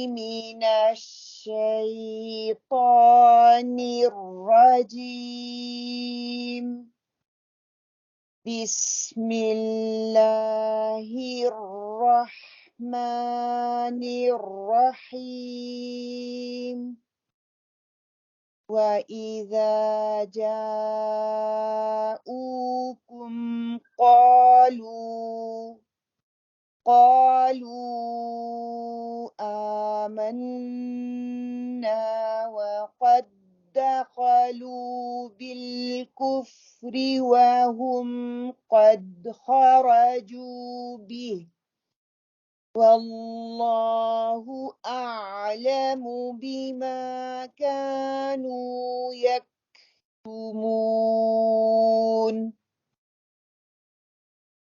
من الشيطان الرجيم بسم الله الرحمن الرحيم وإذا جاءوكم قالوا آمنا وقد دخلوا بالكفر وهم قد خرجوا به والله أعلم بما كانوا يكتمون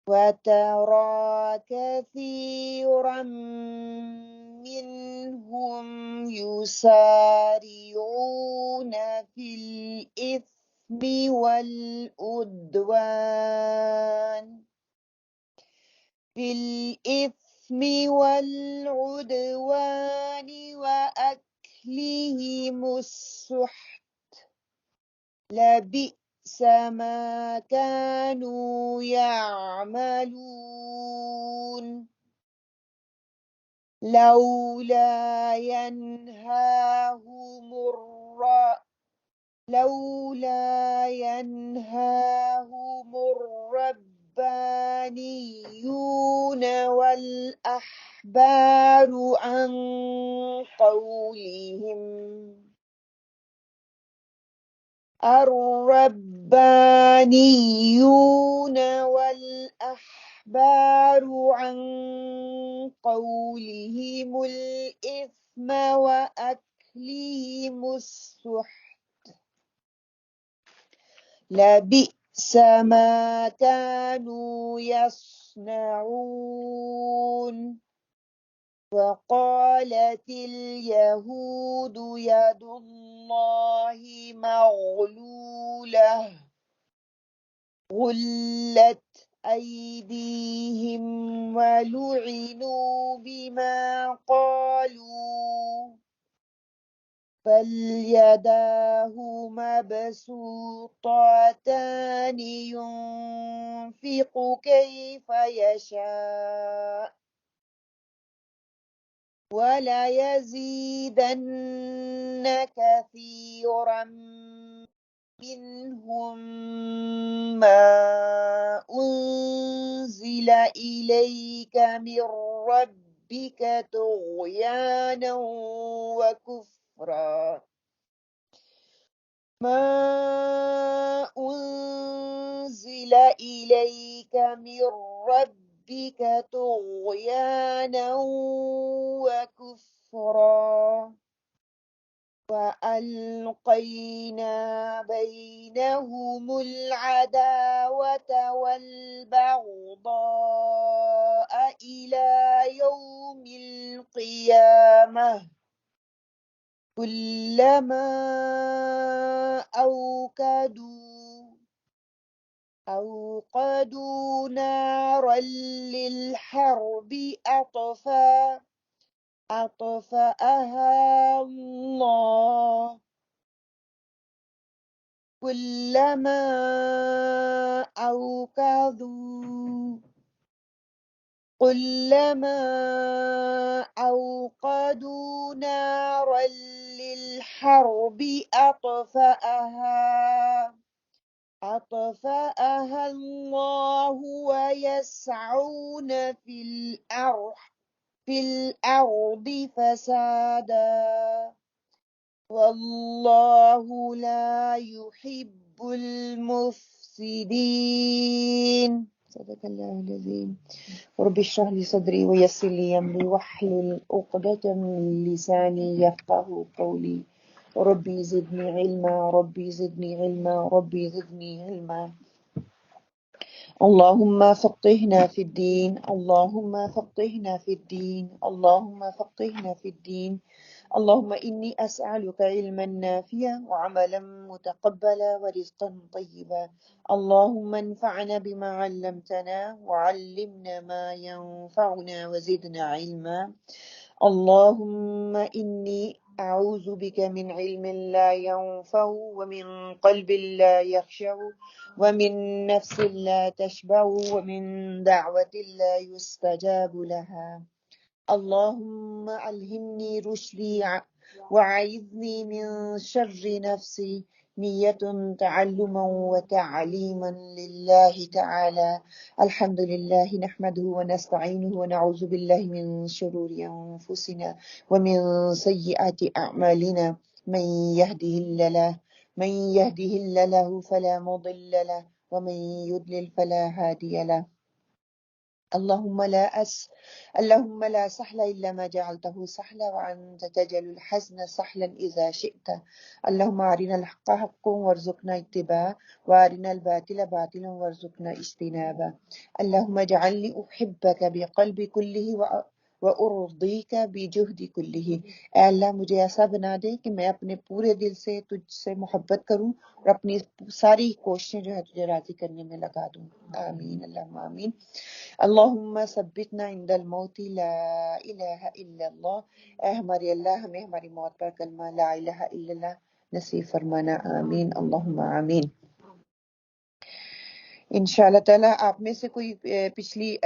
وترى كثيرا منهم يسارعون في الإثم والعدوان وأكلهم السحت لبئس ما كانوا يعملون لولا ينهاهم الربانيون والأحبار عن قولهم الإثم وأكلهم السحت لبئس ما كانوا يصنعون وقالت اليهود يد الله مغلولة غلت أيديهم ولعنوا بما قالوا بل يداه مبسوطتان ينفق كيف يشاء وليزيدن كثيرا منهم ما أنزل إليك من ربك طغيانا وكفرا ما أنزل إليك من ربك طغيانا وكفرا وألقينا بينهم العداوة والبغضاء إلى يوم القيامة كلما أوقدوا نارا للحرب أطفأها الله كلما أوقدوا نارا للحرب أطفأها الله ويسعون في الأرض فسادا والله لا يحب المفسدين صدق الله العظيم رب اشرح لي صدري ويسر لي أمري واحلل عقدة من لساني يفقهوا قولي ربي زدني علما ربي زدني علما ربي زدني علما اللهم فقهنا في الدين اللهم فقهنا في الدين اللهم فقهنا في الدين اللهم إني أسألك علما نافعا وعملا متقبلا ورزقا طيبا اللهم انفعنا بما علمتنا وعلمنا ما ينفعنا وزدنا علما اللهم إني أعوذ بك من علم لا ينفع ومن قلب لا يخشع ومن نفس لا تشبع ومن دعوة لا يستجاب لها. اللهم ألهمني رشدي وأعذني من شر نفسي. نية تعلما وتعليما لله تعالى. الحمد لله نحمده ونستعينه ونعوذ بالله من شرور أنفسنا ومن سيئات أعمالنا. من يهده الله فلا مضل له ومن يضلل فلا هادي له. اللهم لا سهل إلا ما جعلته سهلا وأنت تجعل الحزن سهلا إذا شئت. اللهم أرنا الحق حقا وارزقنا اتباعه وأرنا الباطل باطلا وارزقنا اجتنابه. اللهم اجعلني أحبك بقلبي كله وأرضيك بجهدي كله. اے اللہ مجھے ایسا بنا دے کہ میں اپنے پورے دل سے تجھ سے محبت کروں اور اپنی ساری کوششیں جو ہے تجھے راضی کرنے میں لگا دوں. آمین اللہم آمین. اللہم ثبتنا عند الموت لا الہ الا اللہ. اے ہمارے اللہ ہمیں ہماری موت پر کلمہ لا الہ الا اللہ نصیب فرمانا. آمین اللہم آمین. انشاءاللہ تعالیٰ آپ میں سے کوئی پچھلی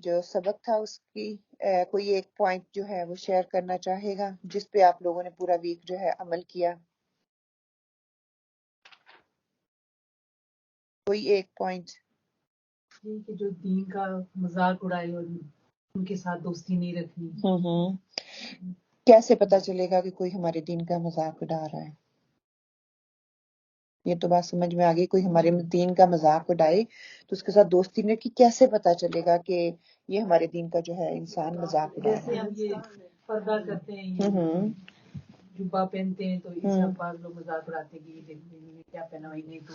جو سبق تھا اس کی کوئی ایک پوائنٹ جو ہے وہ شیئر کرنا چاہے گا جس پہ آپ لوگوں نے پورا ویک جو ہے عمل کیا؟ کوئی ایک پوائنٹ کہ جو دین کا مذاق اڑائے اور ان کے ساتھ دوستی نہیں رکھنی. کیسے پتا چلے گا کہ کوئی ہمارے دین کا مذاق اڑا رہا ہے؟ یہ تو بات سمجھ میں آ گئی. کوئی ہمارے دین کا مذاق اڑائے تو اس کے ساتھ دوستی نہیں رکھی. کیسے پتا چلے گا کہ یہ ہمارے دین کا جو ہے انسان مذاق اڑا رہا ہے؟ جیسے ہم یہ پردہ کرتے ہیں جبہ پہنتے ہیں تو اس سے بعض لوگ مذاق اڑاتے ہیں کہ یہ دیکھتے ہیں کیا پہنا ہوئی نہیں تو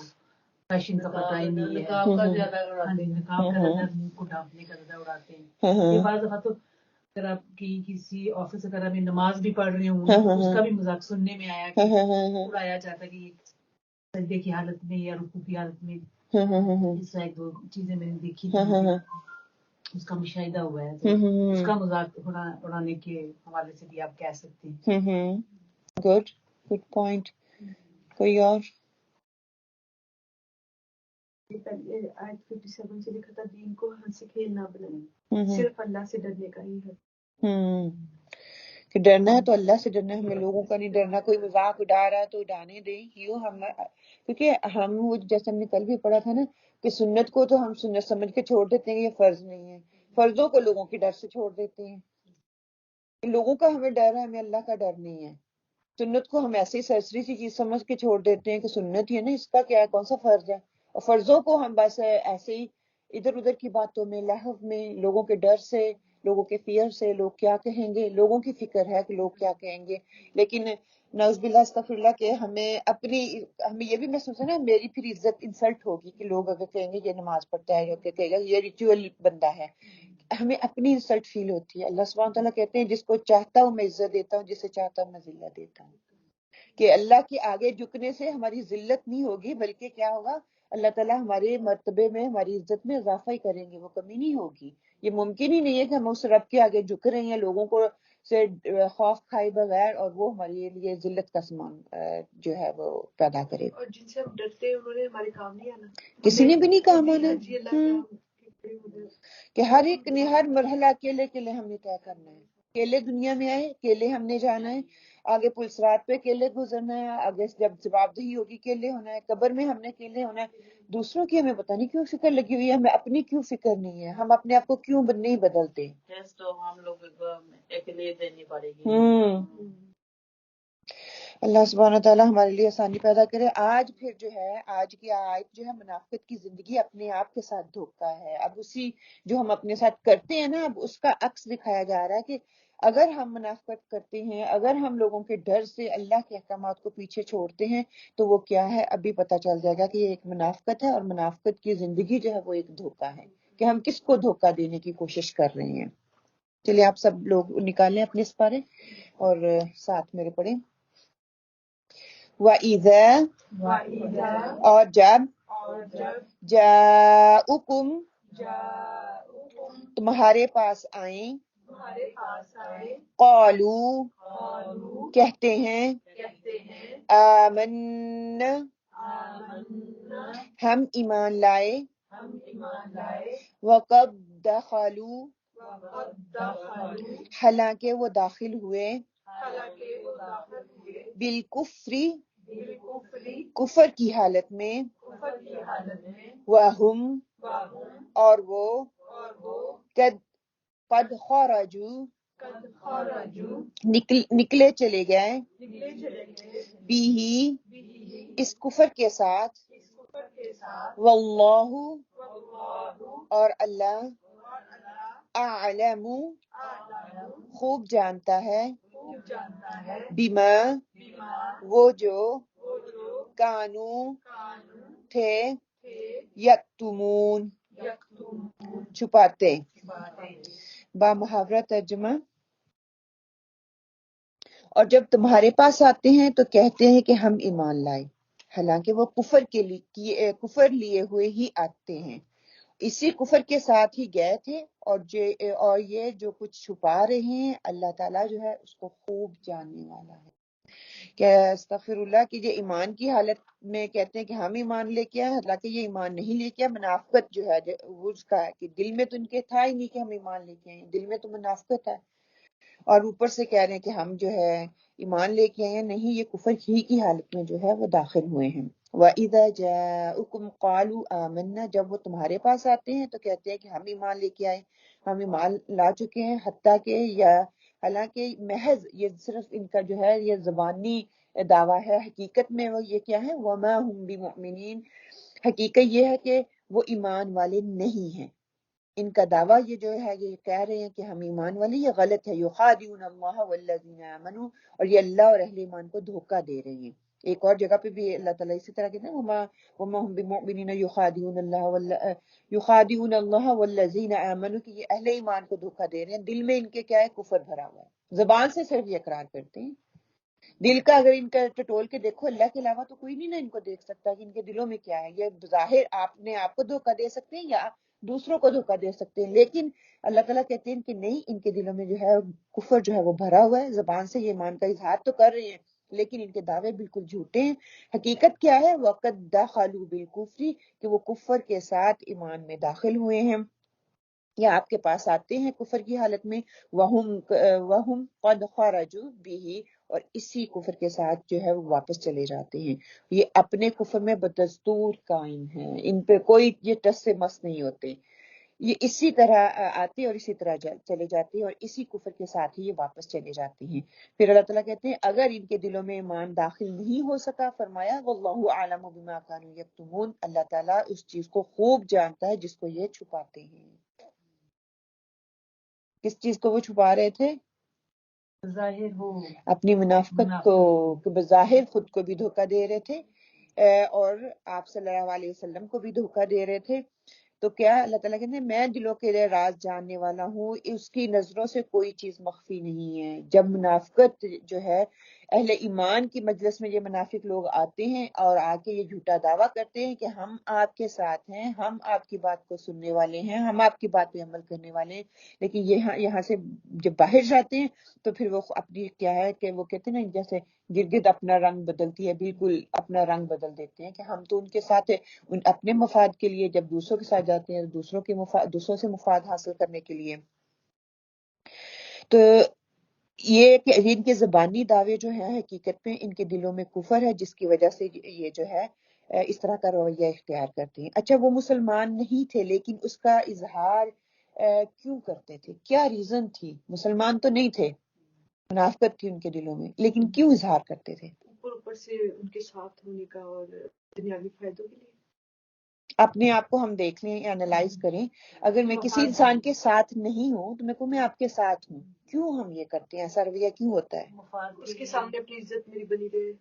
فیشن کا پتہ ہی نہیں ہے. نقاب کا زیادہ اڑاتے ہیں. نقاب کا زیادہ منہ کو ڈھانپنے کا زیادہ اڑاتے ہیں. یہ بعض دفعہ تو اگر آپ کی کسی آفس وغیرہ میں نماز بھی پڑھ رہے ہوں اس کا بھی مذاق سننے میں آیا کہ اڑایا جاتا ہے کہ سجدے کی حالت میں یا رکوع کی حالت میں. اس طرح ایک دو چیزیں میں نے دیکھی تھی اس کا مشاہدہ ہوا ہے تو اس کا مذاق اڑانے کے حوالے سے بھی آپ کہہ سکتے ہیں. Good point. کوئی اور؟ پہلے آیت 57 سے لکھا تھا دین کو ہنس کھیل نہ بنائیں صرف اللہ سے ڈرنے کا ہی ہے. کہ ڈرنا ہے تو اللہ سے ڈرنا ہے، ہمیں لوگوں کا نہیں ڈرنا. کوئی مذاق اڑا رہا ہے تو اڑانے دیں. کیونکہ ہم جیسے ہم نے کل بھی پڑھا تھا نا کہ سنت کو تو ہم سنت سمجھ کے چھوڑ دیتے ہیں، یہ فرض نہیں ہے. فرضوں کو لوگوں کے ڈر سے چھوڑ دیتے ہیں. لوگوں کا ہمیں ڈر ہے، ہمیں اللہ کا ڈر نہیں ہے. سنت کو ہم ایسی سرسری سی چیز سمجھ کے چھوڑ دیتے ہیں کہ سنت ہی ہے نا، اس کا کیا ہے، کون سا فرض ہے. اور فرضوں کو ہم بس ایسے ہی ادھر ادھر کی باتوں میں، لہو میں، لوگوں کے ڈر سے، لوگوں کے فیئر سے، لوگ کیا کہیں گے، لوگوں کی فکر ہے کہ لوگ کیا کہیں گے. لیکن نعوذ باللہ استغفر اللہ کہ ہمیں یہ بھی محسوس ہے نا میری پھر عزت انسلٹ ہوگی کہ لوگ اگر کہیں گے یہ نماز پڑھتا ہے یا کہے گا یہ ریچول بندہ ہے، ہمیں اپنی انسلٹ فیل ہوتی ہے. اللہ سبحانہ تعالیٰ کہتے ہیں جس کو چاہتا ہوں میں عزت دیتا ہوں، جسے چاہتا ہوں میں ذلت دیتا ہوں. کہ اللہ کے آگے جھکنے سے ہماری ذلت نہیں ہوگی بلکہ کیا ہوگا، اللہ تعالیٰ ہمارے مرتبے میں، ہماری عزت میں اضافہ ہی کریں گے، وہ کمی نہیں ہوگی. یہ ممکن ہی نہیں ہے کہ ہم اس رب کے آگے جھک رہے ہیں لوگوں کو سے خوف کھائے بغیر اور وہ ہمارے لیے ذلت کا سامان جو ہے وہ پیدا کرے. اور جن سے ہم ڈرتے ہیں انہوں نے ہمارے کام نہیں آنا، کسی نے بھی نہیں کام آنا. کہ ہر ایک نے ہر مرحلہ اکیلے ہم نے طے کرنا ہے. اکیلے دنیا میں آئے، اکیلے ہم نے جانا ہے، آگے پلسرات پہ اکیلے گزرنا ہے، آگے جب جواب دہی ہوگی اکیلے ہونا ہے، قبر میں ہم نے اکیلے ہونا ہے. دوسروں کی ہمیں پتہ نہیں کیوں فکر لگی ہوئی ہے، ہمیں اپنی کیوں فکر نہیں ہے، ہم اپنے آپ کو کیوں نہیں بدلتے. تو ہم لوگ اکیلے دینی پڑے گی. اللہ سبحانہ تعالیٰ ہمارے لیے آسانی پیدا کرے. آج پھر جو ہے آج کی آیت جو ہے منافقت کی زندگی اپنے آپ کے ساتھ دھوکا ہے. اب اسی جو ہم اپنے ساتھ کرتے ہیں نا، اب اس کا عکس دکھایا جا رہا ہے کہ اگر ہم منافقت کرتے ہیں، اگر ہم لوگوں کے ڈر سے اللہ کے احکامات کو پیچھے چھوڑتے ہیں تو وہ کیا ہے ابھی پتہ چل جائے گا کہ یہ ایک منافقت ہے. اور منافقت کی زندگی جو ہے وہ ایک دھوکا ہے کہ ہم کس کو دھوکا دینے کی کوشش کر رہے ہیں. چلیے آپ سب لوگ نکالیں اپنے سپارے اور ساتھ میرے پڑھیں. وَإِذَا اور جب جاءُکم تمہارے پاس آئیں تمہارے پاس آئے قالوا قالوا کہتے ہیں کہتے ہیں آمنا آمنا ہم ایمان لائے ہم ایمان لائے وقد دخلوا وقد دخلوا حالانکہ وہ داخل ہوئے حالانکہ وہ داخل ہوئے بالکفر بالکفر کفر کی حالت میں کفر کی حالت میں وہم وہم اور وہ اور وہ قد خرجوا قد خرجوا نکلے چلے گئے نکلے چلے گئے بھی بھی اس کفر کے ساتھ اس کفر کے ساتھ واللہ واللہ اور اللہ اور اللہ اعلم اعلم خوب جانتا ہے خوب جانتا ہے بما بما وہ جو وہ جو کانو قانون تھے تھے یکتمون یکتمون چھپاتے باتیں با محاورہ ترجمہ اور جب تمہارے پاس آتے ہیں تو کہتے ہیں کہ ہم ایمان لائے حالانکہ وہ کفر لیے ہوئے ہی آتے ہیں اسی کفر کے ساتھ ہی گئے تھے اور یہ جو کچھ چھپا رہے ہیں اللہ تعالیٰ جو ہے اس کو خوب جاننے والا ہے کہ استغفر اللہ کی جو ایمان کی حالت میں کہتے ہیں کہ ہم ایمان لے کے آئے حالانکہ یہ ایمان نہیں لے کے آئے منافقت جو ہے وہ اس کا ہے کہ دل میں تو ان کے تھا ہی نہیں کہ ہم ایمان لے کے آئے دل میں تو منافقت ہے اور اوپر سے کہہ رہے ہیں کہ ہم جو ہے ایمان لے کے آئے ہیں نہیں یہ کفر ہی کی حالت میں جو ہے وہ داخل ہوئے ہیں وَإِذَا جَاءُكُمْ قَالُوا آمَنَّا جب وہ تمہارے پاس آتے ہیں تو کہتے ہیں کہ ہم ایمان لے کے آئے ہم ایمان لا چکے ہیں حتیٰ کہ یا حالانکہ محض یہ صرف ان کا جو ہے یہ زبانی دعویٰ ہے حقیقت میں وہ یہ کیا ہے وَمَا هُمْ بِمُؤْمِنِينَ حقیقت یہ ہے کہ وہ ایمان والے نہیں ہیں ان کا دعویٰ یہ جو ہے یہ کہہ رہے ہیں کہ ہم ایمان والے یہ غلط ہے یخادعون اللہ والذین آمنوا اور یہ اللہ اور اہل ایمان کو دھوکہ دے رہے ہیں ایک اور جگہ پہ بھی اللہ تعالیٰ اسی طرح کہتے ہیں وما هم بمؤمنین یخادعون اللہ والذین آمنوا کہ یہ اہل ایمان کو دھوکہ دے رہے ہیں دل میں ان کے کیا ہے کفر بھرا ہوا ہے زبان سے صرف یہ اقرار کرتے ہیں دل کا اگر ان کا ٹٹول کے دیکھو اللہ کے علاوہ تو کوئی نہیں نا ان کو دیکھ سکتا کہ ان کے دلوں میں کیا ہے یہ ظاہر آپ کو دھوکہ دے سکتے ہیں یا دوسروں کو دھوکہ دے سکتے ہیں لیکن اللہ تعالیٰ کہتے ہیں کہ نہیں ان کے دلوں میں جو ہے کفر جو ہے وہ بھرا ہوا ہے زبان سے یہ ایمان کا اظہار تو کر رہے ہیں لیکن ان کے دعوے بالکل جھوٹے ہیں حقیقت کیا ہے وقد دخلوا بالکفر کہ وہ کفر کے ساتھ ایمان میں داخل ہوئے ہیں یا آپ کے پاس آتے ہیں کفر کی حالت میں وہم قد خرجوا به اور اسی کفر کے ساتھ جو ہے وہ واپس چلے جاتے ہیں یہ اپنے کفر میں بدستور قائم ہیں ان پہ کوئی یہ ٹس سے مس نہیں ہوتے یہ اسی طرح آتے اور اسی طرح چلے جاتے ہیں اور اسی کفر کے ساتھ ہی یہ واپس چلے جاتے ہیں پھر اللہ تعالیٰ کہتے ہیں اگر ان کے دلوں میں ایمان داخل نہیں ہو سکا فرمایا واللہ اعلم بما كانوا یکتمون اللہ تعالیٰ اس چیز کو خوب جانتا ہے جس کو یہ چھپاتے ہیں کس چیز کو وہ چھپا رہے تھے ظاہر ہو اپنی منافقت کو کہ بظاہر خود کو بھی دھوکہ دے رہے تھے اور آپ صلی اللہ علیہ وسلم کو بھی دھوکہ دے رہے تھے تو کیا اللہ تعالیٰ کہتے ہیں میں دلوں کے راز جاننے والا ہوں اس کی نظروں سے کوئی چیز مخفی نہیں ہے جب منافقت جو ہے اہل ایمان کی مجلس میں یہ منافق لوگ آتے ہیں اور آ کے یہ جھوٹا دعویٰ کرتے ہیں کہ ہم آپ کے ساتھ ہیں ہم آپ کی بات کو سننے والے ہیں ہم آپ کی بات پہ عمل کرنے والے ہیں لیکن یہاں سے جب باہر جاتے ہیں تو پھر وہ اپنی کیا ہے کہ وہ کہتے ہیں نا جیسے گرگد اپنا رنگ بدلتی ہے بالکل اپنا رنگ بدل دیتے ہیں کہ ہم تو ان کے ساتھ ان اپنے مفاد کے لیے جب دوسروں کے ساتھ جاتے ہیں دوسروں سے مفاد حاصل کرنے کے لیے تو یہ کہ ان کے زبانی دعوے جو ہیں حقیقت میں ان کے دلوں میں کفر ہے جس کی وجہ سے یہ جو ہے اس طرح کا رویہ اختیار کرتے ہیں اچھا وہ مسلمان نہیں تھے لیکن اس کا اظہار کیوں کرتے تھے کیا ریزن تھی مسلمان تو نہیں تھے منافقت تھی ان کے دلوں میں لیکن کیوں اظہار کرتے تھے اوپر سے ان کے ساتھ ہونے کا اور دنیاوی فائدوں کے لیے اپنے آپ کو ہم دیکھ لیں انالائز کریں اگر میں کسی انسان کے ساتھ نہیں ہوں تو میں کو میں آپ کے ساتھ ہوں کیوں ہم یہ کرتے ہیں ایسا رویہ کیوں ہوتا ہے اس کے سامنے اپنی عزت میری بنی رہے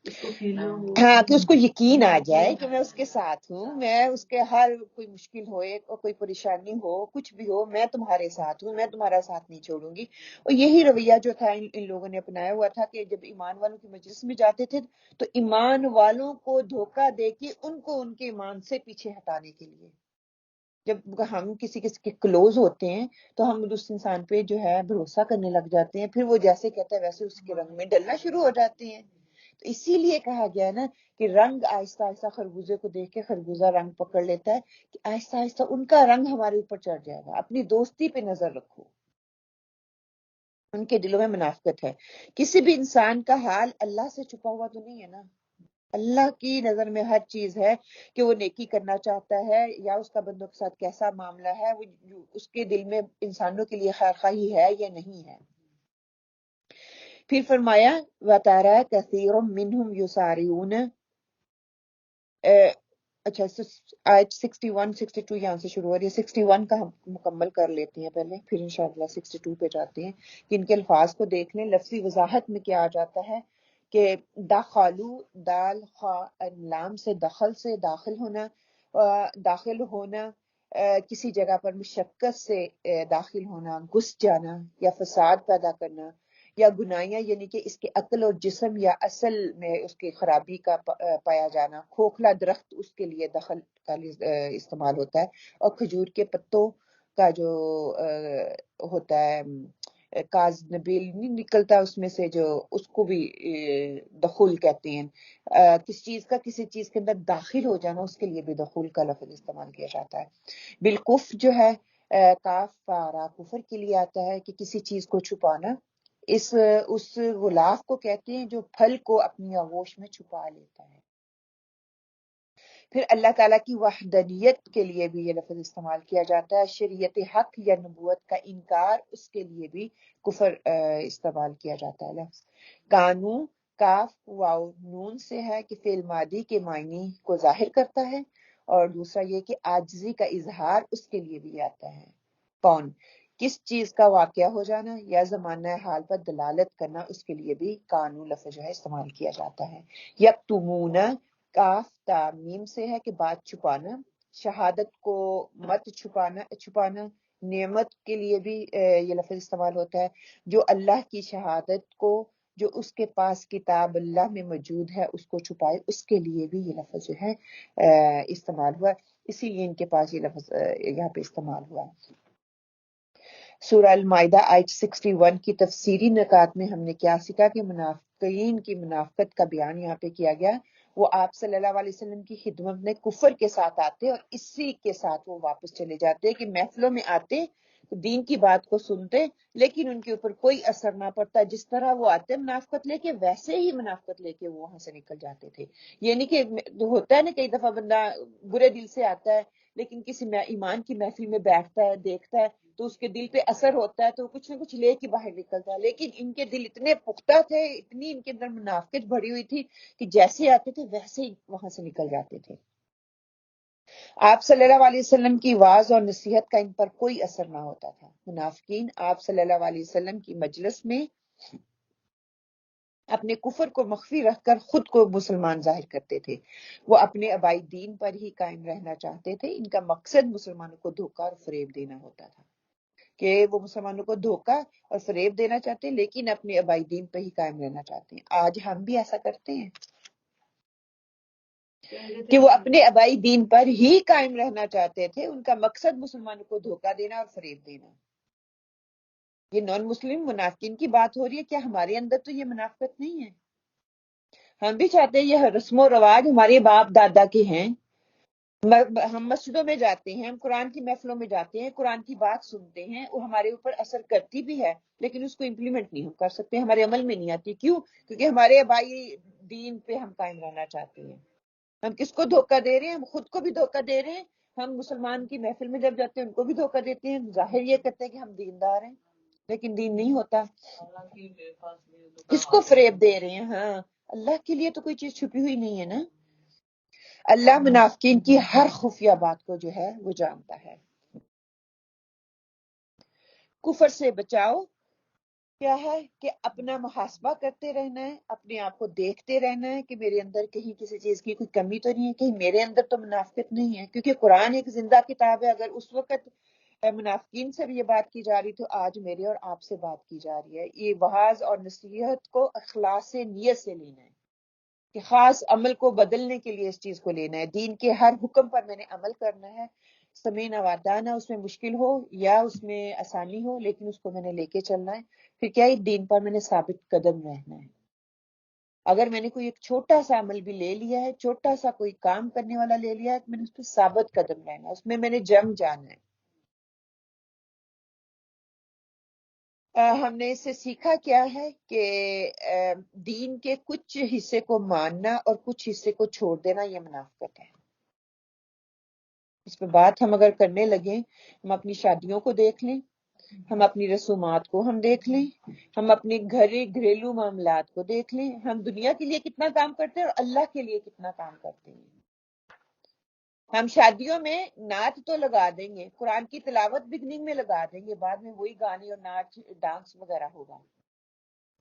اس کو فیل نہ ہو ہاں کہ اس کو یقین آ جائے کہ میں اس کے ساتھ ہوں میں اس کے ہر کوئی مشکل ہوئے کوئی پریشانی ہو کچھ بھی ہو میں تمہارے ساتھ ہوں میں تمہارا ساتھ نہیں چھوڑوں گی اور یہی رویہ جو تھا ان لوگوں نے اپنایا ہوا تھا کہ جب ایمان والوں کی مجلس میں جاتے تھے تو ایمان والوں کو دھوکہ دے کے ان کو ان کے ایمان سے پیچھے ہٹانے کے لیے جب ہم کسی کے کلوز ہوتے ہیں تو ہم اس انسان پہ جو ہے بھروسہ کرنے لگ جاتے ہیں، پھر وہ جیسے کہتا ہے ویسے اس کے رنگ میں ڈلنا شروع ہو جاتے ہیں. تو اسی لیے کہا گیا ہے نا کہ رنگ آہستہ آہستہ خربوزے کو دیکھ کے خربوزہ رنگ پکڑ لیتا ہے، کہ آہستہ آہستہ ان کا رنگ ہمارے اوپر چڑھ جائے گا. اپنی دوستی پہ نظر رکھو، ان کے دلوں میں منافقت ہے. کسی بھی انسان کا حال اللہ سے چھپا ہوا تو نہیں ہے نا. اللہ کی نظر میں ہر چیز ہے کہ وہ نیکی کرنا چاہتا ہے یا اس کا بندوں کے ساتھ کیسا معاملہ ہے، وہ اس کے دل میں انسانوں کے لیے خیر خواہی ہے یا نہیں ہے. پھر فرمایا وَتَرَى كَثِيرٌ مِّنْهُمْ يُسَارِعُونَ. اچھا آیت 61 62 یہاں سے شروع ہو رہی ہے. 61 کا ہم مکمل کر لیتے ہیں پہلے، پھر انشاءاللہ 62 پہ جاتے ہیں کہ ان کے الفاظ کو دیکھ لیں. لفظی وضاحت میں کیا آ جاتا ہے کہ دخلو دال خا لام سے دخل سے داخل ہونا، داخل ہونا، کسی جگہ پر مشقت سے داخل ہونا، گھس جانا یا فساد پیدا کرنا، یا گناہیاں یعنی کہ اس کے عقل اور جسم یا اصل میں اس کی خرابی کا پایا جانا. کھوکھلا درخت اس کے لیے دخل کا استعمال ہوتا ہے، اور کھجور کے پتوں کا جو ہوتا ہے کاز نبیل نہیں نکلتا اس میں سے، جو اس کو بھی دخول کہتے ہیں. کسی چیز کا کسی چیز کے اندر داخل ہو جانا، اس کے لیے بھی دخول کا لفظ استعمال کیا جاتا ہے. بالکف جو ہے کاف فارا کفر کے لیے آتا ہے کہ کسی چیز کو چھپانا. اس غلاف کو کہتے ہیں جو پھل کو اپنی آغوش میں چھپا لیتا ہے. پھر اللہ تعالیٰ کی وحدانیت کے لیے بھی یہ لفظ استعمال کیا جاتا ہے. شریعت حق یا نبوت کا انکار، اس کے لیے بھی کفر استعمال کیا جاتا ہے. لفظ کانو کاف واو نون سے ہے کہ فعل ماضی کے معنی کو ظاہر کرتا ہے، اور دوسرا یہ کہ عاجزی کا اظہار اس کے لیے بھی آتا ہے. کون کس چیز کا واقعہ ہو جانا یا زمانہ حال پر دلالت کرنا، اس کے لیے بھی کانو لفظ جو ہے استعمال کیا جاتا ہے. یکتمون کاف تامیم سے ہے کہ بات چھپانا. شہادت کو مت چھپانا. نعمت کے لیے بھی یہ لفظ استعمال ہوتا ہے. جو اللہ کی شہادت کو جو اس کے پاس کتاب اللہ میں موجود ہے اس کو چھپائے، اس کے لیے بھی یہ لفظ جو ہے استعمال ہوا. اسی لیے ان کے پاس یہ لفظ یہاں پہ استعمال ہوا. سورہ المائدہ آیت 61 کی تفسیری نکات میں ہم نے کیا سیکھا کہ منافقین کی منافقت کا بیان یہاں پہ کیا گیا. وہ آپ صلی اللہ علیہ وسلم کی خدمت میں کفر کے ساتھ آتے اور اسی کے ساتھ وہ واپس چلے جاتے، کہ محفلوں میں آتے دین کی بات کو سنتے لیکن ان کے اوپر کوئی اثر نہ پڑتا. جس طرح وہ آتے منافقت لے کے، ویسے ہی منافقت لے کے وہ وہاں سے نکل جاتے تھے. یعنی کہ ہوتا ہے نا کئی دفعہ بندہ برے دل سے آتا ہے لیکن کسی ایمان کی محفل میں بیٹھتا ہے، دیکھتا ہے تو اس کے دل پہ اثر ہوتا ہے تو کچھ نہ کچھ لے کے باہر نکلتا ہے. لیکن ان کے دل اتنے پختہ تھے، اتنی ان کے اندر منافقت بھری ہوئی تھی کہ جیسے آتے تھے ویسے ہی وہاں سے نکل جاتے تھے. آپ صلی اللہ علیہ وسلم کی واعظ اور نصیحت کا ان پر کوئی اثر نہ ہوتا تھا. منافقین آپ صلی اللہ علیہ وسلم کی مجلس میں اپنے کفر کو مخفی رکھ کر خود کو مسلمان ظاہر کرتے تھے. وہ اپنے آبائی دین پر ہی قائم رہنا چاہتے تھے. ان کا مقصد مسلمانوں کو دھوکہ اور فریب دینا ہوتا تھا، کہ وہ مسلمانوں کو دھوکہ اور فریب دینا چاہتے ہیں لیکن اپنے آبائی دین پہ ہی قائم رہنا چاہتے ہیں. آج ہم بھی ایسا کرتے ہیں کہ وہ اپنے آبائی دین پر ہی قائم رہنا چاہتے تھے. ان کا مقصد مسلمانوں کو دھوکہ دینا اور فریب دینا. یہ نان مسلم منافقین کی بات ہو رہی ہے. کیا ہمارے اندر تو یہ منافقت نہیں ہے؟ ہم بھی چاہتے ہیں یہ رسم و رواج ہمارے باپ دادا کے ہیں. ہم مسجدوں میں جاتے ہیں، ہم قرآن کی محفلوں میں جاتے ہیں، قرآن کی بات سنتے ہیں، وہ ہمارے اوپر اثر کرتی بھی ہے لیکن اس کو امپلیمنٹ نہیں ہم کر سکتے، ہمارے عمل میں نہیں آتی. کیوں؟ کیونکہ ہمارے آبائی دین پہ ہم قائم رہنا چاہتے ہیں. ہم کس کو دھوکہ دے رہے ہیں؟ ہم خود کو بھی دھوکہ دے رہے ہیں. ہم مسلمان کی محفل میں جب جاتے ہیں ان کو بھی دھوکہ دیتے ہیں. ظاہر یہ کرتے ہیں کہ ہم دیندار ہیں لیکن دین نہیں ہوتا. کس کو فریب دے رہے ہیں؟ ہاں، اللہ کے لیے تو کوئی چیز چھپی ہوئی نہیں ہے نا. اللہ منافقین کی ہر خفیہ بات کو جو ہے وہ جانتا ہے. کفر سے بچاؤ کیا ہے کہ اپنا محاسبہ کرتے رہنا ہے، اپنے آپ کو دیکھتے رہنا ہے کہ میرے اندر کہیں کسی چیز کی کوئی کمی تو نہیں ہے، کہیں میرے اندر تو منافقت نہیں ہے. کیونکہ قرآن ایک زندہ کتاب ہے. اگر اس وقت منافقین سے بھی یہ بات کی جا رہی تو آج میرے اور آپ سے بات کی جا رہی ہے. یہ وعظ اور نصیحت کو اخلاص نیت سے لینا ہے کہ خاص عمل کو بدلنے کے لیے اس چیز کو لینا ہے. دین کے ہر حکم پر میں نے عمل کرنا ہے. سمینا وعدانا، اس میں مشکل ہو یا اس میں آسانی ہو، لیکن اس کو میں نے لے کے چلنا ہے. پھر کیا ہے، دین پر میں نے ثابت قدم رہنا ہے. اگر میں نے کوئی ایک چھوٹا سا عمل بھی لے لیا ہے، چھوٹا سا کوئی کام کرنے والا لے لیا ہے، تو میں نے اس پہ ثابت قدم رہنا ہے، اس میں نے جم جانا ہے. ہم نے اس سے سیکھا کیا ہے کہ دین کے کچھ حصے کو ماننا اور کچھ حصے کو چھوڑ دینا یہ منافقت ہے. اس پہ بات ہم اگر کرنے لگیں، ہم اپنی شادیوں کو دیکھ لیں، ہم اپنی رسومات کو ہم دیکھ لیں، ہم اپنے گھریلو معاملات کو دیکھ لیں، ہم دنیا کے لیے کتنا کام کرتے ہیں اور اللہ کے لیے کتنا کام کرتے ہیں. ہم شادیوں میں نعت تو لگا دیں گے، قرآن کی تلاوت بگننگ میں لگا دیں گے، بعد میں وہی گانے اور ناچ ڈانس وغیرہ ہوگا.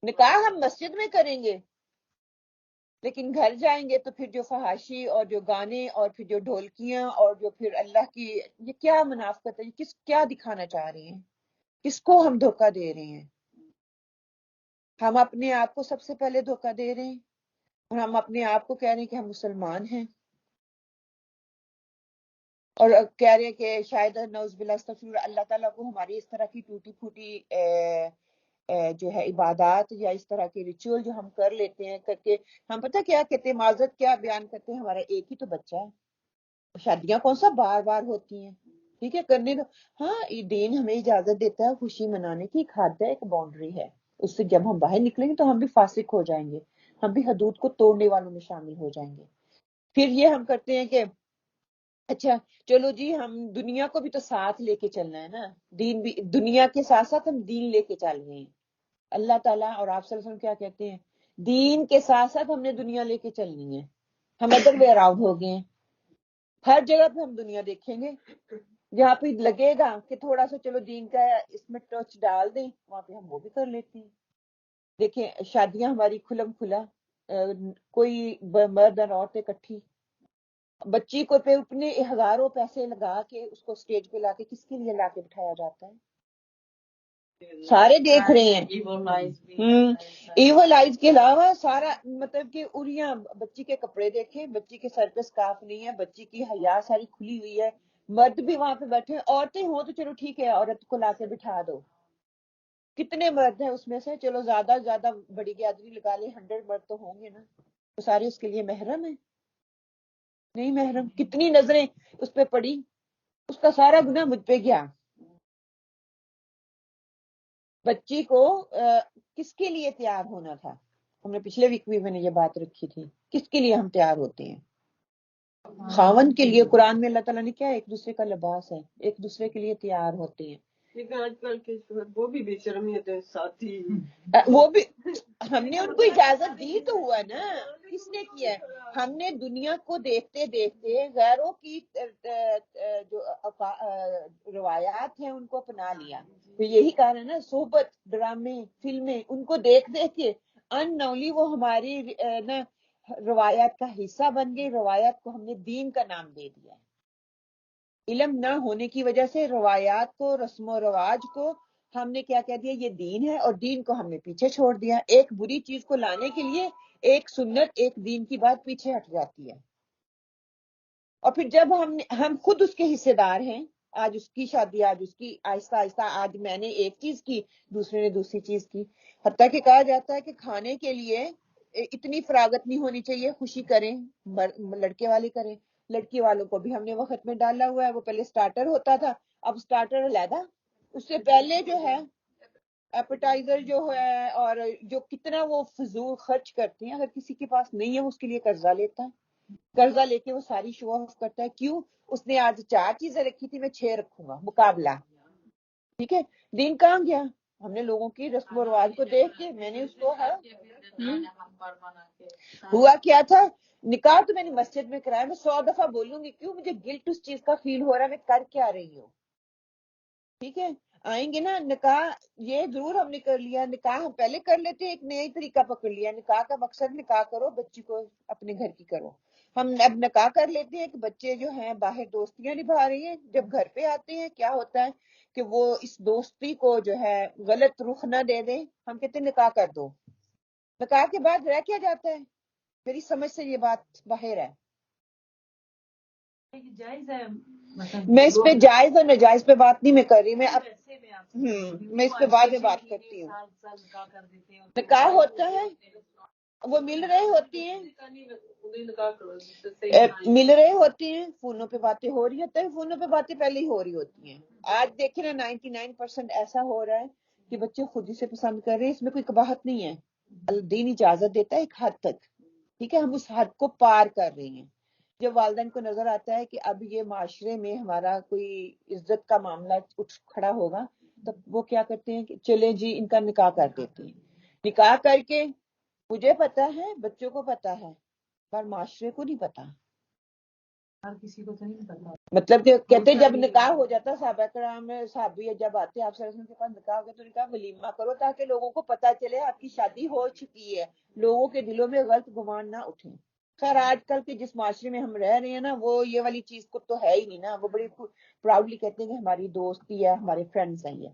نکاح ہم مسجد میں کریں گے، لیکن گھر جائیں گے تو پھر جو فحاشی اور جو گانے اور پھر جو ڈھولکیاں اور جو پھر اللہ کی، یہ کیا منافقت ہے، یہ کیا دکھانا چاہ رہی ہیں، کس کو ہم دھوکہ دے رہے ہیں؟ ہم اپنے آپ کو سب سے پہلے دھوکہ دے رہے ہیں، اور ہم اپنے آپ کو کہہ رہے ہیں کہ ہم مسلمان ہیں، اور کہہ رہے ہیں کہ شاید نعوذ باللہ استغفر اللہ تعالیٰ کو ہماری اس طرح کی ٹوٹی پھوٹی جو ہے عبادات یا اس طرح کے ریچول جو ہم کر لیتے ہیں، کر کے ہم پتہ کیا کہتے ہیں، معذرت کیا بیان کرتے ہیں، ہمارا ایک ہی تو بچہ ہے، شادیاں کون سا بار بار ہوتی ہیں، ٹھیک ہے کرنے دو. ہاں یہ دین ہمیں اجازت دیتا ہے خوشی منانے کی، ایک حد ہے، ایک باؤنڈری ہے، اس سے جب ہم باہر نکلیں گے تو ہم بھی فاسق ہو جائیں گے، ہم بھی حدود کو توڑنے والوں میں شامل ہو جائیں گے. پھر یہ ہم کرتے ہیں کہ اچھا چلو جی ہم دنیا کو بھی تو ساتھ لے کے چلنا ہے نا، دین بھی، دنیا کے ساتھ ساتھ ہم دین لے کے چل رہے ہیں. اللہ تعالیٰ اور آپ صلی اللہ علیہ وسلم کیا کہتے ہیں، دین کے ساتھ ساتھ ہم نے دنیا لے کے چلنی ہے. ہم ادر وے اراؤنڈ ہو گئے ہیں، ہر جگہ پہ ہم دنیا دیکھیں گے، جہاں پہ لگے گا کہ تھوڑا سا چلو دین کا اس میں ٹچ ڈال دیں، وہاں پہ ہم وہ بھی کر لیتے ہیں. دیکھیں شادیاں ہماری کھلم کھلا، کوئی مرد اور عورتیں اکٹھی، بچی کو پہ اپنے ہزاروں پیسے لگا کے اس کو سٹیج پہ لا کے کس کے لیے لا کے بٹھایا جاتا ہے، سارے دیکھ رہے ہیں. ایول آئز کے علاوہ سارا مطلب کہ اریاں، بچی کے کپڑے دیکھیں، بچی کے سر پہ سکارف نہیں ہے، بچی کی حیا ساری کھلی ہوئی ہے، مرد بھی وہاں پہ بیٹھے ہیں، عورتیں ہوں تو چلو ٹھیک ہے عورت کو لا کے بٹھا دو. کتنے مرد ہیں اس میں سے، چلو زیادہ زیادہ بڑی گیدری لگا لیں 100 مرد تو ہوں گے نا، تو سارے اس کے لیے محرم ہیں؟ نہیں محرم. کتنی نظریں اس پہ پڑی، اس کا سارا گناہ مجھ پہ گیا. بچی کو کس کے لیے تیار ہونا تھا، ہم نے پچھلے ویک بھی میں نے یہ بات رکھی تھی، کس کے لیے ہم تیار ہوتے ہیں؟ خاوند کے لیے. قرآن میں اللہ تعالیٰ نے کیا، ایک دوسرے کا لباس ہے، ایک دوسرے کے لیے تیار ہوتے ہیں. لیکن آج کل کے وہ بھی بے شرمی ہوتے ہیں ساتھی، وہ بھی ہم نے ان کو اجازت دی تو ہوا نا، کس نے کیا ہے؟ ہم نے دنیا کو دیکھتے دیکھتے غیروں کی جو روایات ہیں ان کو اپنا لیا. تو یہی کہا ہے نا، صحبت، ڈرامے، فلمیں، ان کو دیکھ دیکھ کے ان نولی وہ ہماری نا روایات کا حصہ بن گئی، روایات کو ہم نے دین کا نام دے دیا. علم نہ ہونے کی وجہ سے روایات کو، رسم و رواج کو ہم نے کیا کہہ دیا، یہ دین ہے، اور دین کو ہم نے پیچھے چھوڑ دیا. ایک بری چیز کو لانے کے لیے ایک سنت، ایک دین کی بات پیچھے ہٹ جاتی ہے، اور پھر جب ہم خود اس کے حصے دار ہیں، آج اس کی شادی، آج اس کی، آہستہ آہستہ آج میں نے ایک چیز کی، دوسرے نے دوسری چیز کی. حتیٰ کہ کہا جاتا ہے کہ کھانے کے لیے اتنی فراغت نہیں ہونی چاہیے، خوشی کریں، لڑکے والے کریں، لڑکی والوں کو بھی ہم نے وقت میں ڈالا ہوا ہے. وہ پہلے سٹارٹر ہوتا تھا، اب سٹارٹر علیحدہ، اس سے پہلے جو ہے ایپیٹائزر جو ہے، اور جو کتنا وہ فضول خرچ کرتے ہیں. اگر کسی کے پاس نہیں ہے وہ اس کے لیے قرضہ لیتا ہے، قرضہ لے کے وہ ساری شو آف کرتا ہے. کیوں؟ اس نے آج 4 چیزیں رکھی تھی، میں 6 رکھوں گا، مقابلہ. ٹھیک ہے، دین کہاں گیا؟ ہم نے لوگوں کی رسم و رواج کو دیکھ کے میں نے اس کو ہوا کیا تھا، نکاح تو میں نے مسجد میں کرایا. میں 100 دفعہ بولوں گی، کیوں مجھے گلٹ اس چیز کا فیل ہو رہا ہے، میں کر کیا رہی ہوں. ٹھیک ہے، آئیں گے نا نکاح، یہ ضرور ہم نے کر لیا، نکاح ہم پہلے کر لیتے ہیں، ایک نئی طریقہ پکڑ لیا. نکاح کا مقصد نکاح کرو، بچی کو اپنے گھر کی کرو. ہم اب نکاح کر لیتے ہیں کہ بچے جو ہیں باہر دوستیاں نبھا رہی ہیں، جب گھر پہ آتے ہیں کیا ہوتا ہے کہ وہ اس دوستی کو جو ہے غلط رخ نہ دے دیں، ہم کہتے ہیں نکاح کر دو. نکاح کے بعد رہ کیا جاتا ہے؟ میری سمجھ سے یہ بات باہر ہے. جائز ہے میں اس پہ جائز اور ناجائز پہ بات نہیں میں کر رہی، میں میں اس پہ بعد میں بات کرتی ہوں. نکاح ہوتا ہے، وہ مل رہے ہوتی ہیں، مل رہے ہوتی ہیں، فونوں پہ باتیں ہو رہی ہوتی ہیں، فونوں پہ باتیں پہلے ہی ہو رہی ہوتی ہیں. آج دیکھیں نا 99% ایسا ہو رہا ہے کہ بچے خود ہی سے پسند کر رہے ہیں، اس میں کوئی قباحت نہیں ہے، دین اجازت دیتا ہے ایک حد تک، ٹھیک ہے، ہم اس حد کو پار کر رہے ہیں. جب والدین کو نظر آتا ہے کہ اب یہ معاشرے میں ہمارا کوئی عزت کا معاملہ اٹھ کھڑا ہوگا، تب وہ کیا کرتے ہیں کہ چلے جی ان کا نکاح کر دیتے ہیں. نکاح کر کے مجھے پتا ہے، بچوں کو پتا ہے، پر معاشرے کو نہیں پتا. ہر کسی کو تو نہیں پتا. مطلب کہ کہتے جب نکاح ہو جاتا، صحابہ کرام میں صحابی جب آتے آپ صلی اللہ علیہ وسلم کے پاس نکاح ہو گیا تو نکاح ولیمہ کرو تاکہ لوگوں کو پتا چلے آپ کی شادی ہو چکی ہے، لوگوں کے دلوں میں غلط گمان نہ اٹھے. خیر آج کل کے جس معاشرے میں ہم رہ رہے ہیں نا، وہ یہ والی چیز کو تو ہے ہی نہیں نا. وہ بڑی پراؤڈلی کہتے ہیں کہ ہماری دوستی ہے، ہمارے فرینڈز ہیں. یہ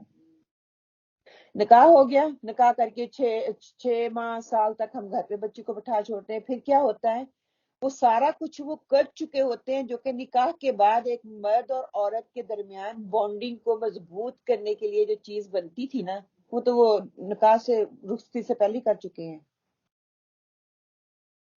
نکاح ہو گیا، نکاح کر کے 6 ماہ سال تک ہم گھر پہ بچی کو بٹھا چھوڑتے ہیں. پھر کیا ہوتا ہے، وہ سارا کچھ وہ کر چکے ہوتے ہیں جو کہ نکاح کے بعد ایک مرد اور عورت کے درمیان بانڈنگ کو مضبوط کرنے کے لیے جو چیز بنتی تھی نا، وہ تو وہ نکاح سے رخصتی سے پہلے کر چکے ہیں.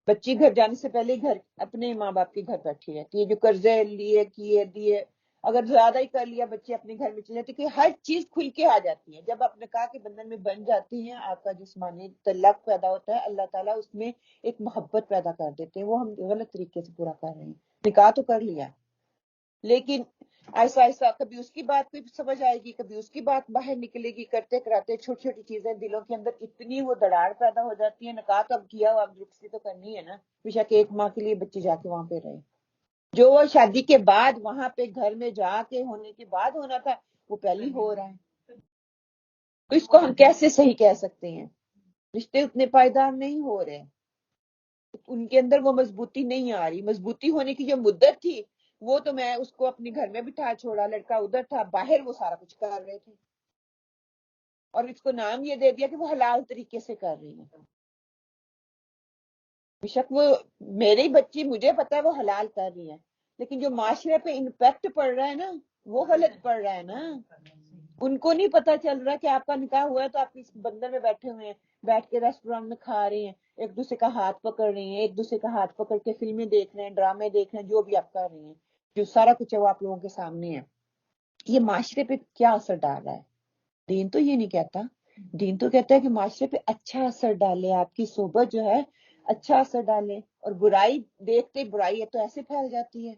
بچی گھر جانے سے پہلے گھر اپنے ماں باپ کے گھر بیٹھی رہتی ہے. جو قرضے لیے کیے دیے، اگر زیادہ ہی کر لیا بچے اپنے گھر میں چلے جاتے، کہ ہر چیز کھل کے آ جاتی ہے. جب آپ نکاح کے بندھن میں بن جاتی ہیں، آپ کا جسمانی تعلق پیدا ہوتا ہے، اللہ تعالیٰ اس میں ایک محبت پیدا کر دیتے ہیں. وہ ہم غلط طریقے سے پورا کر رہے ہیں. نکاح تو کر لیا، لیکن ایسا ایسا کبھی اس کی بات کوئی سمجھ آئے گی، کبھی اس کی بات باہر نکلے گی. کرتے کراتے چھوٹی چھوٹی چیزیں دلوں کے اندر اتنی وہ دراڑ پیدا ہو جاتی ہے. نکاح تو اب کیا ہو، اب رخصتی تو کرنی ہے نا، بے شک 1 ماہ کے لیے بچی جا کے وہاں پہ رہے. جو وہ شادی کے بعد وہاں پہ گھر میں جا کے ہونے کے بعد ہونا تھا، وہ پہلے ہو رہا ہے. تو اس کو ہم کیسے صحیح کہہ سکتے ہیں؟ رشتے اتنے پائیدار نہیں ہو رہے، ان کے اندر وہ مضبوطی نہیں آ رہی. مضبوطی ہونے کی جو مدت تھی وہ تو میں اس کو اپنے گھر میں بٹھا چھوڑا، لڑکا ادھر تھا، باہر وہ سارا کچھ کر رہے تھے، اور اس کو نام یہ دے دیا کہ وہ حلال طریقے سے کر رہی ہیں. بے شک وہ میری بچی، مجھے پتا ہے وہ حلال کر رہی ہے، لیکن جو معاشرے پہ امپیکٹ پڑ رہا ہے نا، وہ غلط پڑ رہا ہے نا. ان کو نہیں پتا چل رہا کہ آپ کا نکاح ہوا ہے تو آپ اس بندر میں بیٹھے ہوئے ہیں، بیٹھ کے ریسٹورینٹ میں کھا رہے ہیں، ایک دوسرے کا ہاتھ پکڑ رہے ہیں، ایک دوسرے کا ہاتھ پکڑ کے فلمیں دیکھ رہے ہیں، ڈرامے دیکھ رہے ہیں، جو بھی آپ کر رہے ہیں، جو سارا کچھ ہے وہ آپ لوگوں کے سامنے ہے. یہ معاشرے پہ کیا اثر ڈال رہا ہے؟ دین تو یہ نہیں کہتا. دین تو کہتا ہے کہ معاشرے پہ اچھا اثر ڈالے، آپ کی صحبت جو ہے اچھا اثر ڈالے، اور برائی دیکھتے برائی ہے تو ایسے پھیل جاتی ہے.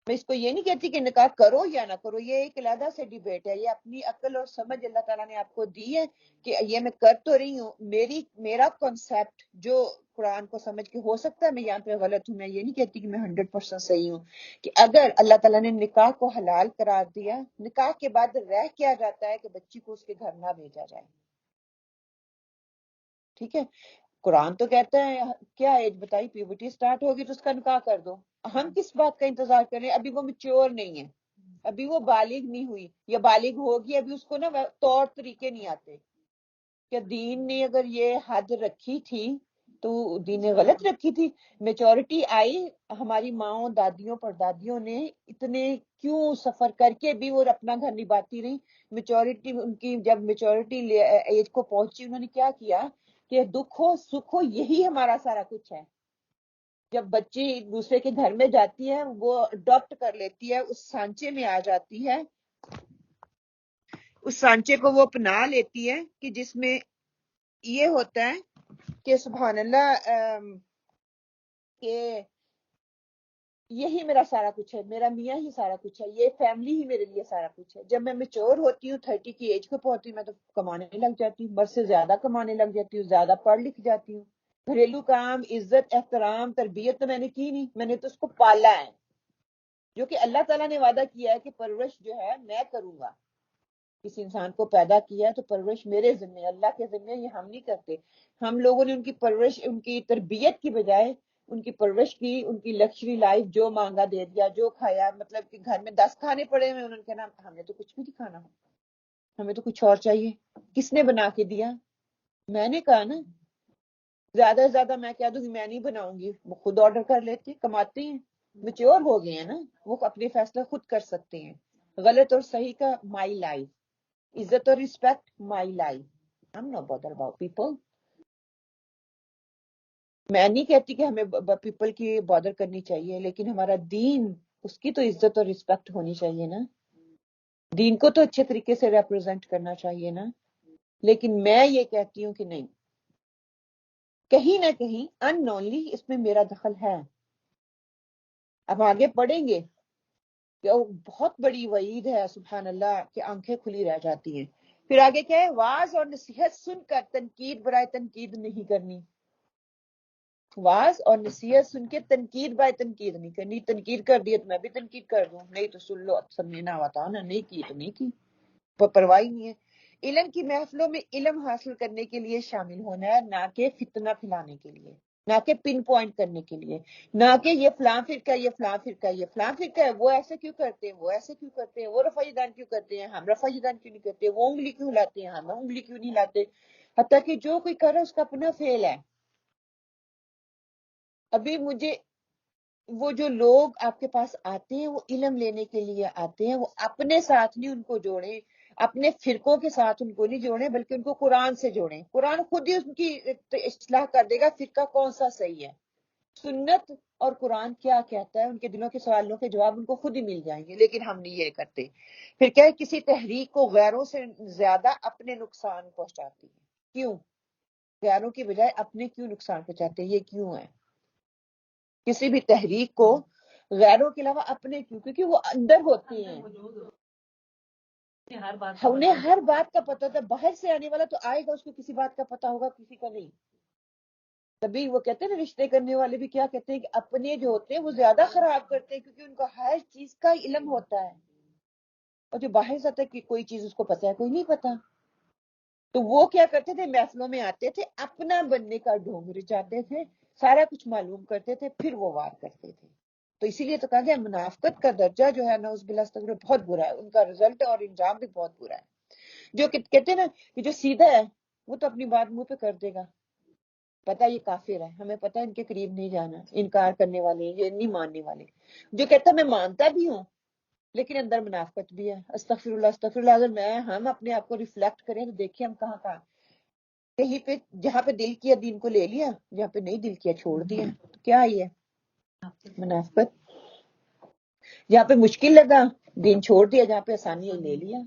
میں اس کو یہ نہیں کہتی کہ نکاح کرو یا نہ کرو، یہ ایک علیحدہ سے ڈیبیٹ ہے. یہ اپنی عقل اور سمجھ اللہ تعالیٰ نے آپ کو دی ہے کہ یہ میں کر تو رہی ہوں. میرا کنسیپٹ جو قرآن کو سمجھ کے، ہو سکتا ہے میں یہاں پہ غلط ہوں، میں یہ نہیں کہتی کہ میں 100% صحیح ہوں، کہ اگر اللہ تعالیٰ نے نکاح کو حلال قرار دیا، نکاح کے بعد رہ کیا جاتا ہے کہ بچی کو اس کے گھر نہ بھیجا جائے. ٹھیک ہے، قرآن تو کہتا ہے کیا ایج بتائی، پیوبرٹی سٹارٹ ہوگی تو اس کا نکاح کر دو. ہم کس بات کا انتظار کریں؟ ابھی وہ میچور نہیں ہے، ابھی وہ بالغ نہیں ہوئی، یا بالغ ہوگی ابھی اس کو نا طور طریقے نہیں آتے. کہ دین نے اگر یہ حد رکھی تھی تو دین نے غلط رکھی تھی. میچورٹی آئی، ہماری ماؤں دادیوں پردادیوں نے اتنے کیوں سفر کر کے بھی وہ اپنا گھر نبھاتی رہی. میچورٹی ان کی جب میچورٹی ایج کو پہنچی، انہوں نے کیا کیا کہ دکھ ہو سکھ ہو یہی ہمارا سارا کچھ ہے. جب بچی دوسرے کے گھر میں جاتی ہے، وہ اڈاپٹ کر لیتی ہے، اس سانچے میں آ جاتی ہے، اس سانچے کو وہ اپنا لیتی ہے کہ جس میں یہ ہوتا ہے کہ سبحان اللہ کہ یہی میرا سارا کچھ ہے، میرا میاں ہی سارا کچھ ہے، یہ فیملی ہی میرے لیے سارا کچھ ہے. جب میں میچور ہوتی ہوں، 30 کی ایج کو پہنچتی ہوں، میں تو کمانے لگ جاتی ہوں، مرد سے زیادہ کمانے لگ جاتی ہوں، زیادہ پڑھ لکھ جاتی ہوں. گھریلو کام، عزت، احترام، تربیت تو میں نے کی نہیں، میں نے تو اس کو پالا ہے، جو کہ اللہ تعالیٰ نے وعدہ کیا ہے کہ پرورش جو ہے میں کروں گا. کسی انسان کو پیدا کیا ہے تو پرورش میرے ذمہ، اللہ کے ذمہ، یہ ہم نہیں کرتے. ہم لوگوں نے ان کی پرورش، ان کی تربیت کی بجائے ان کی پرورش کی، ان کی لگژری لائف، جو مانگا دے دیا، جو کھایا، مطلب کہ گھر میں 10 کھانے پڑے ہوئے، انہوں نے کہا ہمیں تو کچھ بھی نہیں کھانا، ہمیں تو کچھ اور چاہیے. کس نے بنا کے دیا؟ میں نے کہا نا. زیادہ سے زیادہ میں کہہ دوں گی میں نہیں بناؤں گی، وہ خود آرڈر کر لیتے، کماتے ہیں. میچور ہو گئے ہیں نا، وہ اپنے فیصلے خود کر سکتے ہیں. غلط اور صحیح کا مائی لائف، عزت اور respect my life. I'm not bothered about people. میں نہیں کہتی کہ ہمیں پیپل کی بادر کرنی چاہیے، لیکن ہمارا دین، اس کی تو عزت اور رسپیکٹ ہونی چاہیے نا. دین کو تو اچھے طریقے سے ریپرزینٹ کرنا چاہیے نا. لیکن میں یہ کہتی ہوں کہ نہیں، کہیں نہ کہیں ان نونلی اس میں میرا دخل ہے. اب آگے پڑھیں گے کہ بہت بڑی وعید ہے سبحان اللہ کہ آنکھیں کھلی رہ جاتی ہیں. پھر آگے کیا ہے؟ واز اور نصیحت سن کر تنقید برائے تنقید نہیں کرنی. واز اور نصیحت سن کے تنقید برائے تنقید نہیں کرنی. تنقید کر دی تو میں بھی تنقید کر دوں، نہیں تو سن لو، سمجھے نہ آتا نا، نہیں کی تو نہیں کی، پرواہ نہیں ہے. علم کی محفلوں میں علم حاصل کرنے کے لیے شامل ہونا ہے، نہ کہ فتنہ پھیلانے کے لیے، نہ کہ پن پوائنٹ کرنے کے لیے، نہ کہ یہ فلاں فرقہ، یہ فلاں فرقہ، یہ فلاں فرقہ ہے، وہ ایسے کیوں کرتے ہیں، وہ ایسے کیوں کرتے ہیں، وہ رفع یدین کیوں کرتے ہیں، ہم رفع یدین کیوں نہیں کرتے، وہ انگلی کیوں لاتے ہیں، ہم انگلی کیوں نہیں لاتے. حتیٰ کہ جو کوئی کر رہا ہے اس کا اپنا فیل ہے. ابھی مجھے وہ جو لوگ آپ کے پاس آتے ہیں وہ علم لینے کے لیے آتے ہیں، وہ اپنے ساتھ نہیں ان کو جوڑیں، اپنے فرقوں کے ساتھ ان کو نہیں جوڑیں، بلکہ ان کو قرآن سے جوڑیں. قرآن خود ہی ان کی اصلاح کر دے گا فرقہ کون سا صحیح ہے. سنت اور قرآن کیا کہتا ہے، ان کے دلوں کے سوالوں کے جواب ان کو خود ہی مل جائیں گے. لیکن ہم نہیں یہ کرتے. پھر کیا ہے؟ کسی تحریک کو غیروں سے زیادہ اپنے نقصان پہنچاتی ہے. کیوں؟ غیروں کی بجائے اپنے کیوں نقصان پہنچاتے ہیں؟ یہ کیوں ہے؟ کسی بھی تحریک کو غیروں کے علاوہ اپنے کیوں؟ کیونکہ وہ اندر ہوتے ہیں، انہیں ہر بات کا پتہ ہوتا ہے. باہر سے آنے والا تو آئے گا، اس کو کسی بات کا پتہ ہوگا، کسی کا نہیں. تبھی وہ کہتے ہیں نا، رشتے کرنے والے بھی کیا کہتے ہیں کہ اپنے جو ہوتے ہیں وہ زیادہ خراب کرتے ہیں، کیونکہ ان کو ہر چیز کا علم ہوتا ہے. اور جو باہر سے آتا ہے کہ کوئی چیز اس کو پتہ ہے، کوئی نہیں پتہ. تو وہ کیا کرتے تھے؟ محفلوں میں آتے تھے، اپنا بننے کا ڈھونگ رچاتے تھے، سارا کچھ معلوم کرتے تھے، پھر وہ وار کرتے تھے. تو اسی لیے تو کہا گیا منافقت کا درجہ جو ہے نعوذ باللہ استغفر بہت برا ہے، ان کا رزلٹ اور انجام بھی بہت برا ہے. جو کہتے ہیں نا کہ جو سیدھا ہے وہ تو اپنی بات منہ پہ کر دے گا، پتہ یہ کافر ہے، ہمیں پتہ ان کے قریب نہیں جانا، انکار کرنے والے ہیں، یہ نہیں ماننے والے. جو کہتا میں مانتا بھی ہوں لیکن اندر منافقت بھی ہے، استغفر اللہ استغفر اللہ. اگر ہم اپنے آپ کو ریفلیکٹ کریں تو دیکھیں ہم کہاں کہاں. کہیں پہ جہاں پہ دل کیا دین کو لے لیا، جہاں پہ نہیں دل کیا چھوڑ دیا. تو کیا یہ منافقت؟ جہاں پہ مشکل لگا دین چھوڑ دیا، جہاں پہ آسانی لے لیا.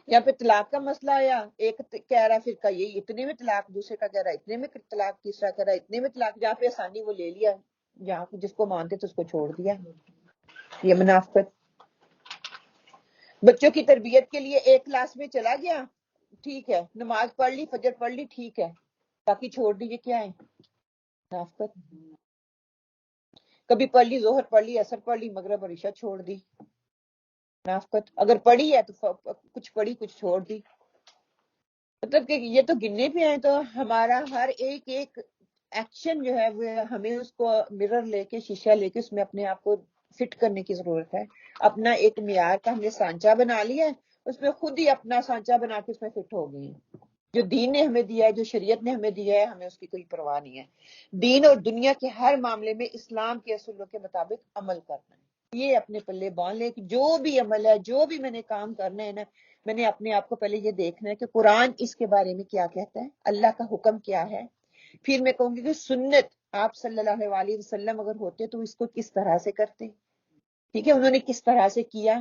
یہاں پہ طلاق کا مسئلہ آیا، ایک کہہ رہا فرقہ یہی اتنے میں طلاق، دوسرے کا کہہ رہا اتنے میں طلاق، تیسرا کہہ رہا اتنے میں طلاق. جہاں پہ آسانی وہ لے لیا، جہاں پہ جس کو مانتے تو اس کو چھوڑ دیا. یہ منافقت. بچوں کی تربیت کے لیے ایک کلاس میں چلا گیا، ٹھیک ہے، نماز پڑھ لی، فجر پڑھ لی، ٹھیک ہے، باقی چھوڑ دی. یہ کیا ہے؟ منافقت. کبھی پڑھ لی، ظہر پڑھ لی، عصر پڑھ لی، مغرب اور عشاء چھوڑ دی. منافقت. اگر پڑھی ہے تو کچھ پڑھی کچھ چھوڑ دی. مطلب کہ یہ تو گننے پہ آئے تو ہمارا ہر ایک ایک ایکشن جو ہے وہ ہمیں اس کو مرر لے کے، شیشہ لے کے اس میں اپنے آپ کو فٹ کرنے کی ضرورت ہے. اپنا ایک معیار کا ہم نے سانچہ بنا لیا ہے، اس میں خود ہی اپنا سانچہ بنا کے اس میں فٹ ہو گئی. جو دین نے ہمیں دیا ہے، جو شریعت نے ہمیں دیا ہے، ہمیں اس کی کوئی پرواہ نہیں ہے. دین اور دنیا کے ہر معاملے میں اسلام کے اصولوں کے مطابق عمل کرنا ہے. یہ اپنے پلے باندھ لے کہ جو بھی عمل ہے، جو بھی میں نے کام کرنا ہے نا، میں نے اپنے آپ کو پہلے یہ دیکھنا ہے کہ قرآن اس کے بارے میں کیا کہتا ہے، اللہ کا حکم کیا ہے. پھر میں کہوں گی کہ سنت آپ صلی اللہ علیہ وسلم اگر ہوتے تو اس کو کس طرح سے کرتے، ٹھیک ہے، انہوں نے کس طرح سے کیا،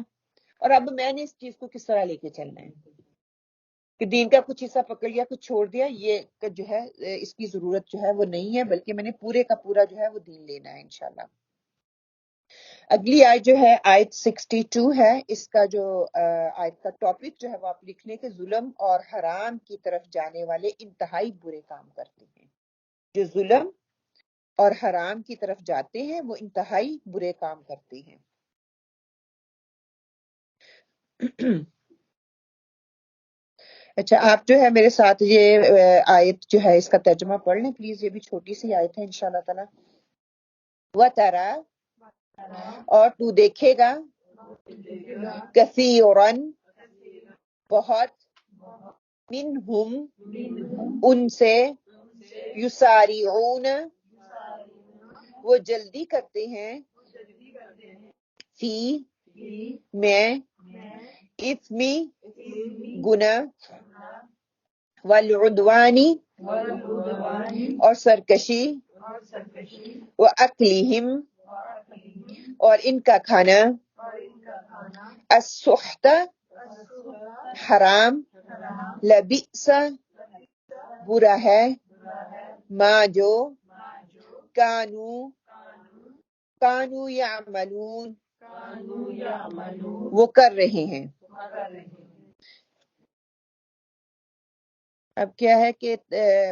اور اب میں نے اس چیز کو کس طرح لے کے چلنا ہے. کہ دین کا کچھ حصہ پکڑ لیا، کچھ چھوڑ دیا، یہ جو ہے اس کی ضرورت جو ہے وہ نہیں ہے، بلکہ میں نے پورے کا پورا جو ہے وہ دین لینا ہے انشاءاللہ. اگلی آیت جو ہے آیت 62 ہے. اس کا جو آیت کا ٹاپک جو ہے وہ آپ لکھ لیں کہ ظلم اور حرام کی طرف جانے والے انتہائی برے کام کرتے ہیں. جو ظلم اور حرام کی طرف جاتے ہیں وہ انتہائی برے کام کرتے ہیں. اچھا، آپ جو ہے میرے ساتھ یہ آیت جو ہے اس کا ترجمہ پڑھ لیں پلیز. یہ بھی چھوٹی سی آیت ہے انشاءاللہ تعالی. وَتَرَى، اور تو دیکھے گا، کثیرن، بہت، منہم، ان سے، یسارعون، وہ جلدی کرتے ہیں فی میں اثمی گناہ والعدوانی اور سرکشی واکلہم اور ان کا کھانا السحت حرام لبئس برا ہے ما جو کانو یعملون وہ کر رہے ہیں۔ اب کیا ہے کہ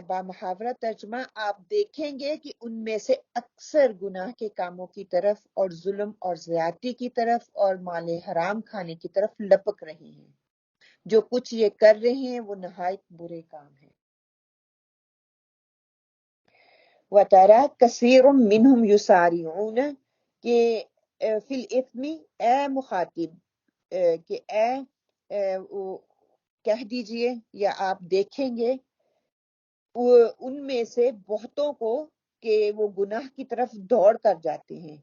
بامحاورہ ترجمہ آپ دیکھیں گے کہ ان میں سے اکثر گناہ کے کاموں کی طرف اور ظلم اور زیادتی کی طرف اور مال حرام کھانے کی طرف لپک رہے ہیں۔ جو کچھ یہ کر رہے ہیں وہ نہایت برے کام ہیں۔ وَتَرَى كَثِيرٌ مِّنْهُمْ يُسَارِعُونَ کہ فی الاثم اے مخاطب کہ اے کہہ دیجئے یا آپ دیکھیں گے ان میں سے بہتوں کو کہ وہ گناہ کی طرف دوڑ کر جاتے ہیں۔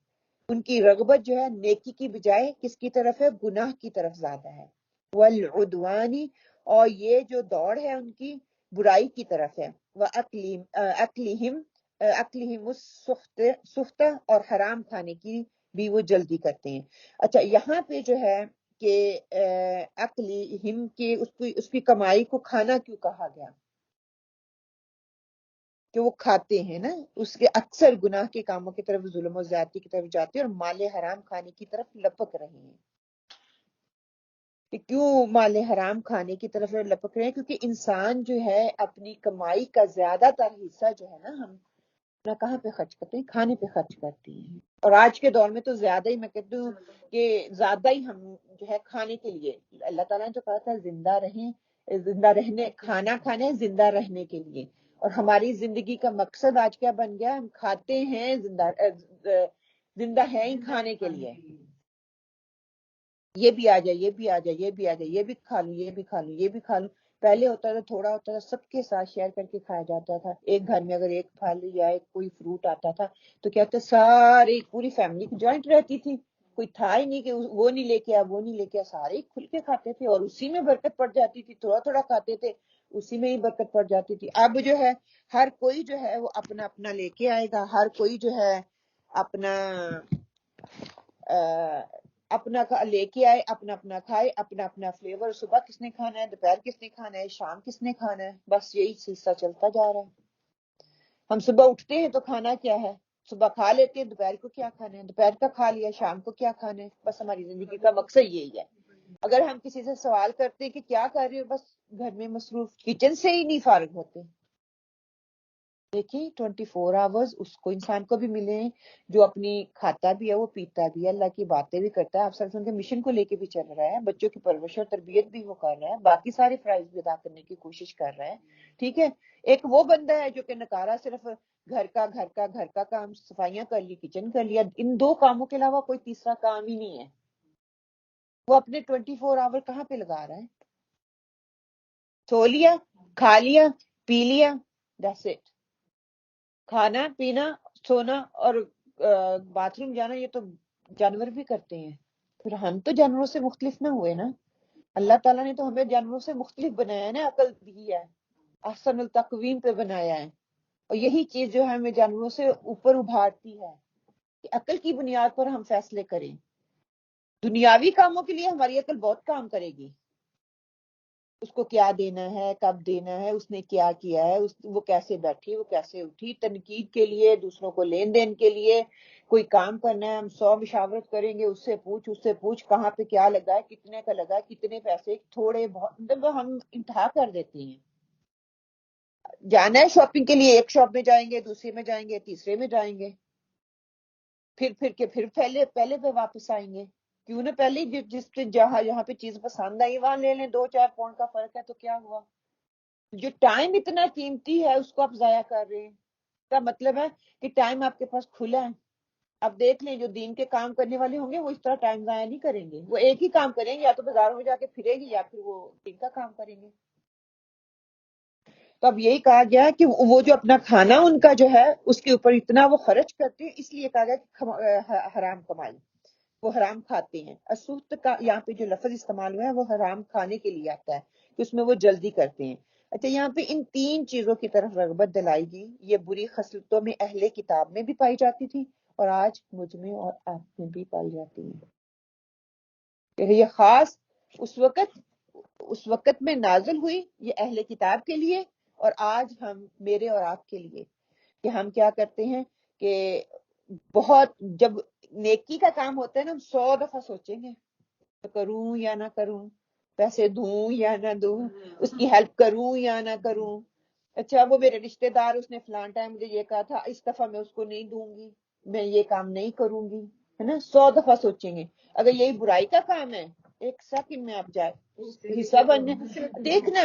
ان کی رغبت جو ہے نیکی کی بجائے کس کی طرف ہے؟ گناہ کی طرف زیادہ ہے۔ والعدوانی اور یہ جو دوڑ ہے ان کی برائی کی طرف ہے۔ وَأَكْلِهِمْ السُّحْتَ اور حرام کھانے کی بھی وہ جلدی کرتے ہیں۔ اچھا یہاں پہ جو ہے کہ اکلہم کے اس کی کمائی کو کھانا کیوں کہا گیا؟ کہ وہ کھاتے ہیں نا، اس کے اکثر گناہ کے کاموں کی طرف ظلم و زیادتی کی طرف جاتے ہیں اور مال حرام کھانے کی طرف لپک رہے ہیں۔ کہ کیوں مال حرام کھانے کی طرف لپک رہے ہیں؟ کیونکہ انسان جو ہے اپنی کمائی کا زیادہ تر حصہ جو ہے نا ہم نہ کہاں پہ خرچ کرتے ہیں؟ کھانے پہ خرچ کرتے ہیں۔ اور آج کے دور میں تو زیادہ ہی میں کہتی ہوں کہ زیادہ ہی ہم جو ہے کھانے کے لیے، اللہ تعالیٰ نے جو کہا تھا زندہ رہنے کھانا کھانے زندہ رہنے کے لیے، اور ہماری زندگی کا مقصد آج کیا بن گیا؟ ہم کھاتے ہیں زندہ ہے ہی کھانے کے لیے۔ یہ بھی آ جائے، یہ بھی آ جائے، یہ بھی آ جائے، یہ بھی کھا لوں، یہ بھی کھا لوں، یہ بھی کھا لوں۔ پہلے ہوتا تھا تھوڑا ہوتا تھا سب کے ساتھ شیئر کر کے کھایا جاتا تھا۔ ایک گھر میں اگر ایک پھل یا ایک کوئی فروٹ آتا تھا تو کیا ہوتا ساری پوری فیملی کی جوائنٹ رہتی تھی، کوئی تھا ہی نہیں کہ وہ نہیں لے کے آ وہ نہیں لے کے آ، سارے کھل کے کھاتے تھے اور اسی میں برکت پڑ جاتی تھی۔ تھوڑا تھوڑا کھاتے تھے اسی میں ہی برکت پڑ جاتی تھی۔ اب جو ہے ہر کوئی جو ہے وہ اپنا اپنا لے کے آئے گا، ہر کوئی جو ہے اپنا اپنا لے کے آئے، اپنا اپنا کھائے، اپنا اپنا فلیور، صبح کس نے کھانا ہے، دوپہر کس نے کھانا ہے، شام کس نے کھانا ہے، بس یہی سلسلہ چلتا جا رہا ہے۔ ہم صبح اٹھتے ہیں تو کھانا کیا ہے، صبح کھا لیتے ہیں، دوپہر کو کیا کھانا ہے، دوپہر کا کھا لیا، شام کو کیا کھانا ہے، بس ہماری زندگی کا مقصد یہی ہے۔ اگر ہم کسی سے سوال کرتے ہیں کہ کیا کر رہے ہو، بس گھر میں مصروف، کچن سے ہی نہیں فارغ ہوتے۔ دیکھیں 24 آورز اس کو انسان کو بھی ملے ہیں جو اپنی کھاتا بھی ہے، وہ پیتا بھی ہے، اللہ کی باتیں بھی کرتا ہے، آپ سر کے مشن کو لے کے بھی چل رہا ہے، بچوں کی پرورش اور تربیت بھی وہ کر رہا ہے، باقی سارے فرائض بھی ادا کرنے کی کوشش کر رہا ہے۔ ٹھیک ہے، ایک وہ بندہ ہے جو کہ نکارا صرف گھر کا کام، صفائیاں کر لی، کچن کر لیا، ان دو کاموں کے علاوہ کوئی تیسرا کام ہی نہیں ہے۔ وہ اپنے 24 آور کہاں پہ لگا رہا ہے؟ سو لیا، کھا لیا، پی لیا، that's it۔ کھانا پینا سونا اور باتھ روم جانا یہ تو جانور بھی کرتے ہیں، پھر ہم تو جانوروں سے مختلف نہ ہوئے نا۔ اللہ تعالیٰ نے تو ہمیں جانوروں سے مختلف بنایا ہے نا، عقل دی ہے، احسن التقویم پہ بنایا ہے، اور یہی چیز جو ہے ہمیں جانوروں سے اوپر ابھارتی ہے کہ عقل کی بنیاد پر ہم فیصلے کریں۔ دنیاوی کاموں کے لیے ہماری عقل بہت کام کرے گی، اس کو کیا دینا ہے، کب دینا ہے، اس نے کیا کیا ہے، وہ کیسے بیٹھی، وہ کیسے اٹھی، تنقید کے لیے، دوسروں کو لین دین کے لیے، کوئی کام کرنا ہے ہم 100 مشاورت کریں گے، اس سے پوچھ کہاں پہ کیا لگا ہے، کتنے کا لگا ہے، کتنے پیسے، تھوڑے بہت، مطلب ہم انتہا کر دیتے ہیں۔ جانا ہے شاپنگ کے لیے، ایک شاپ میں جائیں گے، دوسرے میں جائیں گے، تیسرے میں جائیں گے، پھر پہلے پہ واپس آئیں گے۔ کیوں نہ پہلے جہاں پہ چیز پسند آئی وہاں لے لیں، 2-4 پاؤنڈ کا فرق ہے تو کیا ہوا؟ جو ٹائم اتنا قیمتی ہے اس کو آپ ضائع کر رہے ہیں۔ کا مطلب ہے کہ ٹائم آپ کے پاس کھلا ہے۔ اب دیکھ لیں جو دین کے کام کرنے والے ہوں گے وہ اس طرح ٹائم ضائع نہیں کریں گے، وہ ایک ہی کام کریں گے، یا تو بازاروں میں جا کے پھرے گی یا پھر وہ دین کا کام کریں گے۔ تو تو اب یہی کہا گیا کہ وہ جو اپنا کھانا ان کا جو ہے اس کے اوپر اتنا وہ خرچ کرتے ہیں، اس لیے کہا گیا کہ حرام کمائی، وہ حرام کھاتے ہیں۔ السحت کا یہاں پہ جو لفظ استعمال ہوا ہے وہ حرام کھانے کے لیے آتا ہے کہ اس میں وہ جلدی کرتے ہیں۔ اچھا، یہاں پہ ان 3 چیزوں کی طرف رغبت دلائی گئی، یہ بری خصلتوں میں اہل کتاب میں بھی پائی جاتی تھی اور آج مجھ میں اور آپ میں بھی پائی جاتی ہیں۔ یہ خاص اس وقت میں نازل ہوئی، یہ اہل کتاب کے لیے، اور آج ہم میرے اور آپ کے لیے، کہ ہم کیا کرتے ہیں کہ بہت جب نیکی کا کام ہوتا ہے نا، ہم 100 دفعہ سوچیں گے کروں یا نہ کروں، پیسے دوں یا نہ دوں، اس کی ہیلپ کروں یا نہ کروں۔ اچھا، وہ میرے رشتے دار، اس نے فلان ٹائم مجھے یہ کہا تھا، اس دفعہ میں اس کو نہیں دوں گی، میں یہ کام نہیں کروں گی، ہے نا، 100 دفعہ سوچیں گے۔ اگر یہی برائی کا کام ہے، ایک سیکنڈ میں آپ جائے حصہ بننے۔ دیکھنا،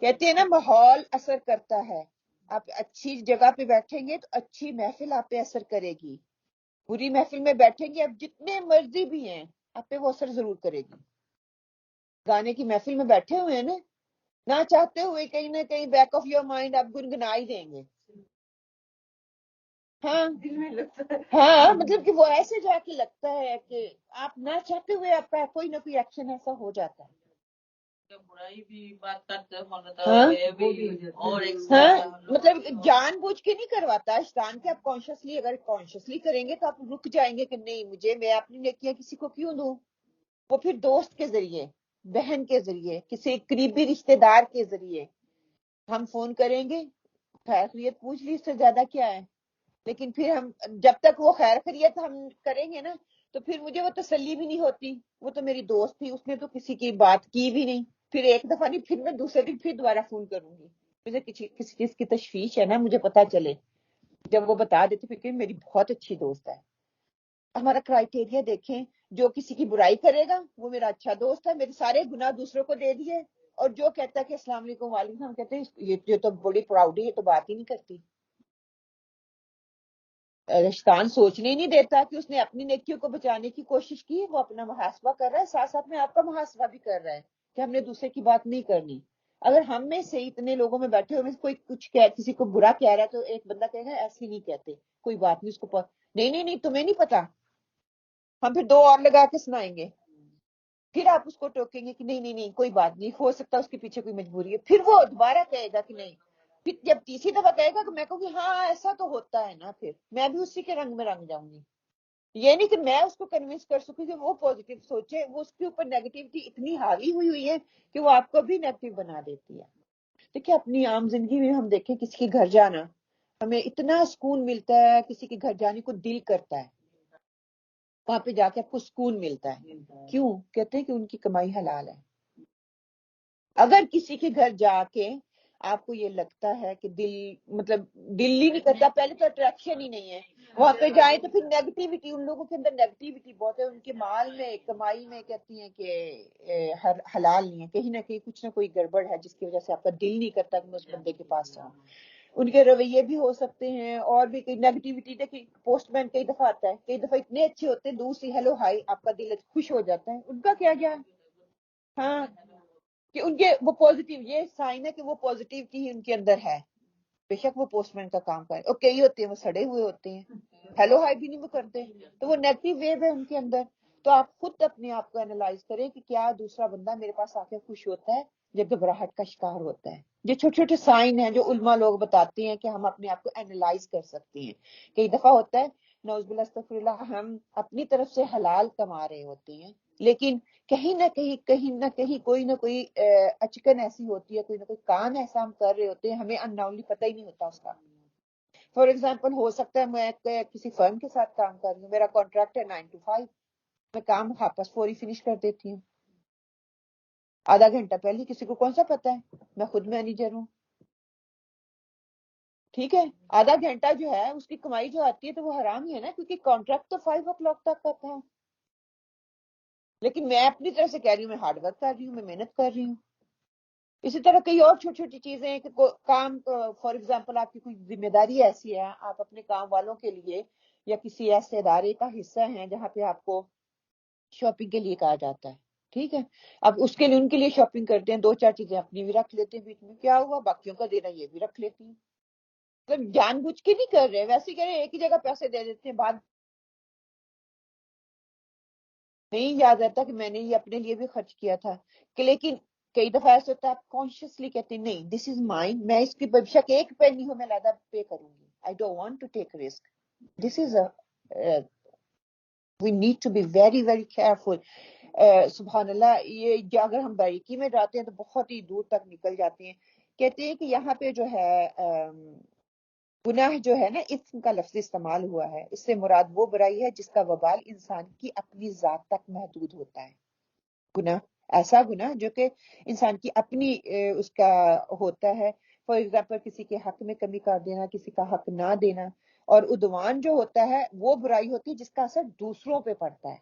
کہتے ہیں نا ماحول اثر کرتا ہے، آپ اچھی جگہ پہ بیٹھیں گے تو اچھی محفل آپ پہ اثر کرے گی، بری محفل میں بیٹھیں گے آپ جتنے مرضی بھی ہیں آپ پہ وہ اثر ضرور کرے گی۔ گانے کی محفل میں بیٹھے ہوئے ہیں نا، نہ چاہتے ہوئے کہیں نہ کہیں بیک آف یور مائنڈ آپ گنگنا ہی دیں گے۔ ہاں ہاں، مطلب کہ وہ ایسے جا کے لگتا ہے کہ آپ نہ چاہتے ہوئے آپ کا کوئی نہ کوئی ایکشن ایسا ہو جاتا ہے۔ برائی بھی بات کرتے ہاں، مطلب جان بوجھ کے نہیں کرواتا شیطان کے، آپ کانشیسلی، اگر کانشیسلی کریں گے تو آپ رک جائیں گے کہ نہیں، میں اپنی نیکیاں کسی کو کیوں دوں۔ وہ پھر دوست کے ذریعے، بہن کے ذریعے، کسی قریبی رشتے دار کے ذریعے ہم فون کریں گے، خیر خیریت پوچھ لی، اس سے زیادہ کیا ہے۔ لیکن پھر ہم جب تک وہ خیر خیریت ہم کریں گے نا، تو پھر مجھے وہ تسلی بھی نہیں ہوتی، وہ تو میری دوست تھی، اس نے تو کسی کی بات کی بھی نہیں، پھر ایک دفعہ نہیں، پھر میں دوسرے دن پھر دوبارہ فون کروں گی، مجھے کسی چیز کی تشویش ہے نا، مجھے پتا چلے۔ جب وہ بتا دیتے پھر کہ میری بہت اچھی دوست ہے۔ ہمارا کرائٹیریا دیکھیں، جو کسی کی برائی کرے گا وہ میرا اچھا دوست ہے، میرے سارے گناہ دوسروں کو دے دیے، اور جو کہتا ہے کہ السلام علیکم وعلیکم، ہم کہتے ہیں یہ تو بڑی پراؤڈ ہے، یہ تو بات ہی نہیں کرتی۔ شیطان سوچنے ہی نہیں دیتا کہ اس نے اپنی نیکیوں کو بچانے کی کوشش کی، وہ اپنا محاسبہ کر رہا ہے، ساتھ ساتھ میں آپ کا محاسبہ بھی کر رہا ہے کہ ہم نے دوسرے کی بات نہیں کرنی۔ اگر ہم میں سے اتنے لوگوں میں بیٹھے ہوئے کوئی کسی کو برا کہہ رہا ہے تو ایک بندہ کہے گا ایسے نہیں کہتے، کوئی بات نہیں، اس کو نہیں تمہیں نہیں پتا، ہم پھر 2 اور لگا کے سنائیں گے، پھر آپ اس کو ٹوکیں گے کہ نہیں کوئی بات نہیں، ہو سکتا اس کے پیچھے کوئی مجبوری ہے، پھر وہ دوبارہ کہے گا کہ نہیں، پھر جب تیسری دفعہ کہے گا کہ میں کہوں گی ہاں ایسا تو ہوتا ہے نا، پھر میں بھی اسی کے رنگ میں رنگ جاؤں گی۔ یہ نہیں کہ میں اس کو کنونس کر سکوں کہ وہ پازیٹیو سوچے، وہ اس کے اوپر نیگیٹیوٹی اتنی حاوی ہوئی ہے کہ وہ آپ کو بھی نیگیٹو بنا دیتی ہے۔ دیکھیں اپنی عام زندگی میں ہم دیکھیں کسی کے گھر جانا، ہمیں اتنا سکون ملتا ہے، کسی کے گھر جانے کو دل کرتا ہے، وہاں پہ جا کے آپ کو سکون ملتا ہے، کیوں؟ کہتے ہیں کہ ان کی کمائی حلال ہے۔ اگر کسی کے گھر جا کے آپ کو یہ لگتا ہے کہ دل ہی نہیں کرتا، پہلے تو اٹریکشن ہی نہیں ہے، وہاں پہ جائیں تو پھر نیگیٹیوٹی، ان لوگوں کے اندر نیگیٹیوٹی بہت ہے، ان کے مال میں، کمائی میں کہتی ہیں کہ حلال نہیں ہے، کہیں نہ کہیں کچھ نہ کوئی گڑبڑ ہے جس کی وجہ سے آپ کا دل نہیں کرتا کہ میں اس بندے کے پاس جاؤں۔ ان کے رویے بھی ہو سکتے ہیں، اور بھی کئی نیگیٹیوٹی، دیکھیں پوسٹ مین کئی دفعہ آتا ہے، کئی دفعہ اتنے اچھے ہوتے ہیں، دور سے ہیلو ہائی آپ کا دل خوش ہو جاتا ہے، ان کا کیا گیا؟ ہاں، کہ ان کے وہ پازیٹیو، یہ سائن ہے کہ وہ پازیٹیوٹی ان کے اندر ہے، بے شک وہ پوسٹ مین کا کام کرے، اور کئی ہوتے ہیں وہ سڑے ہوئے ہوتے ہیں، ہیلو ہائی بھی نہیں وہ کرتے، تو وہ نیگیٹو ویو ہے ان کے اندر۔ تو آپ خود اپنے آپ کو اینالائز کریں کہ کیا دوسرا بندہ میرے پاس آ کے خوش ہوتا ہے یا گھبراہٹ کا شکار ہوتا ہے۔ یہ چھوٹے چھوٹے سائن ہیں جو علماء لوگ بتاتے ہیں کہ ہم اپنے آپ کو اینالائز کر سکتے ہیں۔ کئی دفعہ ہوتا ہے نعوذ باللہ استغفر اللہ، ہم اپنی طرف سے حلال کما رہے ہوتے ہیں، لیکن کہیں نہ کہیں کوئی نہ کوئی اچکن ایسی ہوتی ہے، کوئی نہ کوئی کام ایسا ہم کر رہے ہوتے ہیں، ہمیں انناؤنلی پتہ ہی نہیں ہوتا اس کا۔ فار ایگزامپل ہو سکتا ہے میں کسی فرم کے ساتھ کام کر رہی ہوں، میرا کانٹریکٹ ہے 9 to 5، میں کام واپس فوری فنش کر دیتی ہوں، آدھا گھنٹہ پہلے، کسی کو کون سا پتا ہے، میں خود مینیجر ہوں، ٹھیک ہے، آدھا گھنٹہ جو ہے اس کی کمائی جو آتی ہے تو وہ حرام ہی ہے نا، کیونکہ کانٹریکٹ تو 5 o'clock تک کا تھا، لیکن میں اپنی طرف سے کہہ رہی ہوں میں ہارڈ ورک کر رہی ہوں، میں محنت کر رہی ہوں۔ اسی طرح کئی اور چھوٹی چھوٹی چیزیں ہیں کہ کام، فار ایگزامپل آپ کی کوئی ذمہ داری ایسی ہے، آپ اپنے کام والوں کے لیے یا کسی ایسے ادارے کا حصہ ہیں جہاں پہ آپ کو شاپنگ کے لیے کہا جاتا ہے، ٹھیک ہے. اب اس کے لیے ان کے لیے شاپنگ کرتے ہیں, 2-4 چیزیں اپنی بھی رکھ لیتے ہیں بیچ میں, کیا ہوا باقیوں کا دینا یہ بھی رکھ لیتی ہیں. مطلب جان بوجھ کے نہیں کر رہے, ویسے ہی کر رہے, ایک ہی جگہ پیسے دے دیتے ہیں, بعد نہیں یاد رہتا کہ میں نے یہ اپنے لیے بھی خرچ کیا تھا. کہ لیکن کئی دفعہ ایسا ہوتا ہے آپ کانشیسلی کہتے ہیں نہیں دس از مائن, میں اس کی بے شک ایک پینی ہو میں لادہ پے کروں گی, I don't want to take risk. This is we need to be very very careful. سبحان اللہ, یہ اگر ہم باریکی میں جاتے ہیں تو بہت ہی دور تک نکل جاتے ہیں. کہتے ہیں کہ یہاں پہ جو ہے گناہ جو ہے نا, اسم کا لفظ استعمال ہوا ہے, اس سے مراد وہ برائی ہے جس کا وبال انسان کی اپنی ذات تک محدود ہوتا ہے. گناہ ایسا گناہ جو کہ انسان کی اپنی اس کا ہوتا ہے. فار ایگزامپل کسی کے حق میں کمی کر دینا, کسی کا حق نہ دینا. اور عدوان جو ہوتا ہے وہ برائی ہوتی ہے جس کا اثر دوسروں پہ پڑتا ہے.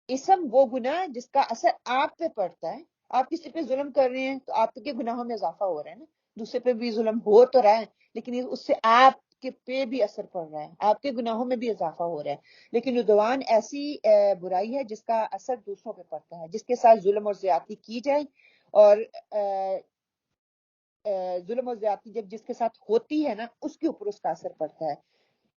اسم وہ گناہ جس کا اثر آپ پہ پڑتا ہے. آپ کسی پہ ظلم کر رہے ہیں تو آپ کے گناہوں میں اضافہ ہو رہا ہے نا, دوسرے پہ بھی ظلم ہو تو رہا ہے لیکن اس سے آپ کے پہ بھی اثر پڑ رہا ہے, آپ کے گناہوں میں بھی اضافہ ہو رہا ہے. لیکن عدوان ایسی برائی ہے جس کا اثر دوسروں پہ پڑتا ہے, جس کے ساتھ ظلم اور زیادتی کی جائے. اور ظلم اور زیادتی جب جس کے ساتھ ہوتی ہے نا اس کے اوپر اس کا اثر پڑتا ہے,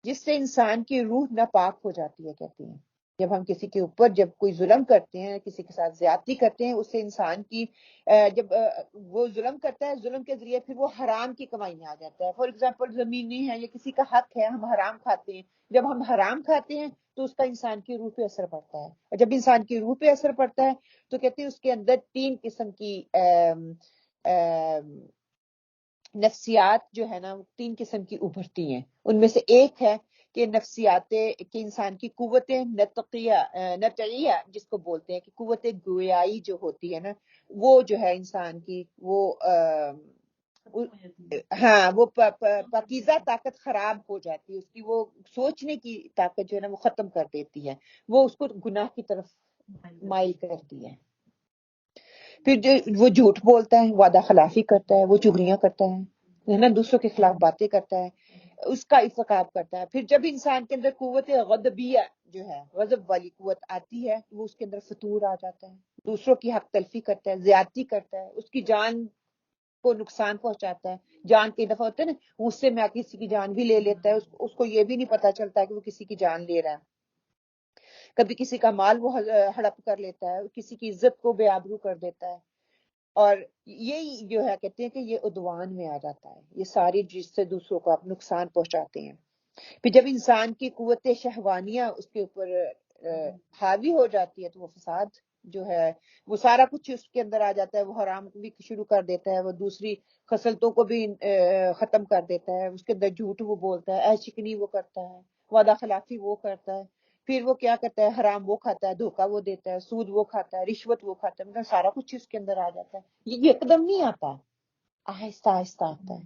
جس سے انسان کی روح ناپاک ہو جاتی ہے. کہتے ہیں جب ہم کسی کے اوپر جب کوئی ظلم کرتے ہیں, کسی کے ساتھ زیادتی کرتے ہیں, اس سے انسان کی جب وہ ظلم کرتا ہے, ظلم کے ذریعے پھر وہ حرام کی کمائی میں آ جاتا ہے. فار ایگزامپل زمین نہیں ہے یا کسی کا حق ہے, ہم حرام کھاتے ہیں. جب ہم حرام کھاتے ہیں تو اس کا انسان کی روح پہ اثر پڑتا ہے, اور جب انسان کی روح پہ اثر پڑتا ہے تو کہتے ہیں اس کے اندر 3 قسم کی نفسیات جو ہے نا 3 قسم کی ابھرتی ہیں. ان میں سے ایک ہے کہ نفسیات کہ انسان کی قوت نطعیہ جس کو بولتے ہیں, کہ قوت گویائی جو ہوتی ہے نا, وہ جو ہے انسان کی وہ ہاں وہ پاکیزہ طاقت خراب ہو جاتی ہے, اس کی وہ سوچنے کی طاقت جو ہے نا وہ ختم کر دیتی ہے, وہ اس کو گناہ کی طرف مائل کرتی ہے. پھر جو وہ جھوٹ بولتا ہے, وعدہ خلافی کرتا ہے, وہ چغلیاں کرتا ہے نا, دوسروں کے خلاف باتیں کرتا ہے, اس کا ارتکاب کرتا ہے. پھر جب انسان کے اندر قوت غضبیہ جو ہے, غضب والی قوت آتی ہے, وہ اس کے اندر فتور آ جاتا ہے, دوسروں کی حق تلفی کرتا ہے, زیادتی کرتا ہے, اس کی جان کو نقصان پہنچاتا ہے. جان کے دفعہ ہوتا ہے نا, غصے میں آ کے کسی کی جان بھی لے لیتا ہے, اس کو یہ بھی نہیں پتا چلتا کہ وہ کسی کی جان لے رہا ہے. کبھی کسی کا مال وہ ہڑپ کر لیتا ہے, کسی کی عزت کو بے آبرو کر دیتا ہے. اور یہ جو ہے کہتے ہیں کہ یہ عدوان میں آ جاتا ہے, یہ ساری جس سے دوسروں کو آپ نقصان پہنچاتے ہیں. پھر جب انسان کی قوت شہوانیہ اس کے اوپر حاوی ہو جاتی ہے تو وہ فساد جو ہے وہ سارا کچھ اس کے اندر آ جاتا ہے. وہ حرام کو بھی شروع کر دیتا ہے, وہ دوسری خصلتوں کو بھی ختم کر دیتا ہے, اس کے اندر جھوٹ وہ بولتا ہے, شکنی وہ کرتا ہے, وعدہ خلافی وہ کرتا ہے. پھر وہ کیا کرتا ہے, حرام وہ کھاتا ہے, دھوکہ وہ دیتا ہے, سود وہ کھاتا ہے, رشوت وہ کھاتا ہے. مطلب سارا کچھ اس کے اندر آ جاتا ہے. یہ یکدم نہیں آتا, آہستہ آہستہ آتا ہے.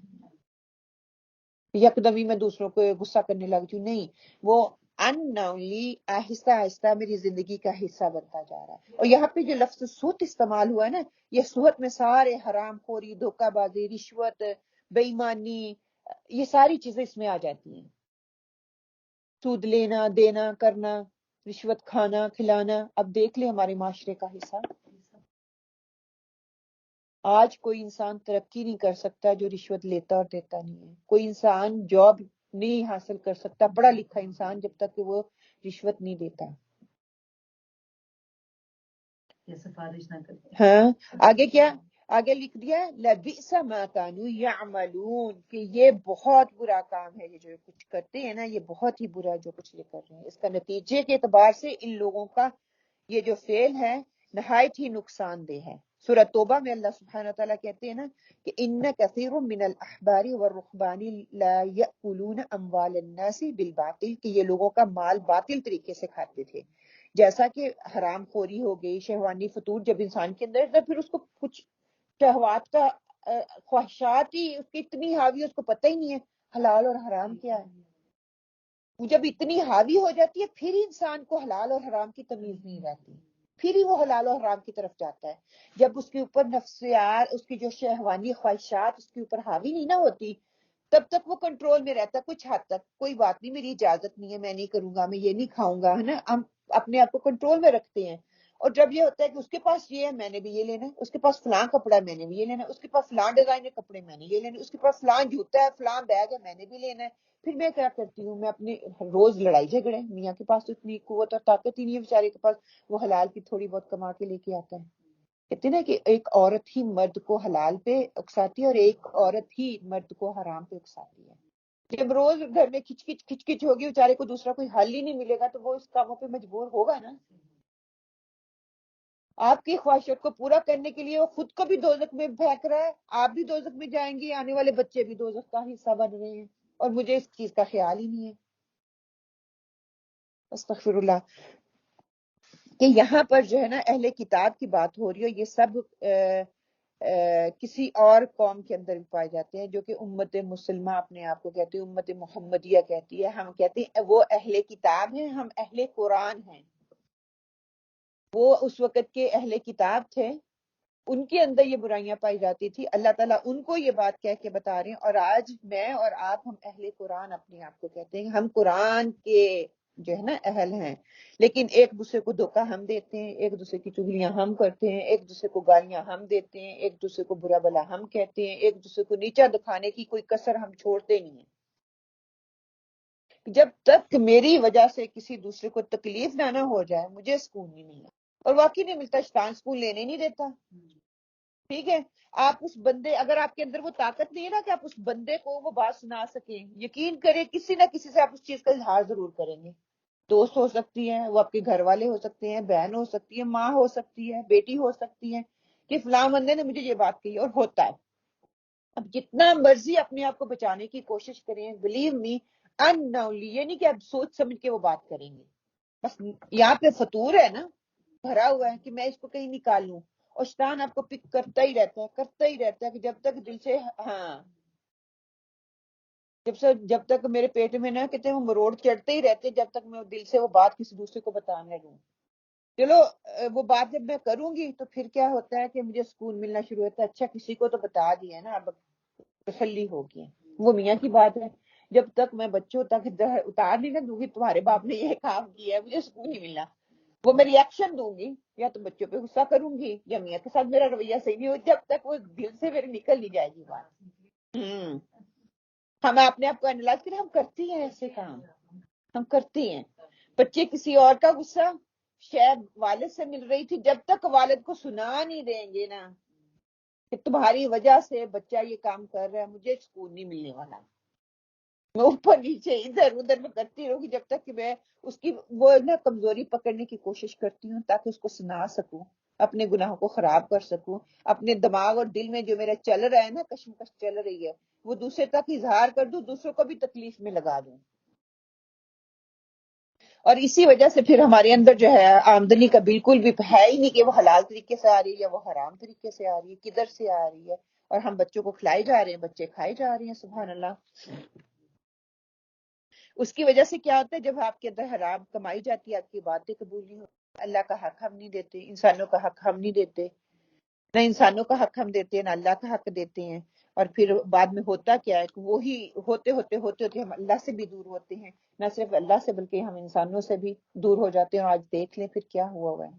یکدم ہی میں دوسروں کو غصہ کرنے لگتی ہوں, نہیں, وہ انناؤنلی آہستہ آہستہ میری زندگی کا حصہ بنتا جا رہا ہے. اور یہاں پہ جو لفظ سود استعمال ہوا ہے نا, یہ سود میں سارے حرام خوری, دھوکہ بازی, رشوت, بے ایمانی, یہ ساری چیزیں اس میں آ جاتی ہیں. سود لینا دینا کرنا, رشوت کھانا کھلانا. اب دیکھ لیں ہمارے معاشرے کا حصہ, آج کوئی انسان ترقی نہیں کر سکتا جو رشوت لیتا اور دیتا نہیں ہے. کوئی انسان جاب نہیں حاصل کر سکتا, پڑھا لکھا انسان, جب تک کہ وہ رشوت نہیں دیتا. سفارش نہ کرتے. ہاں آگے کیا, آگے لکھ دیا لبئس ما کانوا یعملون, کہ یہ بہت برا کام ہے, یہ جو کچھ کرتے ہیں نا یہ بہت ہی برا جو کچھ یہ کر رہے ہیں. اس کا نتیجے کے اعتبار سے ان لوگوں کا یہ جو فعل ہے نہایت ہی نقصان دہ ہے. سورہ توبہ میں اللہ سبحانہ وتعالیٰ کہتے ہیں نا کہ ان کثیر من الاحبار والرہبان لا یأکلون اموال الناس بالباطل, کہ یہ لوگوں کا مال باطل طریقے سے کھاتے تھے. جیسا کہ حرام خوری ہو گئی, شہوانی فتور جب انسان کے اندر تو پھر اس کو کچھ شہوات کا خواہشات ہی اس کی اتنی حاوی, اس کو پتہ ہی نہیں ہے حلال اور حرام کیا ہے. وہ جب اتنی حاوی ہو جاتی ہے پھر انسان کو حلال اور حرام کی تمیز نہیں رہتی, پھر ہی وہ حلال اور حرام کی طرف جاتا ہے. جب اس کے اوپر نفسیات, اس کی جو شہوانی خواہشات اس کے اوپر حاوی نہیں نہ ہوتی, تب تک وہ کنٹرول میں رہتا ہے کچھ حد تک. کوئی بات نہیں, میری اجازت نہیں ہے, میں نہیں کروں گا, میں یہ نہیں کھاؤں گا, ہے نا, ہم اپنے آپ کو کنٹرول میں رکھتے ہیں. اور جب یہ ہوتا ہے کہ اس کے پاس یہ ہے میں نے بھی یہ لینا ہے، اس کے پاس فلاں کپڑا ہے میں نے بھی یہ لینا ہے، اس کے پاس فلاں ڈیزائنر کپڑے میں نے یہ لینا ہے، اس کے پاس فلاں جوتا ہے فلاں بیگ ہے میں نے بھی لینا ہے، پھر میں کیا کرتی ہوں، میں اپنی روز لڑائی جھگڑے، میاں کے پاس تو اتنی قوت اور طاقت ہی نہیں ہے بیچارے کے پاس، وہ حلال کی تھوڑی بہت کما کے لے کے آتا ہے. کہتے ہیں نا کہ ایک عورت ہی مرد کو حلال پہ اکساتی ہے اور ایک عورت ہی مرد کو حرام پہ اکساتی ہے. جب روز گھر میں کھچ کچ ہوگی بیچارے کو دوسرا کوئی حل ہی نہیں ملے گا تو وہ اس کاموں پہ مجبور ہوگا نا. آپ کی خواہشات کو پورا کرنے کے لیے وہ خود کو بھی دوزخ میں پھینک رہا ہے، آپ بھی دوزخ میں جائیں گے، آنے والے بچے بھی دوزخ کا حصہ بن رہے ہیں اور مجھے اس چیز کا خیال ہی نہیں ہے. استغفر اللہ. کہ یہاں پر جو ہے نا اہل کتاب کی بات ہو رہی ہے، یہ سب کسی اور قوم کے اندر بھی پائے جاتے ہیں جو کہ امت مسلمہ اپنے آپ کو کہتی ہے، امت محمدیہ کہتی ہے. ہم کہتے ہیں وہ اہل کتاب ہیں، ہم اہل قرآن ہیں. وہ اس وقت کے اہل کتاب تھے، ان کے اندر یہ برائیاں پائی جاتی تھی، اللہ تعالیٰ ان کو یہ بات کہہ کے بتا رہے ہیں. اور آج میں اور آپ ہم اہل قرآن اپنے آپ کو کہتے ہیں، ہم قرآن کے جو ہے نا اہل ہیں، لیکن ایک دوسرے کو دھوکہ ہم دیتے ہیں، ایک دوسرے کی چغلیاں ہم کرتے ہیں، ایک دوسرے کو گالیاں ہم دیتے ہیں، ایک دوسرے کو برا بلا ہم کہتے ہیں، ایک دوسرے کو نیچا دکھانے کی کوئی کسر ہم چھوڑتے نہیں ہیں. جب تک میری وجہ سے کسی دوسرے کو تکلیف نہ ہو جائے مجھے سکون نہیں ملتا، اور واقعی نہیں ملتا. شیطان سکون لینے نہیں دیتا. ٹھیک ہے، آپ اس بندے، اگر آپ کے اندر وہ طاقت نہیں ہے نا کہ آپ اس بندے کو وہ بات سنا سکیں، یقین کریں کسی نہ کسی سے آپ اس چیز کا اظہار ضرور کریں گے. دوست ہو سکتی ہے، وہ آپ کے گھر والے ہو سکتے ہیں، بہن ہو سکتی ہے، ماں ہو سکتی ہے، بیٹی ہو سکتی ہے، کہ فلاں بندے نے مجھے یہ بات کہی اور ہوتا ہے. اب جتنا مرضی اپنے آپ کو بچانے کی کوشش کریں، بلیو می اننولی، یہ نہیں کہ آپ سوچ سمجھ کے وہ بات کریں گے. بس یہاں پہ فطور ہے نا، بھرا ہوا ہے کہ میں اس کو کہیں نکال لوں، اور شیطان آپ کو پک کرتا ہی رہتا ہے کہ جب تک دل سے، ہاں، جب تک میرے پیٹ میں نہ کہتے ہیں وہ مروڑ چڑھتے ہی رہتے جب تک میں دل سے وہ بات کسی دوسرے کو بتا نہ دوں. چلو وہ بات جب میں کروں گی تو پھر کیا ہوتا ہے کہ مجھے سکون ملنا شروع ہوتا ہے، اچھا کسی کو تو بتا دیا نا، اب تسلی ہوگی. وہ میاں کی بات ہے، جب تک میں بچوں تک اتار نہیں نہ دوں گی تمہارے باپ نے یہ کام کیا ہے مجھے سکون نہیں ملنا. وہ میں ریئیکشن دوں گی، یا تو بچوں پہ غصہ کروں گی یا میاں کے ساتھ میرا رویہ صحیح نہیں ہو، جب تک وہ دل سے میرے نکل نہیں جائے گی بات. ہم اپنے آپ کو انالائز کریں، ہم کرتے ہیں ایسے کام، ہم کرتے ہیں. بچے کسی اور کا غصہ شاید والد سے مل رہی تھی، جب تک والد کو سنا نہیں دیں گے نا کہ تمہاری وجہ سے بچہ یہ کام کر رہا ہے، مجھے سکون نہیں ملنے والا. میں اوپر نیچے ادھر ادھر میں کرتی رہوں گی جب تک کہ میں اس کی وہ نا کمزوری پکڑنے کی کوشش کرتی ہوں تاکہ اس کو سنا سکوں، اپنے گناہوں کو خراب کر سکوں. اپنے دماغ اور دل میں جو میرا چل رہا ہے نا، کشمکش چل رہی ہے، وہ دوسرے تک اظہار کر دوں، دوسروں کو بھی تکلیف میں لگا دوں. اور اسی وجہ سے پھر ہمارے اندر جو ہے آمدنی کا بالکل بھی ہے ہی نہیں کہ وہ حلال طریقے سے آ رہی ہے یا وہ حرام طریقے سے آ رہی ہے، کدھر سے آ رہی ہے. اور ہم بچوں کو کھلائے جا رہے ہیں، بچے کھائے جا رہے ہیں. سبحان اللہ. اس کی وجہ سے کیا ہوتا ہے، جب آپ کے اندر حرام کمائی جاتی ہے، آپ کی باتیں قبول نہیں ہوتی، اللہ کا حق ہم نہیں دیتے، انسانوں کا حق ہم نہیں دیتے، نہ انسانوں کا حق ہم دیتے ہیں نہ اللہ کا حق دیتے ہیں. اور پھر بعد میں ہوتا کیا ہے کہ وہی ہوتے ہم اللہ سے بھی دور ہوتے ہیں، نہ صرف اللہ سے بلکہ ہم انسانوں سے بھی دور ہو جاتے ہیں. آج دیکھ لیں پھر کیا ہوا ہے.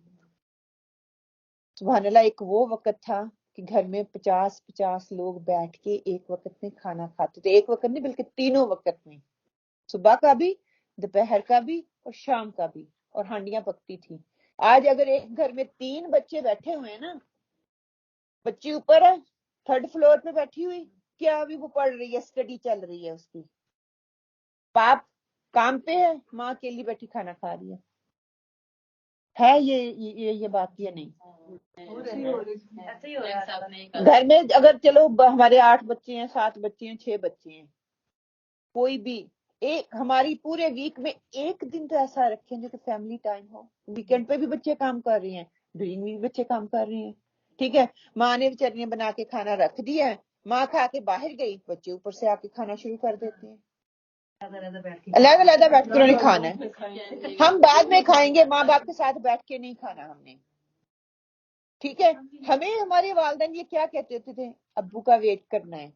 سبحان اللہ. ایک وہ وقت تھا کہ گھر میں 50 لوگ بیٹھ کے ایک وقت میں کھانا کھاتے تھے، ایک وقت نہیں بلکہ تینوں وقت میں، صبح کا بھی، دوپہر کا بھی اور شام کا بھی، اور ہانڈیاں پکتی تھی. آج اگر ایک گھر میں 3 بچے بیٹھے ہوئے ہیں نا، بچی اوپر ہے 3rd فلور پہ بیٹھی ہوئی، کیا ابھی وہ پڑھ رہی ہے، اسٹڈی چل رہی ہے اس کی، باپ کام پہ ہے، ماں اکیلی بیٹھی کھانا کھا رہی ہے یہ بات یا نہیں؟ گھر میں اگر چلو ہمارے 8 بچے ہیں، 7 بچے ہیں، 6 بچے ہیں، کوئی بھی ایک ہماری پورے ویک میں ایک دن تو ایسا رکھیں جو کہ فیملی ٹائم ہو. ویکینڈ پہ بھی بچے کام کر رہے ہیں، ڈرینگ بھی بچے کام کر رہے ہیں. ٹھیک ہے، ماں نے چٹنی بنا کے کھانا رکھ دیا ہے، ماں کھا کے باہر گئی، بچے اوپر سے آ کے کھانا شروع کر دیتے ہیں. علیحدہ بیٹھ کے انہوں نے کھانا ہے، ہم بعد میں کھائیں گے، ماں باپ کے ساتھ بیٹھ کے نہیں کھانا ہم نے. ٹھیک ہے، ہمیں ہمارے والدین یہ کیا کہتے تھے، ابو کا ویٹ کرنا ہے.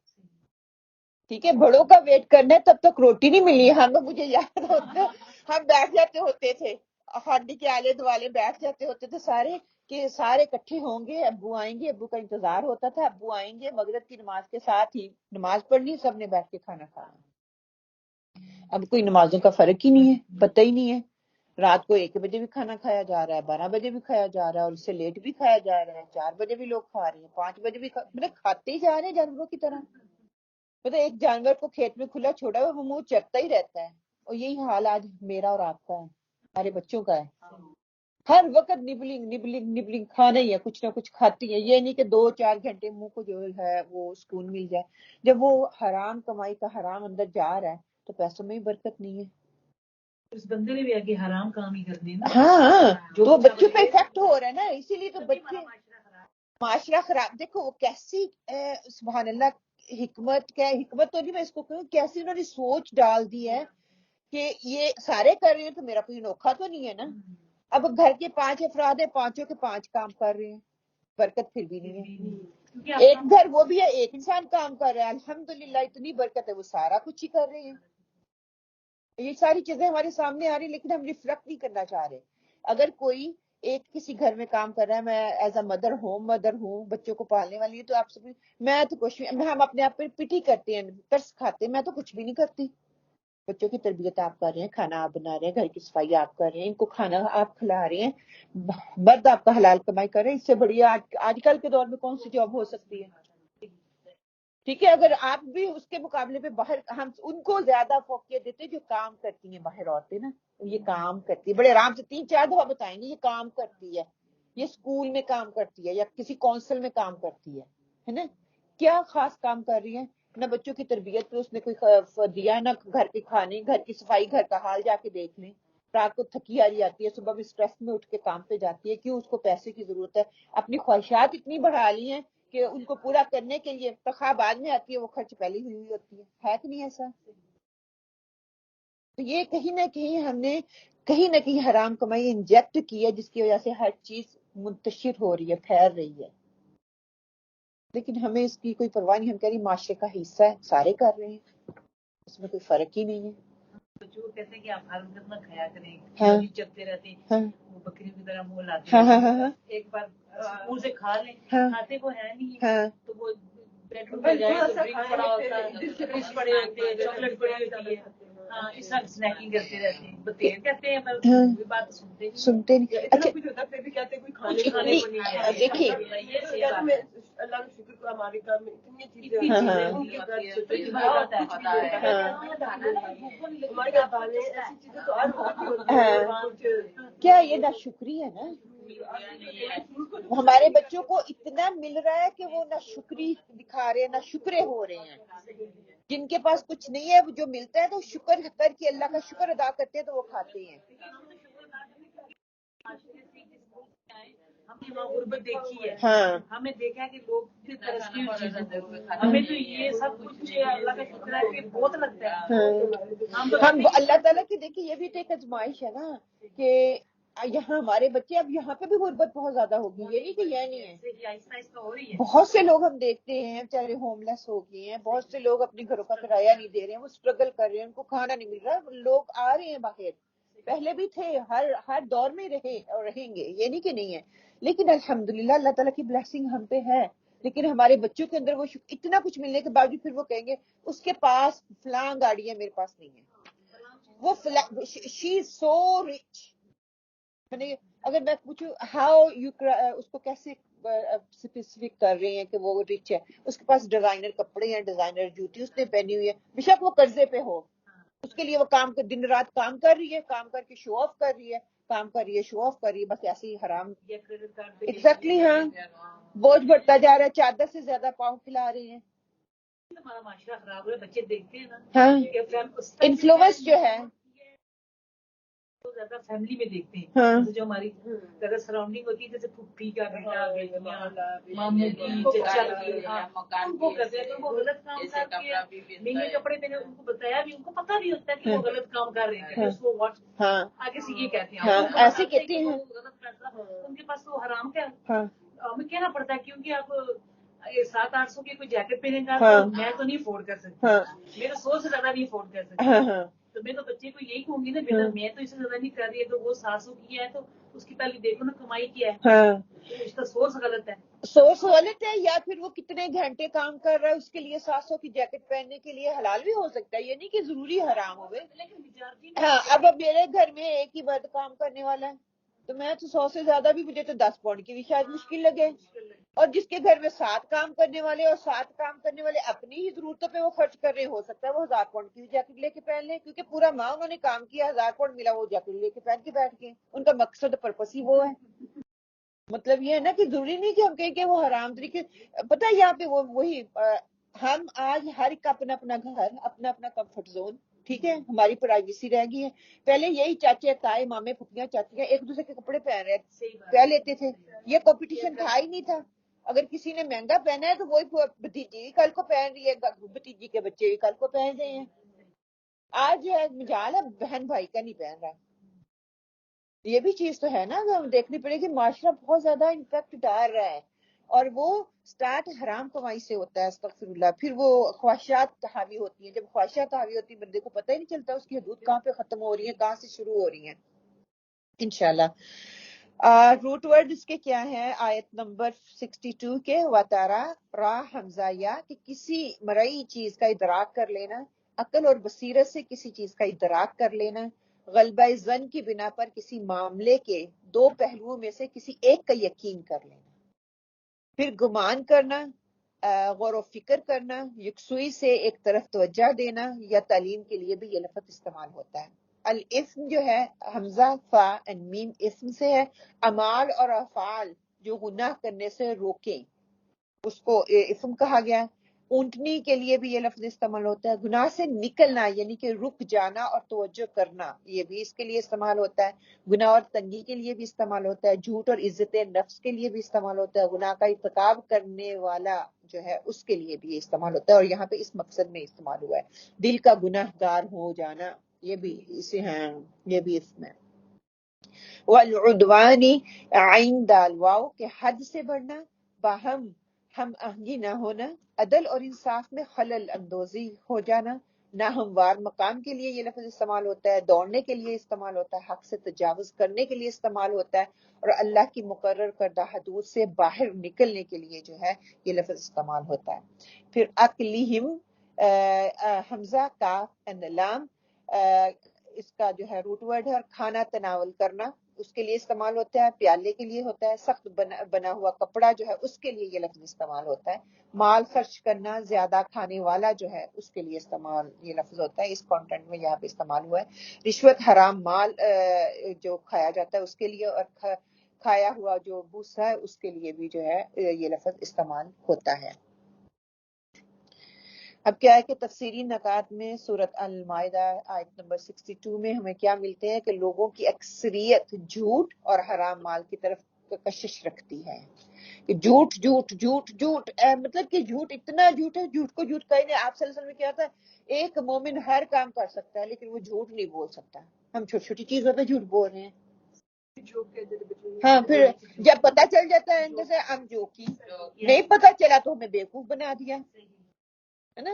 ٹھیک ہے، بڑوں کا ویٹ کرنا ہے، تب تک روٹی نہیں ملی. مجھے یاد ہوتا ہم بیٹھ جاتے ہوتے تھے ہانڈی کے آلے دوالے بیٹھ جاتے ہوتے تھے سارے کہ سارے اکٹھے ہوں گے, ابو آئیں گے, ابو کا انتظار ہوتا تھا, ابو آئیں گے, مغرب کی نماز کے ساتھ ہی نماز پڑھنی, سب نے بیٹھ کے کھانا کھانا. اب کوئی نمازوں کا فرق ہی نہیں ہے, پتہ ہی نہیں ہے. رات کو 1 بجے بھی کھانا کھایا جا رہا ہے, 12 بجے بھی کھایا جا رہا ہے, اور اس سے لیٹ بھی کھایا جا رہا ہے, 4 بجے بھی لوگ کھا رہے ہیں, 5 بجے بھی مطلب کھاتے ہی جا رہے ہیں جانوروں کی طرح. مطلب ایک جانور کو کھیت میں کھلا چھوڑا ہوا وہ منہ چرتا ہی رہتا ہے. اور یہی حال آج میرا اور آپ کا ہے, ہمارے بچوں کا ہے. ہر وقت نبلنگ نبلنگ نبلنگ کھانا ہی ہے, کچھ نہ کچھ کھاتی ہے. یہ نہیں کہ 2-4 گھنٹے منہ کو جو ہے وہ سکون مل جائے. جب وہ حرام کمائی کا حرام اندر جا رہا ہے تو پیسوں میں ہی برکت نہیں ہے. اس بندے نے بھی آگے حرام کام ہی کرنے نا. ہاں تو بچوں پہ افیکٹ ہو رہا ہے نا, اسی لیے تو بچے معاشرہ خراب. دیکھو وہ کیسی سبحان اللہ حکمت, کیا حکمت تو نہیں میں اس کو کہوں, کیسی انہوں نے سوچ ڈال دی ہے کہ یہ سارے کر رہے ہیں تو میرا کوئی انوکھا تو نہیں ہے نا. اب گھر کے 5 افراد ہیں, 5 کے 5 کام کر رہے ہیں, برکت پھر بھی نہیں ہے. ایک گھر وہ بھی ہے, ایک انسان کام کر رہا ہے, الحمدللہ اتنی برکت ہے, وہ سارا کچھ ہی کر رہے ہیں. یہ ساری چیزیں ہمارے سامنے آ رہی ہیں لیکن ہم ریفلیکٹ نہیں کرنا چاہ رہے. اگر کوئی ایک کسی گھر میں کام کر رہا ہے, میں ایز اے مدر ہوں, بچوں کو پالنے والی ہوں, تو آپ سب میں تو کچھ ہم اپنے آپ پہ پٹی کرتے ہیں, ترس کھاتے ہیں. میں تو کچھ بھی نہیں کرتی. بچوں کی تربیت آپ کر رہے ہیں, کھانا آپ بنا رہے ہیں, گھر کی صفائی آپ کر رہے ہیں, ان کو کھانا آپ کھلا رہے ہیں, مرد آپ کا حلال کمائی کر رہے ہیں. اس سے بڑھیا آج کل کے دور میں کون سی جاب ہو سکتی ہے؟ ٹھیک ہے, اگر آپ بھی اس کے مقابلے پہ باہر, ہم ان کو زیادہ فوقیت دیتے جو کام کرتی ہیں باہر عورتیں نا, یہ کام کرتی ہے بڑے آرام سے 3-4 دفعہ بتائیں گے یہ کام کرتی ہے, یہ اسکول میں کام کرتی ہے یا کسی کونسل میں کام کرتی ہے نا. کیا خاص کام کر رہی ہے؟ نہ بچوں کی تربیت پہ اس نے کوئی دیا, نہ گھر کے کھانے, گھر کی صفائی, گھر کا حال جا کے دیکھ لیں. رات کو تھکی ہاری آتی ہے, صبح بھی اسٹریس میں اٹھ کے کام پہ جاتی ہے. کیوں؟ اس کو پیسے کی ضرورت ہے. اپنی خواہشات اتنی بڑھا لی ہیں کہ ان کو پورا کرنے کے لیے تنخواہ بعد میں آتی ہے, وہ خرچ پہلے ہوئی ہوتی ہے کہ نہیں ایسا؟ تو یہ کہیں نہ کہیں ہم نے کہیں نہ کہیں حرام کمائی انجیکٹ کی ہے, جس کی وجہ سے ہر چیز منتشر ہو رہی ہے, پھیل رہی ہے. لیکن ہمیں اس کی کوئی پرواہ نہیں. ہم کہہ رہی معاشرے کا حصہ ہے, سارے کر رہے ہیں, اس میں کوئی فرق ہی نہیں ہے. بچوں کو کہتے ہیں کہ آپ حرام کتنا کھایا کریں, ہاں چلتے رہتے ہیں, ہاں وہ بکری کی طرح منہ لاتے ہاں ہیں. ہاں ہاں ایک بار منہ سے کھا لیں, ہاں کھاتے کو ہے نہیں, ہاں تو وہ بیڈ روم میں جائیں تو ڈرنک پڑا ہوتا ہے, ڈرنکس پڑے ہوتے ہیں, چاکلیٹ پڑی ہوتی ہے. ہاں اس طرح اسنیکنگ کرتے رہتے ہیں. بتیر کہتے ہیں پر کوئی بات سنتے نہیں. اتنا کچھ ہوتا پھر بھی کہتے کوئی کھانے کو نہیں ہے. دیکھیے اللہ کا شکر کو ہمارے گھر میں اتنی چیزیں کیا یہ ناشکری ہے نا. ہمارے بچوں کو اتنا مل رہا ہے کہ وہ نہ شکری دکھا رہے ہیں, نہ شکرے ہو رہے ہیں. جن کے پاس کچھ نہیں ہے, جو ملتا ہے تو شکر کر کے اللہ کا شکر ادا کرتے ہیں تو وہ کھاتے ہیں. ہم نے وہاں غربت دیکھی ہے, ہاں ہمیں دیکھا کہ لوگ کس طرح کی چیزیں, ہمیں تو یہ سب کچھ اللہ کا شکر ہے کہ بہت لگتا ہے. ہم اللہ تعالیٰ کی دیکھیے یہ بھی تو ایک آزمائش ہے نا کہ یہاں ہمارے بچے, اب یہاں پہ بھی غربت بہت زیادہ ہوگی, یہ نہیں کہ یہ نہیں ہے. آہستہ آہستہ ہو رہی ہے. بہت سے لوگ ہم دیکھتے ہیں چاہے ہوم لیس ہو گئے ہیں, بہت سے لوگ اپنے گھروں کا کرایہ نہیں دے رہے ہیں, وہ اسٹرگل کر رہے ہیں, ان کو کھانا نہیں مل رہا. لوگ آ رہے ہیں باہر, پہلے بھی تھے, ہر دور میں رہے اور رہیں گے, یہ نہیں کہ نہیں ہے. لیکن الحمدللہ اللہ تعالیٰ کی بلیسنگ ہم پہ ہے. لیکن ہمارے بچوں کے اندر وہ اتنا کچھ ملنے کے باوجود پھر وہ کہیں گے اس کے پاس فلاں گاڑی ہے, میرے پاس نہیں ہے. وہ شی از سو رچ. اگر میں پوچھوں ہاؤ یو, اس کو کیسے اسپیسیفک کر رہے ہیں کہ وہ رچ ہے, اس کے پاس ڈیزائنر کپڑے ہیں, ڈیزائنر جوتی اس نے پہنی ہوئی ہے, بے شک وہ قرضے پہ ہو, اس کے لیے وہ کام دن رات کام کر رہی ہے, کام کر کے شو آف کر رہی ہے, کام کر رہی ہے, شو آف کر رہی ہے, بس ایسے ہی حرام. ایگزیکٹلی ہاں, بوجھ بڑھتا جا رہا ہے, چادر سے زیادہ پاؤں کھلا رہے ہیں. ہمارا معاشرہ خراب ہو رہا ہے, بچے دیکھتے ہیں نا, ہاں انفلوئنس جو ہے زیادہ فیملی میں دیکھتے ہیں. ہاں جیسے جو ہماری زیادہ سراؤنڈنگ ہوتی ہے, جیسے پھپھی کا بیٹا, بیٹیاں, ماموں کی, چچا کی, ان کو کرتے ہیں تو وہ غلط کام کر کے مہنگے کپڑے پہنے, ان کو بتایا بھی, ان کو پتہ بھی ہوتا ہے کہ وہ غلط کام کر رہے ہیں, سو واٹ, آگے سے یہ کہتے ہیں, ایسے کہتے ہیں غلط فیصلہ, ان کے پاس تو حرام کیا, ہاں ہمیں کہنا پڑتا ہے کیونکہ اب 700-800 کی کوئی جیکٹ پہنے گا, میں تو نہیں افورڈ کر سکتی, میرے 100 سے زیادہ نہیں افورڈ کر سکتی. تو تو میں تو بچے کو یہی کہوں گی نا بیٹا میں تو اسے زیادہ نہیں کر رہی ہے تو وہ ساسو کی ہے تو اس کی پہلے دیکھو نا کمائی کیا ہے. اس کا سورس غلط ہے. سورس غلط ہے یا پھر وہ کتنے گھنٹے کام کر رہا ہے اس کے لیے 700 کی جیکٹ پہننے کے لیے حلال بھی ہو سکتا ہے, یہ نہیں کہ ضروری حرام ہوئے. ہاں اب میرے گھر میں ایک ہی مرد کام کرنے والا ہے تو میں تو 100 سے زیادہ بھی, مجھے تو 10 پاؤنڈ کی بھی شاید مشکل لگے. اور جس کے گھر میں 7 کام کرنے والے اور 7 کام کرنے والے اپنی ہی ضرورتوں پہ وہ خرچ کر رہے, ہو سکتا ہے وہ 1000 پاؤنڈ کی جیکٹ لے کے پہن لے, کیونکہ پورا ماہ انہوں نے کام کیا, 1000 پاؤنڈ ملا, وہ جیکٹ لے کے پہن کے بیٹھ گئے. ان کا مقصد پرپس ہی وہ ہے. مطلب یہ ہے نا کہ ضروری نہیں کہ ہم کہیں کہ وہ حرام طریقے. پتہ ہے یہاں پہ وہی ہم آج ہر ایک اپنا اپنا گھر, اپنا اپنا کمفرٹ زون, ٹھیک ہے, ہماری پرائیویسی رہ گئی ہے. پہلے یہی چاچے تائے مامے پھپھیاں چاچیاں ایک دوسرے کے کپڑے پہن لیتے تھے, یہ کمپٹیشن تھا ہی نہیں تھا. اگر کسی نے مہنگا پہنا ہے تو وہی بھتیجی کل کو پہن رہی ہے, بھتیجی کے بچے بھی کل کو پہن رہے ہیں. آج جو ہے مجال ہے بہن بھائی کا نہیں پہن رہا. یہ بھی چیز تو ہے نا, ہم دیکھنی پڑے گی معاشرہ بہت زیادہ امپیکٹ ڈال رہا ہے, اور وہ سٹارٹ حرام کمائی سے ہوتا ہے, استغفر اللہ. پھر وہ خواہشات حاوی ہوتی ہیں, جب خواہشات حاوی ہوتی ہیں بندے کو پتہ ہی نہیں چلتا اس کی حدود کہاں پہ ختم ہو رہی ہیں, کہاں سے شروع ہو رہی ہیں. انشاءاللہ روٹ ورڈ اس کے کیا ہے, آیت نمبر 62 کے وَتَرَى را حمزہ یا کہ کسی مرئی چیز کا ادراک کر لینا, عقل اور بصیرت سے کسی چیز کا ادراک کر لینا, غلبہ ظن کی بنا پر کسی معاملے کے 2 پہلوؤں میں سے کسی ایک کا یقین کر لینا. پھر گمان کرنا, غور و فکر کرنا, یکسوئی سے ایک طرف توجہ دینا, یا تعلیم کے لیے بھی یہ لفظ استعمال ہوتا ہے. الاسم جو ہے حمزہ فا and میم اسم سے ہے, اعمال اور افعال جو گناہ کرنے سے روکیں اس کو اسم کہا گیا. اونٹنی کے لیے بھی یہ لفظ استعمال ہوتا ہے. گناہ سے نکلنا یعنی کہ رک جانا اور توجہ کرنا, یہ بھی اس کے لیے استعمال ہوتا ہے. گناہ اور تنگی کے لیے بھی استعمال ہوتا ہے. جھوٹ اور عزت نفس کے لیے بھی استعمال ہوتا ہے. گناہ کا ارتکاب کرنے والا جو ہے اس کے لیے بھی استعمال ہوتا ہے, اور یہاں پہ اس مقصد میں استعمال ہوا ہے. دل کا گناہ گار ہو جانا, یہ بھی اسے ہیں, یہ بھی اس میں. والعدوان عین دال واو کہ حد سے بڑھنا, باہم ہم آہنگی نہ ہونا, عدل اور انصاف میں خلل اندوزی ہو جانا. ناہموار مقام کے لیے یہ لفظ استعمال ہوتا ہے, دوڑنے کے لیے استعمال ہوتا ہے, حق سے تجاوز کرنے کے لیے استعمال ہوتا ہے, اور اللہ کی مقرر کردہ حدود سے باہر نکلنے کے لیے جو ہے یہ لفظ استعمال ہوتا ہے. پھر اکلہم حمزہ کاف اینڈ لام, اس کا جو ہے روٹ ورڈ ہے, اور کھانا تناول کرنا اس کے لیے استعمال ہوتا ہے. پیالے کے لیے ہوتا ہے. سخت بنا ہوا کپڑا جو ہے اس کے لیے یہ لفظ استعمال ہوتا ہے. مال خرچ کرنا, زیادہ کھانے والا جو ہے اس کے لیے استعمال یہ لفظ ہوتا ہے. اس کانٹینٹ میں یہاں پہ استعمال ہوا ہے. رشوت حرام مال جو کھایا جاتا ہے اس کے لیے, اور کھایا ہوا جو بوسا ہے اس کے لیے بھی جو ہے یہ لفظ استعمال ہوتا ہے. اب کیا ہے کہ تفسیری نکات میں سورۃ المائدہ آیت نمبر 62 میں ہمیں کیا ملتے ہیں کہ لوگوں کی اکثریت جھوٹ اور حرام مال کی طرف کشش رکھتی ہے. کہ جھوٹ جھوٹ جھوٹ جھوٹ, مطلب کہ جھوٹ اتنا جھوٹ ہے, جھوٹ کو جھوٹ کہیں نہیں. آپ صلی اللہ علیہ وسلم میں کیا ہوتا ہے, ایک مومن ہر کام کر سکتا ہے لیکن وہ جھوٹ نہیں بول سکتا. ہم چھوٹی چھوٹی چیزوں پہ جھوٹ بول رہے ہیں. ہاں پھر جب پتہ چل جاتا ہے جیسے ہم جو کی نہیں پتہ چلا تو ہمیں بیوقوف بنا دیا ہے نا.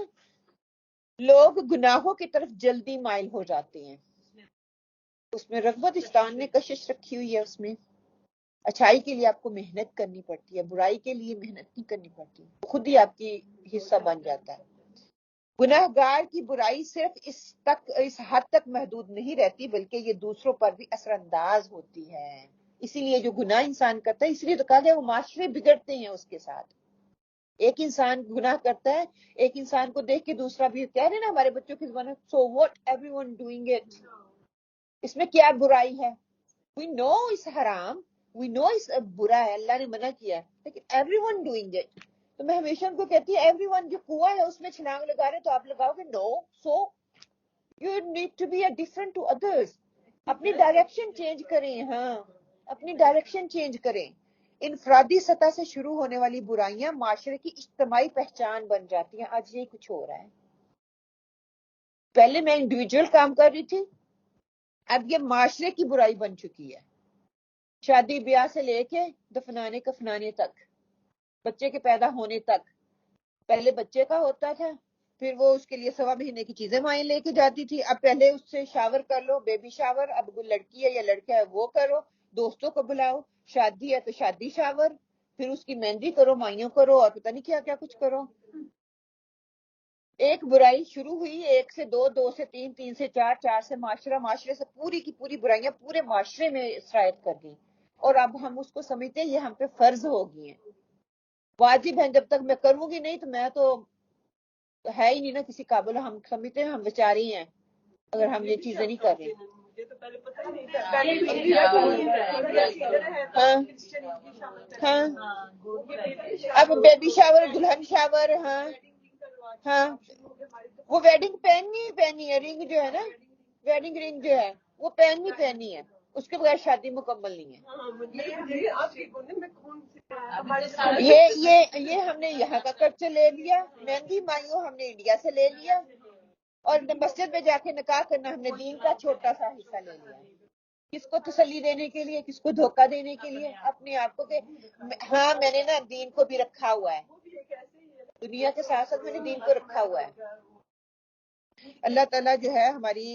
لوگ گناہوں کی طرف جلدی مائل ہو جاتے ہیں, اس میں رغبت شیطان نے کشش رکھی ہوئی ہے. اس میں اچھائی کے لیے آپ کو محنت کرنی پڑتی ہے, برائی کے لیے محنت نہیں کرنی پڑتی, خود ہی آپ کی حصہ بن جاتا ہے. گناہ گار کی برائی صرف اس حد تک محدود نہیں رہتی بلکہ یہ دوسروں پر بھی اثر انداز ہوتی ہے. اسی لیے جو گناہ انسان کرتا ہے, اس لیے تو کہا گیا وہ معاشرے بگڑتے ہیں اس کے ساتھ. ایک انسان گناہ کرتا ہے, ایک انسان کو دیکھ کے دوسرا بھی کہہ رہے نا ہمارے بچوں کی زبان, so what everyone doing it, اس میں کیا برائی ہے. وی نو اس حرام, وی نو اس برا ہے, اللہ نے منع کیا ہے, لیکن ایوری ون ڈوئنگ اٹ. تو میں ہمیشہ ان کو کہتی ہے ایوری ون جو کنواں ہے اس میں چھلانگ لگا رہے تو آپ لگاؤ گے, no, so you need to be a different to others. اپنی ڈائریکشن چینج کریں, ہاں اپنی ڈائریکشن چینج کریں. انفرادی سطح سے شروع ہونے والی برائیاں معاشرے کی اجتماعی پہچان بن جاتی ہیں. آج یہی کچھ ہو رہا ہے. پہلے میں انڈیویجول کام کر رہی تھی, اب یہ معاشرے کی برائی بن چکی ہے. شادی بیاہ سے لے کے دفنانے کفنانے تک, بچے کے پیدا ہونے تک. پہلے بچے کا ہوتا تھا, پھر وہ اس کے لیے 1.25 مہینے کی چیزیں مائیں لے کے جاتی تھی. اب پہلے اس سے شاور کر لو، بیبی شاور. اب کوئی لڑکی ہے یا لڑکا ہے وہ کرو، دوستوں کو بلاؤ. شادی ہے تو شادی شاور، پھر اس کی مہندی کرو، مائیوں کرو، اور پتہ نہیں کیا کیا کچھ کرو. ایک برائی شروع ہوئی، 1 سے 2، 2 سے 3، 3 سے 4، 4 سے معاشرہ، معاشرے سے پوری کی پوری برائیاں پورے معاشرے میں سرایت کر گئی. اور اب ہم اس کو سمجھتے ہیں یہ ہم پہ فرض ہو گئی ہیں، واجب ہیں. جب تک میں کروں گی نہیں تو میں تو ہے ہی نہیں نا کسی قابل. ہم سمجھتے ہیں ہم بیچاری ہیں اگر ہم یہ چیزیں نہیں کر رہے. ہاں ہاں، اب بیبی شاور، دلہن شاور. ہاں ہاں، وہ ویڈنگ پہننی ہے، رنگ جو ہے نا، ویڈنگ رنگ جو ہے وہ پہننی ہے، اس کے بغیر شادی مکمل نہیں ہے. یہ ہم نے یہاں کا کلچر لے لیا. مہندی مائیوں ہم نے انڈیا سے لے لیا، اور مسجد میں جا کے نکاح کرنا ہم نے دین کا چھوٹا سا حصہ لے لیا. کس کو تسلی دینے کے لیے، کس کو دھوکہ دینے کے لیے، اپنے آپ کو کہ ہاں میں نے نا دین کو بھی رکھا ہوا ہے، دنیا کے ساتھ ساتھ میں نے دین کو رکھا ہوا ہے. اللہ تعالیٰ جو ہے ہماری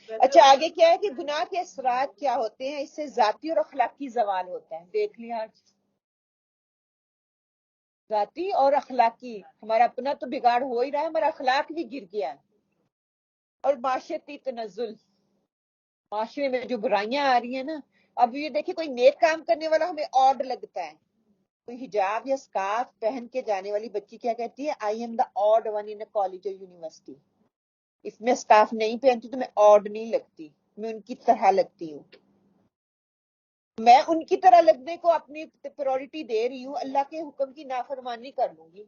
اچھا آگے کیا ہے کہ گناہ کے اثرات کیا ہوتے ہیں. اس سے ذاتی اور اخلاقی زوال ہوتا ہے. دیکھ لیں آج ذاتی اور اخلاقی، ہمارا اپنا تو بگاڑ ہو ہی رہا ہے، ہمارا اخلاق بھی گر گیا ہے. اور معاشرتی تنزل، معاشرے میں جو برائیاں آ رہی ہیں نا. اب یہ دیکھیں کوئی نیک کام کرنے والا ہمیں آڈ لگتا ہے. کوئی حجاب یا سکارف پہن کے جانے والی بچی کیا کہتی ہے، I am the odd one in college اور یونیورسٹی. اس میں سکارف نہیں پہنتی تو میں آڈ نہیں لگتی، میں ان کی طرح لگتی ہوں. میں ان کی طرح لگنے کو اپنی پرائورٹی دے رہی ہوں، اللہ کے حکم کی نافرمانی کر لوں گی،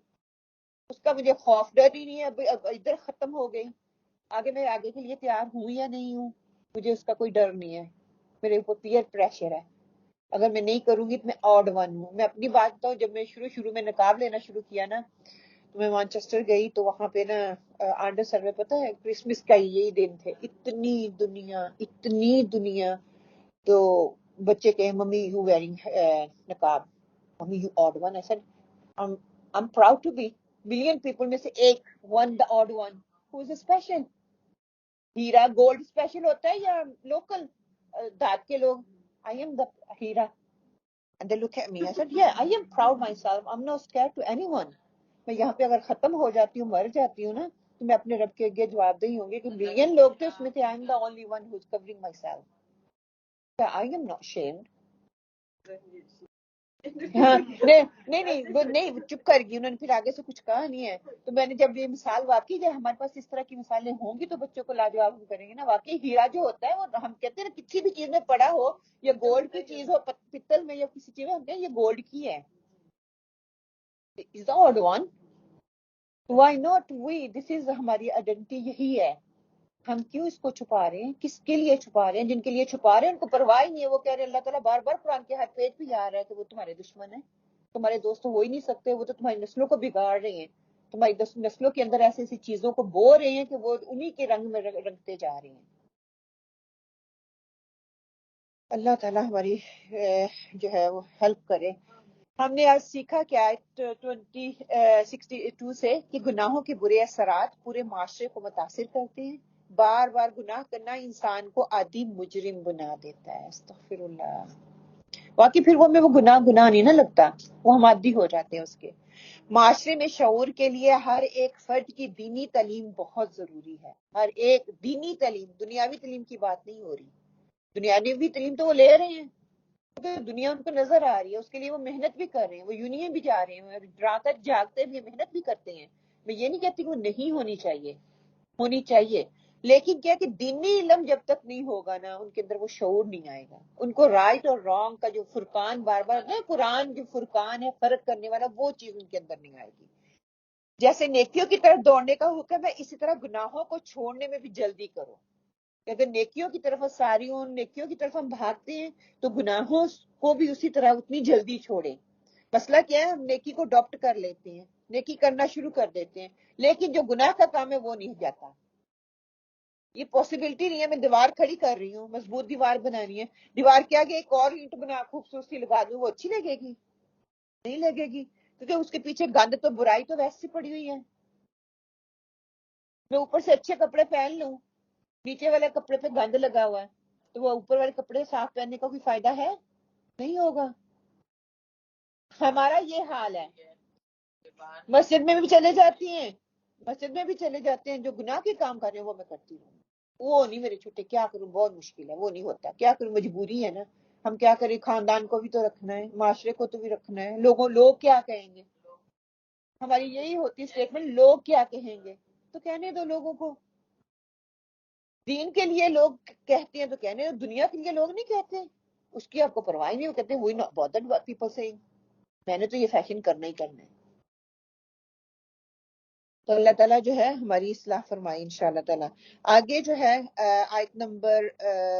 اس کا مجھے خوف ڈر ہی نہیں ہے. اب ادھر ختم ہو گئی، آگے میں آگے کے لیے تیار ہوں یا نہیں ہوں، مجھے اس کا کوئی ڈر نہیں ہے. میرے اوپر پیئر پریشر ہے، اگر میں نہیں کروں گی تو میں آڈ ون ہوں. میں اپنی بات بتاؤں، جب میں شروع میں نقاب لینا شروع کیا نا تو میں مانچسٹر گئی تو وہاں پہ نا آنڈر سر میں پتہ ہے کرسمس کا یہی دن تھے، اتنی دنیا. تو بچے کہے ممی یو ویئرنگ نقاب، mummy you odd one. I said I'm proud to be million people میں سے ایک، one the odd one who is special. ہیرا گولڈ اسپیشل ہوتا ہے یا لوکل دھات کے لوگ؟ I am the ہیرا. And they look at me. I said, yeah, I am proud myself. I'm not scared to anyone. میں یہاں پہ اگر ختم ہو جاتی ہوں، مر جاتی ہوں نا، تو میں اپنے رب کے آگے جواب دہی ہوں گے کہ ملین لوگ تھے، اس میں تھے I am the only one who's covering myself. I am not ashamed. ہاں نہیں چپ کر گئی. انہوں نے پھر آگے سے کچھ کہا نہیں ہے. تو میں نے جب یہ مثال واقعی جب ہمارے پاس اس طرح کی مثالیں ہوں گی تو بچوں کو لاجواب کریں گے نا. واقعی ہیرا جو ہوتا ہے وہ ہم کہتے ہیں نا کسی بھی چیز میں پڑا ہو، یا گولڈ کی چیز ہو، پتل میں یا کسی چیز میں، ہم کہتے ہیں یہ گولڈ کی ہے. Is the odd one. Why not we? This is ہماری آئیڈینٹی یہی ہے. ہم کیوں اس کو چھپا رہے ہیں؟ کس کے لیے چھپا رہے ہیں؟ جن کے لیے چھپا رہے ہیں ان کو پرواہ ہی نہیں ہے. وہ کہہ رہے ہیں، اللہ تعالیٰ بار بار قرآن کے ہر پیج پہ آ رہا ہے کہ وہ تمہارے دشمن ہیں، تمہارے دوست ہو ہی نہیں سکتے، وہ تو تمہاری نسلوں کو بگاڑ رہے ہیں، تمہاری نسلوں کے اندر ایسی ایسی چیزوں کو بو رہے ہیں کہ وہ انہی کے رنگ میں رنگتے جا رہے ہیں. اللہ تعالیٰ ہماری جو ہے وہ ہیلپ کرے. ہم نے آج سیکھا کیا 62 سے کہ گناہوں کے برے اثرات پورے معاشرے کو متاثر کرتے ہیں. بار بار گناہ کرنا انسان کو عادی مجرم بنا دیتا ہے. استغفر اللہ. باقی پھر وہ گناہ نہیں نہ لگتا، وہ ہم عادی ہو جاتے ہیں اس کے. معاشرے میں شعور کے لیے ہر ایک فرد کی دینی تعلیم بہت ضروری ہے. ہر ایک دینی تعلیم، دنیاوی تعلیم کی بات نہیں ہو رہی. دنیاوی تعلیم تو وہ لے رہے ہیں، دنیا ان کو نظر آ رہی ہے، اس کے لیے وہ محنت بھی کر رہے ہیں، وہ یونین بھی جا رہے ہیں، رات جاگتے بھی محنت بھی کرتے ہیں. میں یہ نہیں کہتی کہ وہ نہیں ہونی چاہیے، لیکن کیا کہ دینی علم جب تک نہیں ہوگا نا ان کے اندر وہ شعور نہیں آئے گا. ان کو رائٹ اور رانگ کا جو فرقان بار بار نا، قرآن جو فرقان ہے فرق کرنے والا، وہ چیز ان کے اندر نہیں آئے گی. جیسے نیکیوں کی طرف دوڑنے کا حکم ہے، اسی طرح گناہوں کو چھوڑنے میں بھی جلدی کرو. اگر نیکیوں کی طرف نیکیوں کی طرف ہم بھاگتے ہیں تو گناہوں کو بھی اسی طرح اتنی جلدی چھوڑیں. مسئلہ کیا ہے، ہم نیکی کو اڈاپٹ کر لیتے ہیں، نیکی کرنا شروع کر دیتے ہیں، لیکن جو گناہ کا کام ہے وہ نہیں جاتا. یہ پاسبلٹی نہیں ہے میں دیوار کھڑی کر رہی ہوں، مضبوط دیوار بنانی ہے، دیوار کے آگے ایک اور اینٹ بنا خوبصورتی لگا دوں، وہ اچھی لگے گی؟ نہیں لگے گی، کیونکہ اس کے پیچھے گند تو برائی تو ویسے پڑی ہوئی ہے. میں اوپر سے اچھے کپڑے پہن لوں، نیچے والے کپڑے پہ گند لگا ہوا ہے، تو وہ اوپر والے کپڑے صاف پہننے کا کوئی فائدہ ہے؟ نہیں ہوگا۔ ہمارا یہ حال ہے، مسجد میں بھی چلے جاتی ہیں، مسجد میں بھی چلے جاتے ہیں، جو گناہ کے کام کر رہے ہیں وہ میں کرتی ہوں، وہ نہیں میرے چھوٹے، کیا کروں، بہت مشکل ہے، وہ نہیں ہوتا، کیا کروں، مجبوری ہے نا، ہم کیا کریں، خاندان کو بھی تو رکھنا ہے، معاشرے کو تو بھی رکھنا ہے، لوگ کیا کہیں گے، ہماری یہی ہوتی اسٹیٹمنٹ، لوگ کیا کہیں گے، تو کہنے دو لوگوں کو، دین کے لیے لوگ کہتے ہیں تو کہنے دو، دنیا کے لیے لوگ نہیں کہتے، اس کی آپ کو پرواہ نہیں، وہ کہتے ہیں وہی not bothered what people saying، میں نے تو یہ فیشن کرنا ہی کرنا ہے۔ تو اللہ تعالیٰ جو ہے ہماری اصلاح فرمائی انشاءاللہ تعالیٰ۔ آگے جو ہے آیت نمبر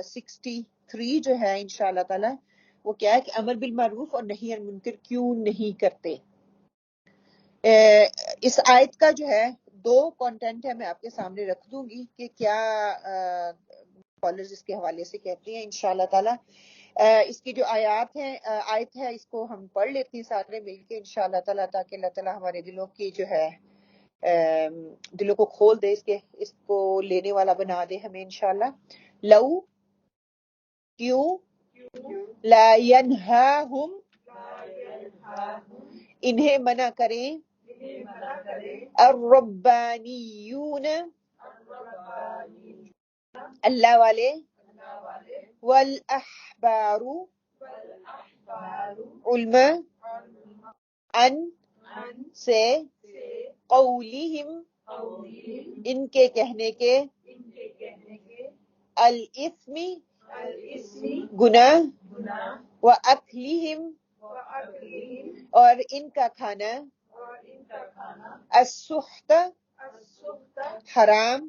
63 جو ہے انشاءاللہ تعالیٰ، وہ کیا ہے کہ امر بالمعروف اور نہی عن المنکر کیوں نہیں کرتے۔ اس آیت کا جو ہے 2 کانٹینٹ ہے، میں آپ کے سامنے رکھ دوں گی کہ کیا کالرز اس کے حوالے سے کہتے ہیں انشاءاللہ تعالیٰ۔ اس کی جو آیت ہے اس کو ہم پڑھ لیتے ہیں سارے مل کے انشاءاللہ تعالیٰ، تاکہ اللہ تعالیٰ ہمارے دلوں کی جو ہے دلوں کو کھول دے، اس کو لینے والا بنا دے ہمیں انشاءاللہ۔ لو کیوں لا ینہاہم انہیں منع کریں الربانیون اللہ والے والاحبار علماء ان سے قولہم ان کے کہنے کے الاثم گناہ واکلہم اور ان کا کھانا السحت حرام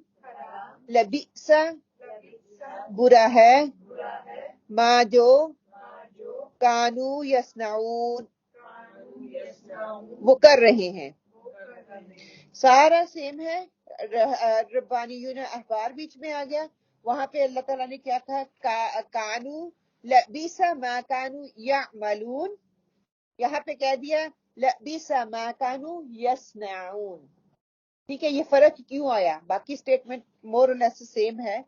لبئس برا ہے ما جو کانو یصنعون وہ کر رہے ہیں، سارا سیم ہے، ربانیون احبار بیچ میں آ گیا، وہاں پہ اللہ تعالیٰ نے کیا کہا، کانو لبئس ما کانو یعملون، یہاں پہ کہہ دیا لبئس ما کانو یصنعون۔ ٹھیک ہے، یہ فرق کیوں آیا؟ باقی اسٹیٹمنٹ مور اور لیس سیم ہے۔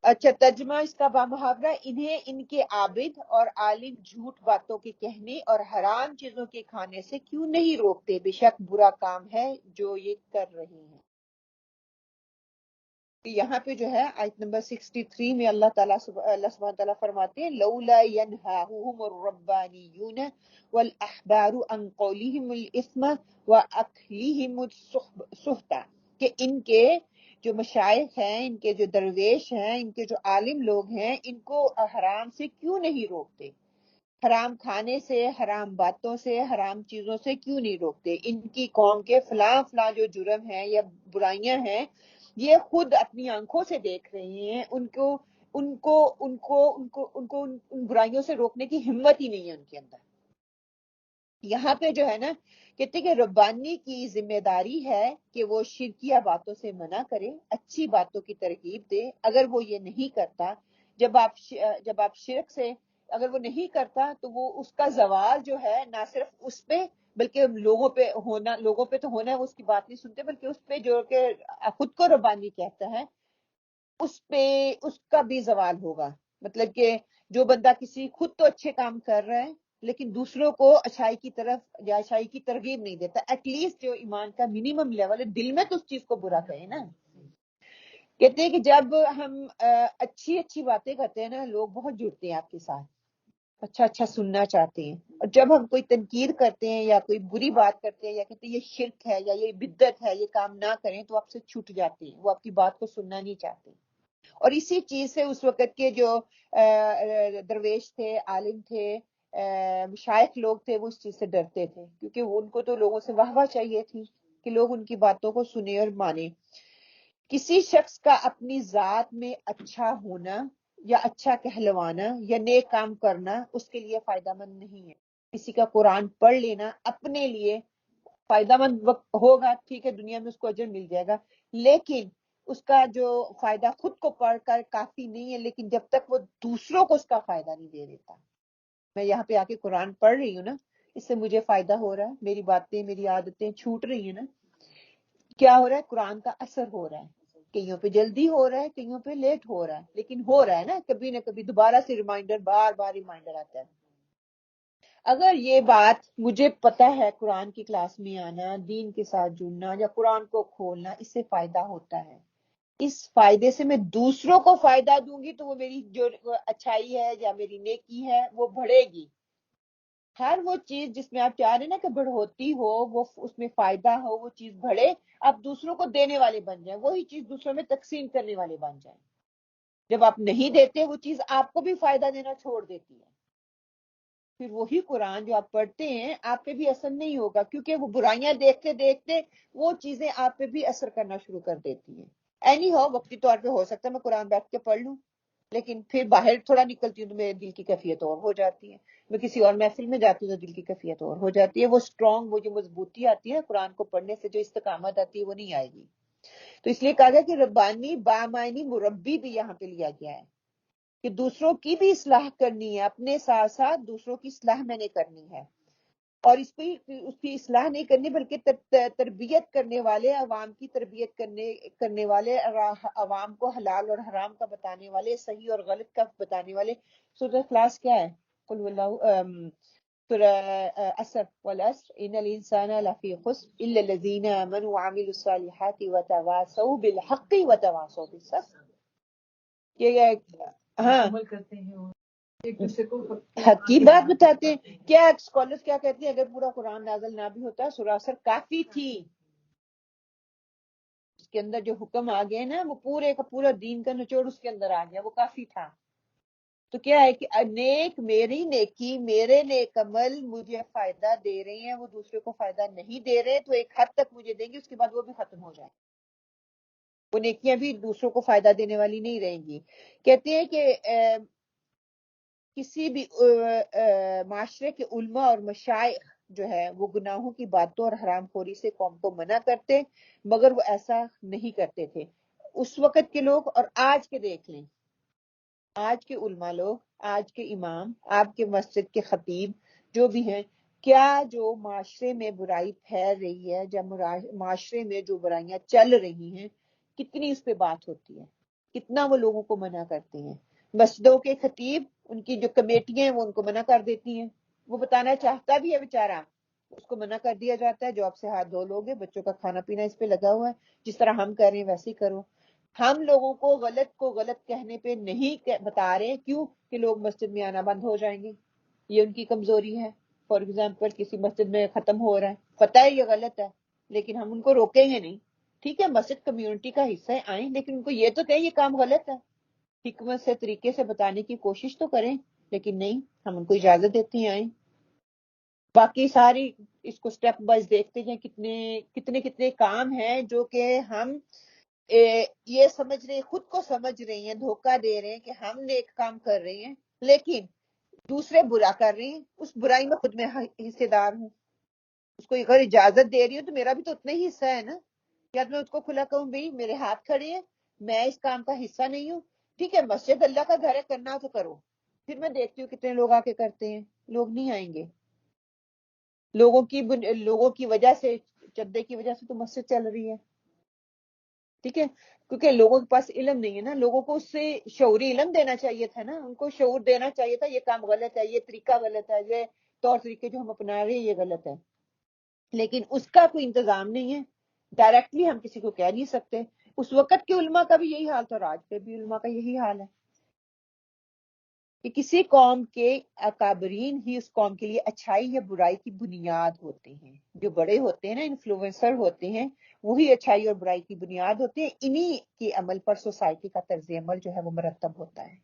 اچھا، ترجمہ اس کا بامحاورہ، انہیں ان کے عابد اور عالم جھوٹ باتوں کے کہنے اور حرام چیزوں کے کھانے سے کیوں نہیں روکتے، بے شک برا کام ہے جو یہ کر رہے ہیں۔ یہاں پہ جو ہے آیت نمبر 63 میں اللہ سبحانہ تعالیٰ فرماتے ہیں لولا ینہاہم الربانیون والاحبار عن قولہم الاثم واکلہم السحت، کہ ان کے جو مشائخ ہیں، ان کے جو درویش ہیں، ان کے جو عالم لوگ ہیں، ان کو حرام سے کیوں نہیں روکتے، حرام کھانے سے، حرام باتوں سے، حرام چیزوں سے کیوں نہیں روکتے۔ ان کی قوم کے فلاں فلاں جو جرم ہیں یا برائیاں ہیں، یہ خود اپنی آنکھوں سے دیکھ رہے ہیں، ان برائیوں سے روکنے کی ہمت ہی نہیں ہے ان کے اندر۔ یہاں پہ جو ہے نا کہتے کہ ربانی کی ذمہ داری ہے کہ وہ شرکیہ باتوں سے منع کرے، اچھی باتوں کی ترغیب دے۔ اگر وہ یہ نہیں کرتا، جب آپ شرک سے اگر وہ نہیں کرتا تو وہ اس کا زوال جو ہے نہ صرف اس پہ بلکہ لوگوں پہ تو ہونا ہے، وہ اس کی بات نہیں سنتے، بلکہ اس پہ جو کہ خود کو ربانی کہتا ہے اس کا بھی زوال ہوگا۔ مطلب کہ جو بندہ خود تو اچھے کام کر رہا ہے لیکن دوسروں کو اچھائی کی طرف یا اچھائی کی ترغیب نہیں دیتا، ایٹ لیسٹ جو ایمان کا منیمم لیول ہے، دل میں تو اس چیز کو برا کہیں نا۔ کہتے ہیں کہ جب ہم اچھی باتیں کرتے ہیں نا، لوگ بہت جڑتے ہیں آپ کے ساتھ، اچھا سننا چاہتے ہیں، اور جب ہم کوئی تنقید کرتے ہیں یا کوئی بری بات کرتے ہیں یا کہتے ہیں یہ شرک ہے یا یہ بدعت ہے، یہ کام نہ کریں، تو آپ سے چھوٹ جاتے ہیں، وہ آپ کی بات کو سننا نہیں چاہتے۔ اور اسی چیز سے اس وقت کے جو درویش تھے، عالم تھے، مشائخ لوگ تھے، وہ اس چیز سے ڈرتے تھے، کیونکہ ان کو تو لوگوں سے واہ چاہیے تھی کہ لوگ ان کی باتوں کو سنیں اور مانیں۔ کسی شخص کا اپنی ذات میں اچھا ہونا یا اچھا کہلوانا یا نیک کام کرنا اس کے لیے فائدہ مند نہیں ہے۔ کسی کا قرآن پڑھ لینا اپنے لیے فائدہ مند ہوگا، ٹھیک ہے، دنیا میں اس کو اجر مل جائے گا، لیکن اس کا جو فائدہ خود کو پڑھ کر کافی نہیں ہے، لیکن جب تک وہ دوسروں کو اس کا فائدہ نہیں دے دیتا۔ میں یہاں پہ آ کے قرآن پڑھ رہی ہوں نا، اس سے مجھے فائدہ ہو رہا ہے، میری باتیں، میری عادتیں چھوٹ رہی ہیں نا، کیا ہو رہا ہے؟ قرآن کا اثر ہو رہا ہے. کئیوں پہ جلدی ہو رہا ہے، کئیوں پہ لیٹ ہو رہا ہے، لیکن ہو رہا ہے نا. کبھی نہ کبھی دوبارہ سے ریمائنڈر، بار بار ریمائنڈر آتا ہے. اگر یہ بات مجھے پتا ہے، قرآن کی کلاس میں آنا، دین کے ساتھ جڑنا یا قرآن کو کھولنا، اس سے فائدہ ہوتا ہے. اس فائدے سے میں دوسروں کو فائدہ دوں گی تو وہ میری جو اچھائی ہے یا میری نیکی ہے وہ بڑھے گی. ہر وہ چیز جس میں آپ چاہ رہے ہیں نا کہ بڑھوتی ہو، وہ اس میں فائدہ ہو، وہ چیز بڑھے، آپ دوسروں کو دینے والے بن جائیں، وہی چیز دوسروں میں تقسیم کرنے والے بن جائیں. جب آپ نہیں دیتے، وہ چیز آپ کو بھی فائدہ دینا چھوڑ دیتی ہے. پھر وہی قرآن جو آپ پڑھتے ہیں آپ پہ بھی اثر نہیں ہوگا، کیونکہ وہ برائیاں دیکھتے دیکھتے وہ چیزیں آپ پہ بھی اثر کرنا شروع کر دیتی ہیں. اینی ہو، وقتی طور پہ ہو سکتا ہے میں قرآن بیٹھ کے پڑھ لوں، لیکن پھر باہر تھوڑا نکلتی ہوں تو میرے دل کی کیفیت اور ہو جاتی ہے. میں کسی اور محفل میں جاتی ہوں تو دل کی کیفیت اور ہو جاتی ہے. وہ اسٹرانگ، وہ جو مضبوطی آتی ہے قرآن کو پڑھنے سے، جو استقامت آتی ہے، وہ نہیں آئے گی. تو اس لیے کہا گیا کہ ربانی بامعنی مربی بھی یہاں پہ لیا گیا ہے کہ دوسروں کی بھی اصلاح کرنی ہے، اپنے ساتھ ساتھ دوسروں کی اصلاح میں نے کرنی ہے. اور اس کی اصلاح نہیں کرنی بلکہ تربیت کرنے والے، عوام کی تربیت کرنے والے، عوام کو حلال اور حرام کا بتانے والے، صحیح اور غلط کا بتانے والے. سورہ اخلاص کیا ہے؟ قل واللہ، سورہ عصر، والعصر ان الانسان لفی خسر الا الذین آمنوا وعملوا الصالحات وتواصوا بالحق وتواصوا بالصبر. یہ ہاں عمل کرتے ہیں اور ایک دوسرے کو حق کی بات بتاتے ہیں. کیا اسکالرز کیا کہتے ہیں؟ اگر پورا قرآن نازل نہ بھی ہوتا، سورہ اثر کافی تھی. اس کے اندر جو حکم آ گئے نا، وہ پورے کا پورا دین کا نچوڑ اس کے اندر آ گیا، وہ کافی تھا. تو کیا ہے کہ نیک، میری نیکی، میرے نیک عمل مجھے فائدہ دے رہے ہیں، وہ دوسرے کو فائدہ نہیں دے رہے تو ایک حد تک مجھے دیں گے، اس کے بعد وہ بھی ختم ہو جائیں. وہ نیکیاں بھی دوسروں کو فائدہ دینے والی نہیں رہیں گی. کہتے ہیں کہ کسی بھی معاشرے کے علماء اور مشائخ جو ہے وہ گناہوں کی باتوں اور حرام خوری سے قوم کو منع کرتے، مگر وہ ایسا نہیں کرتے تھے. اس وقت کے لوگ اور آج کے دیکھ لیں، آج کے علماء لوگ، آج کے امام، آپ کے مسجد کے خطیب جو بھی ہیں، کیا جو معاشرے میں برائی پھیل رہی ہے، جب معاشرے میں جو برائیاں چل رہی ہیں، کتنی اس پہ بات ہوتی ہے، کتنا وہ لوگوں کو منع کرتے ہیں. مسجدوں کے خطیب، ان کی جو کمیٹیاں ہیں وہ ان کو منع کر دیتی ہیں. وہ بتانا چاہتا بھی ہے بیچارہ، اس کو منع کر دیا جاتا ہے، جو آپ سے ہاتھ دھو لوگے، بچوں کا کھانا پینا اس پہ لگا ہوا ہے، جس طرح ہم کر رہے ہیں ویسے ہی کرو. ہم لوگوں کو غلط کہنے پہ نہیں بتا رہے. کیوں؟ کہ لوگ مسجد میں آنا بند ہو جائیں گے، یہ ان کی کمزوری ہے. فار ایگزامپل کسی مسجد میں ختم ہو رہا ہے، پتہ ہے یہ غلط ہے، لیکن ہم ان کو روکیں گے نہیں. ٹھیک ہے، مسجد کمیونٹی کا حصہ ہے، آئیں، لیکن ان کو یہ تو کہیں یہ کام غلط ہے. حکمت سے، طریقے سے بتانے کی کوشش تو کریں، لیکن نہیں، ہم ان کو اجازت دیتے ہیں آئیں. باقی ساری اس کو سٹیپ وائز دیکھتے ہیں، کتنے کام ہیں جو کہ ہم یہ سمجھ رہے، خود کو سمجھ رہے ہیں، دھوکہ دے رہے ہیں کہ ہم نے ایک کام کر رہے ہیں، لیکن دوسرے برا کر رہے ہیں. اس برائی میں خود میں حصے دار ہوں. اس کو اگر اجازت دے رہی ہوں تو میرا بھی تو اتنا ہی حصہ ہے نا. یا میں اس کو کھلا کہوں بھائی میرے ہاتھ کھڑے ہیں، میں اس کام کا حصہ نہیں ہوں. ٹھیک ہے، مسجد اللہ کا گھر ہے، کرنا ہو تو کرو. پھر میں دیکھتی ہوں کتنے لوگ آ کے کرتے ہیں. لوگ نہیں آئیں گے. لوگوں کی وجہ سے، چندے کی وجہ سے تو مسجد چل رہی ہے. ٹھیک ہے، کیونکہ لوگوں کے پاس علم نہیں ہے نا. لوگوں کو اس سے شعوری علم دینا چاہیے تھا نا، ان کو شعور دینا چاہیے تھا یہ کام غلط ہے، یہ طریقہ غلط ہے، یہ طور طریقے جو ہم اپنا رہے ہیں یہ غلط ہے. لیکن اس کا کوئی انتظام نہیں ہے. ڈائریکٹلی ہم کسی کو کہہ نہیں سکتے. اس وقت کے علماء کا بھی یہی حال تھا اور آج کے بھی علماء کا یہی حال ہے کہ کسی قوم کے اکابرین ہی اس قوم کے لیے اچھائی یا برائی کی بنیاد ہوتے ہیں. جو بڑے ہوتے ہیں نا، انفلوئنسر ہوتے ہیں، وہی اچھائی اور برائی کی بنیاد ہوتے ہیں. انہی کے عمل پر سوسائٹی کا طرز عمل جو ہے وہ مرتب ہوتا ہے.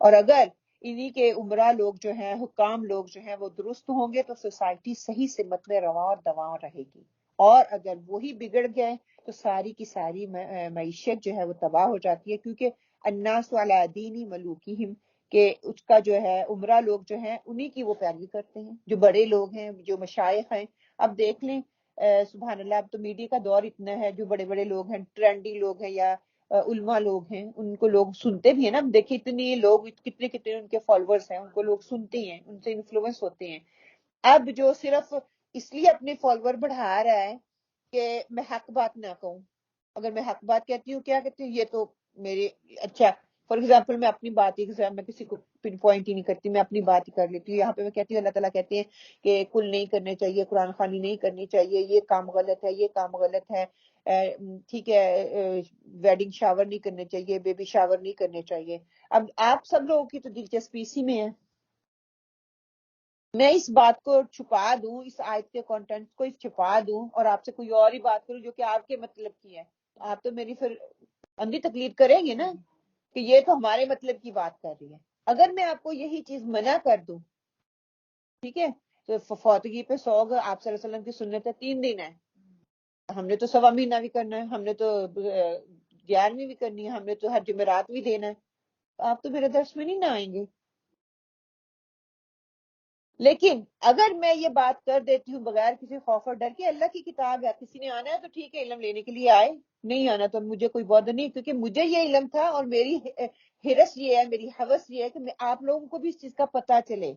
اور اگر انہی کے عمرہ لوگ جو ہیں، حکام لوگ جو ہیں وہ درست ہوں گے تو سوسائٹی صحیح سمت میں رواں اور دواں رہے گی. اور اگر وہی بگڑ گئے تو ساری کی ساری معیشت جو ہے وہ تباہ ہو جاتی ہے. کیونکہ الناس علی دین ملوکہم، کہ اس کا جو ہے عمرہ لوگ جو ہیں انہی کی وہ پیروی کرتے ہیں، جو بڑے لوگ ہیں، جو مشائخ ہیں. اب دیکھ لیں سبحان اللہ، اب تو میڈیا کا دور اتنا ہے، جو بڑے بڑے لوگ ہیں، ٹرینڈی لوگ ہیں یا علماء لوگ ہیں، ان کو لوگ سنتے بھی ہیں نا. دیکھیں اتنے لوگ، کتنے ان کے فالوورز ہیں، ان کو لوگ سنتے ہیں، ان سے انفلوئنس ہوتے ہیں. اب جو صرف اس لیے اپنے فالوور بڑھا رہا ہے کہ میں حق بات نہ کہوں. اگر میں حق بات کہتی ہوں، کیا کہتی ہوں، یہ تو میرے اچھا فار ایگزامپل میں اپنی بات ہی میں کسی کو پن پوائنٹ ہی نہیں کرتی، میں اپنی بات ہی کر لیتی ہوں. یہاں پہ میں کہتی ہوں اللہ تعالیٰ کہتے ہیں کہ کل نہیں کرنے چاہیے، قرآن خوانی نہیں کرنی چاہیے، یہ کام غلط ہے، یہ کام غلط ہے، ٹھیک ہے، ویڈنگ شاور نہیں کرنے چاہیے، بیبی شاور نہیں کرنے چاہیے. اب آپ سب لوگوں کی تو دلچسپی اسی میں ہے. میں اس بات کو چھپا دوں، اس آیت کے کانٹینٹ کو چھپا دوں اور آپ سے کوئی اور ہی بات کروں جو کہ آپ کے مطلب کی ہے، آپ تو میری پھر اندھی تقلید کریں گے نا کہ یہ تو ہمارے مطلب کی بات کر رہی ہے. اگر میں آپ کو یہی چیز منع کر دوں، ٹھیک ہے، تو فوتگی پہ سوگ آپ صلی اللہ علیہ وسلم کی سنت ہے 3 دن ہے، ہم نے تو 1.25 مہینہ بھی کرنا ہے، ہم نے تو 11ویں بھی کرنی ہے، ہم نے تو ہر جمعرات بھی دینا ہے. آپ تو میرے درس میں نہیں نہ آئیں گے. لیکن اگر میں یہ بات کر دیتی ہوں بغیر کسی خوف اور ڈر کے، اللہ کی کتاب ہے، کسی نے آنا ہے تو ٹھیک ہے علم لینے کے لیے آئے، نہیں آنا تو مجھے کوئی بہت نہیں، کیونکہ مجھے یہ علم تھا اور میری ہرس یہ ہے، میری حوث یہ ہے کہ آپ لوگوں کو بھی اس چیز کا پتہ چلے.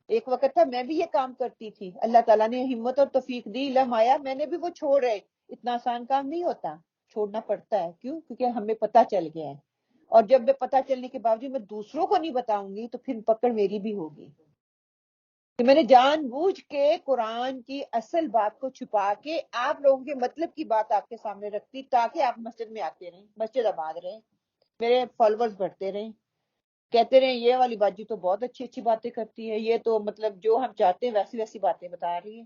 ایک وقت تھا میں بھی یہ کام کرتی تھی، اللہ تعالیٰ نے ہمت اور توفیق دی، علم آیا، میں نے بھی وہ چھوڑ رہے. اتنا آسان کام نہیں ہوتا، چھوڑنا پڑتا ہے. کیوں؟ کیونکہ ہمیں پتہ چل گیا ہے، اور جب میں پتہ چلنے کے باوجود میں دوسروں کو نہیں بتاؤں گی تو پھر پکڑ میری بھی ہوگی. کہ میں نے جان بوجھ کے قرآن کی اصل بات کو چھپا کے آپ لوگوں کے مطلب کی بات آپ کے سامنے رکھتی تاکہ آپ مسجد میں آتے رہیں، مسجد آباد رہیں، میرے فالوورز بڑھتے رہیں، کہتے رہیں یہ والی باجی تو بہت اچھی اچھی باتیں کرتی ہے، یہ تو مطلب جو ہم چاہتے ہیں ویسی ویسی باتیں بتا رہی ہے.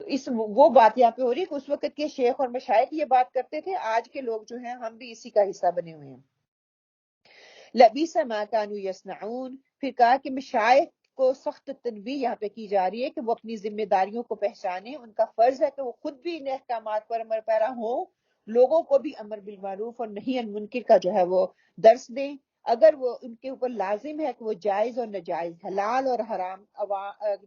تو اس وہ بات یہاں پہ ہو رہی ہے کہ اس وقت کے شیخ اور مشائخ یہ بات کرتے تھے، آج کے لوگ جو ہیں ہم بھی اسی کا حصہ بنے ہوئے ہیں. لبیس ما کانوا یصنعون. پھر کہا کہ مشائخ کو سخت تنبیہ یہاں پہ کی جا رہی ہے کہ وہ اپنی ذمہ داریوں کو پہچانیں، ان کا فرض ہے کہ وہ خود بھی ان احکامات پر عمل پیرا ہوں، لوگوں کو بھی امر بالمعروف اور نہی عن منکر کا جو ہے وہ درس دیں. اگر وہ ان کے اوپر لازم ہے کہ وہ جائز اور ناجائز، حلال اور حرام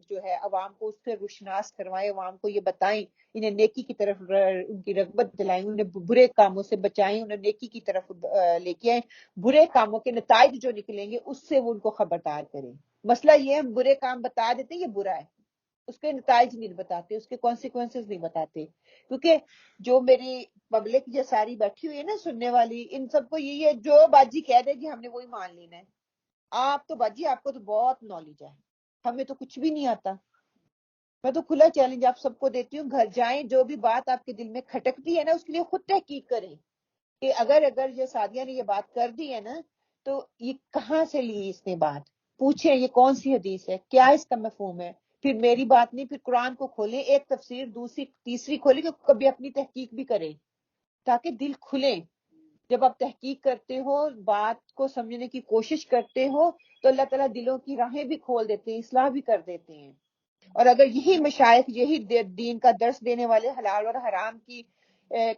جو ہے عوام کو اس سے روشناس کروائیں، عوام کو یہ بتائیں، انہیں نیکی کی طرف ان کی رغبت دلائیں، انہیں برے کاموں سے بچائیں، انہیں نیکی کی طرف لے کے آئیں، برے کاموں کے نتائج جو نکلیں گے اس سے وہ ان کو خبردار کریں. مسئلہ یہ ہم برے کام بتا دیتے ہیں یہ برا ہے، اس کے نتائج نہیں بتاتے، اس کے کانسیکوینسز نہیں بتاتے. کیونکہ جو میری پبلک یہ ساری بیٹھی ہوئی ہے نا سننے والی، ان سب کو یہی ہے جو باجی کہہ دے گی ہم نے وہی مان لینا ہے. آپ تو باجی آپ کو تو بہت نالج ہے، ہمیں تو کچھ بھی نہیں آتا. میں تو کھلا چیلنج آپ سب کو دیتی ہوں، گھر جائیں، جو بھی بات آپ کے دل میں کھٹکتی ہے نا اس کے لیے خود تحقیق کریں کہ اگر یہ سعدیہ نے یہ بات کر دی ہے نا تو یہ کہاں سے لی اس نے بات، پوچھیں یہ کون سی حدیث ہے، کیا اس کا مفہوم ہے. پھر میری بات نہیں، پھر قرآن کو کھولیں، ایک تفسیر دوسری تیسری کھولیں، کہ کبھی اپنی تحقیق بھی کریں تاکہ دل کھلے. جب آپ تحقیق کرتے ہو، بات کو سمجھنے کی کوشش کرتے ہو تو اللہ تعالیٰ دلوں کی راہیں بھی کھول دیتے ہیں، اصلاح بھی کر دیتے ہیں. اور اگر یہی مشائخ یہی دین کا درس دینے والے حلال اور حرام کی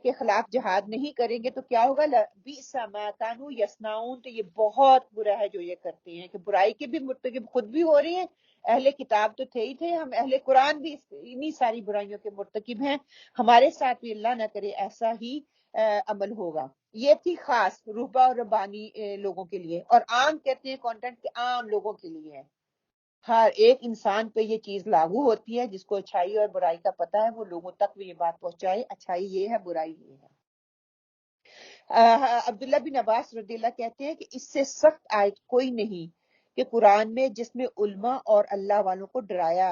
کے خلاف جہاد نہیں کریں گے تو کیا ہوگا؟ لبئس ما کانوا یصنعون. تو یہ بہت برا ہے جو یہ کرتے ہیں، کہ برائی کے بھی مرتکب خود بھی ہو رہی ہیں، اہل کتاب تو تھے ہی تھے، ہم اہل قرآن بھی انہی ساری برائیوں کے مرتکب ہیں. ہمارے ساتھ بھی اللہ نہ کرے ایسا ہی عمل ہوگا. یہ تھی خاص رہبا اور ربانی لوگوں کے لیے، اور عام کہتے ہیں کانٹینٹ کے عام لوگوں کے لیے ہے. ہر ایک انسان پہ یہ چیز لاگو ہوتی ہے، جس کو اچھائی اور برائی کا پتہ ہے وہ لوگوں تک بھی یہ بات پہنچائے، اچھائی یہ ہے، برائی یہ ہے. عبداللہ بن عباس رضی اللہ کہتے ہیں کہ اس سے سخت آیت کوئی نہیں کہ قرآن میں جس میں علماء اور اللہ والوں کو ڈرایا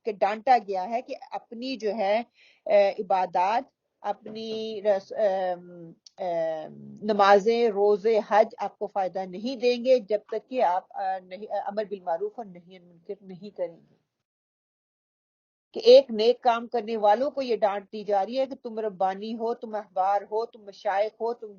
کہ ڈانٹا گیا ہے کہ اپنی جو ہے عبادات، اپنی نمازیں، روزے، حج آپ کو فائدہ نہیں دیں گے جب تک کہ آپ امر بالمعروف اور نہی عن منکر نہیں کریں گے. کہ ایک نیک کام کرنے والوں کو یہ ڈانٹ دی جا رہی ہے کہ تم ربانی ہو، تم احبار ہو، تم مشائخ ہو، تم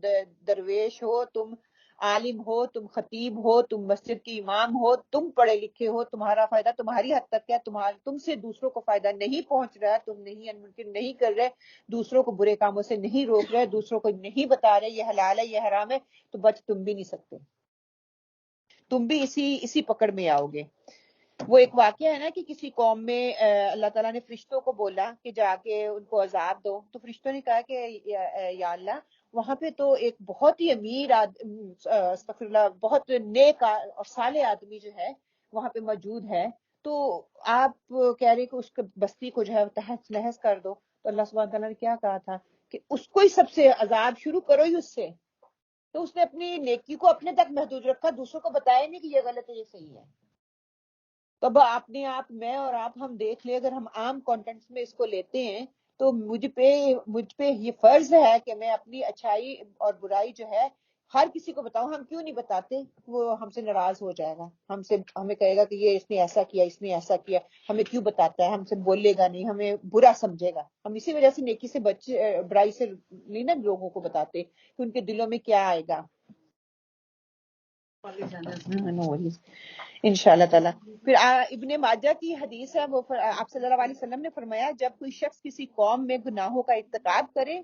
درویش ہو، تم عالم ہو، تم خطیب ہو، تم مسجد کی امام ہو، تم پڑھے لکھے ہو، تمہارا فائدہ تمہاری حد تک ہے، تم سے دوسروں کو فائدہ نہیں پہنچ رہا، تم نہیں ممکن نہیں کر رہے، دوسروں کو برے کاموں سے نہیں روک رہے، دوسروں کو نہیں بتا رہے یہ حلال ہے یہ حرام ہے، تو بچ تم بھی نہیں سکتے، تم بھی اسی پکڑ میں آؤ گے. وہ ایک واقعہ ہے نا کہ کسی قوم میں اللہ تعالیٰ نے فرشتوں کو بولا کہ جا کے ان کو عذاب دو، تو فرشتوں نے کہا کہ یا اللہ وہاں پہ تو ایک بہت ہی امیر استغفر اللہ بہت نیک اور صالح آدمی جو ہے وہاں پہ موجود ہے، تو آپ کہہ رہے کہ اس بستی کو جو ہے تہس نہس کر دو. تو اللہ سبحانہ تعالیٰ نے کیا کہا تھا کہ اس کو ہی سب سے عذاب شروع کرو ہی اس سے. تو اس نے اپنی نیکی کو اپنے تک محدود رکھا، دوسروں کو بتایا نہیں کہ یہ غلط ہے یہ صحیح ہے. تو اب اپنے آپ میں اور آپ ہم دیکھ لیں، اگر ہم عام کانٹینٹس میں اس کو لیتے ہیں تو مجھ پہ یہ فرض ہے کہ میں اپنی اچھائی اور برائی جو ہے ہر کسی کو بتاؤں. ہم کیوں نہیں بتاتے؟ وہ ہم سے ناراض ہو جائے گا، ہمیں کہے گا کہ یہ اس نے ایسا کیا، اس نے ایسا کیا، ہمیں کیوں بتاتا ہے، ہم سے بولے گا نہیں، ہمیں برا سمجھے گا. ہم اسی وجہ سے نیکی سے برائی سے نہیں نا لوگوں کو بتاتے کہ ان کے دلوں میں کیا آئے گا. ان شاء اللہ تعالیٰ. پھر ابن ماجہ کی حدیث ہے، وہ آپ صلی اللہ علیہ وسلم نے فرمایا جب کوئی شخص کسی قوم میں گناہوں کا ارتکاب کرے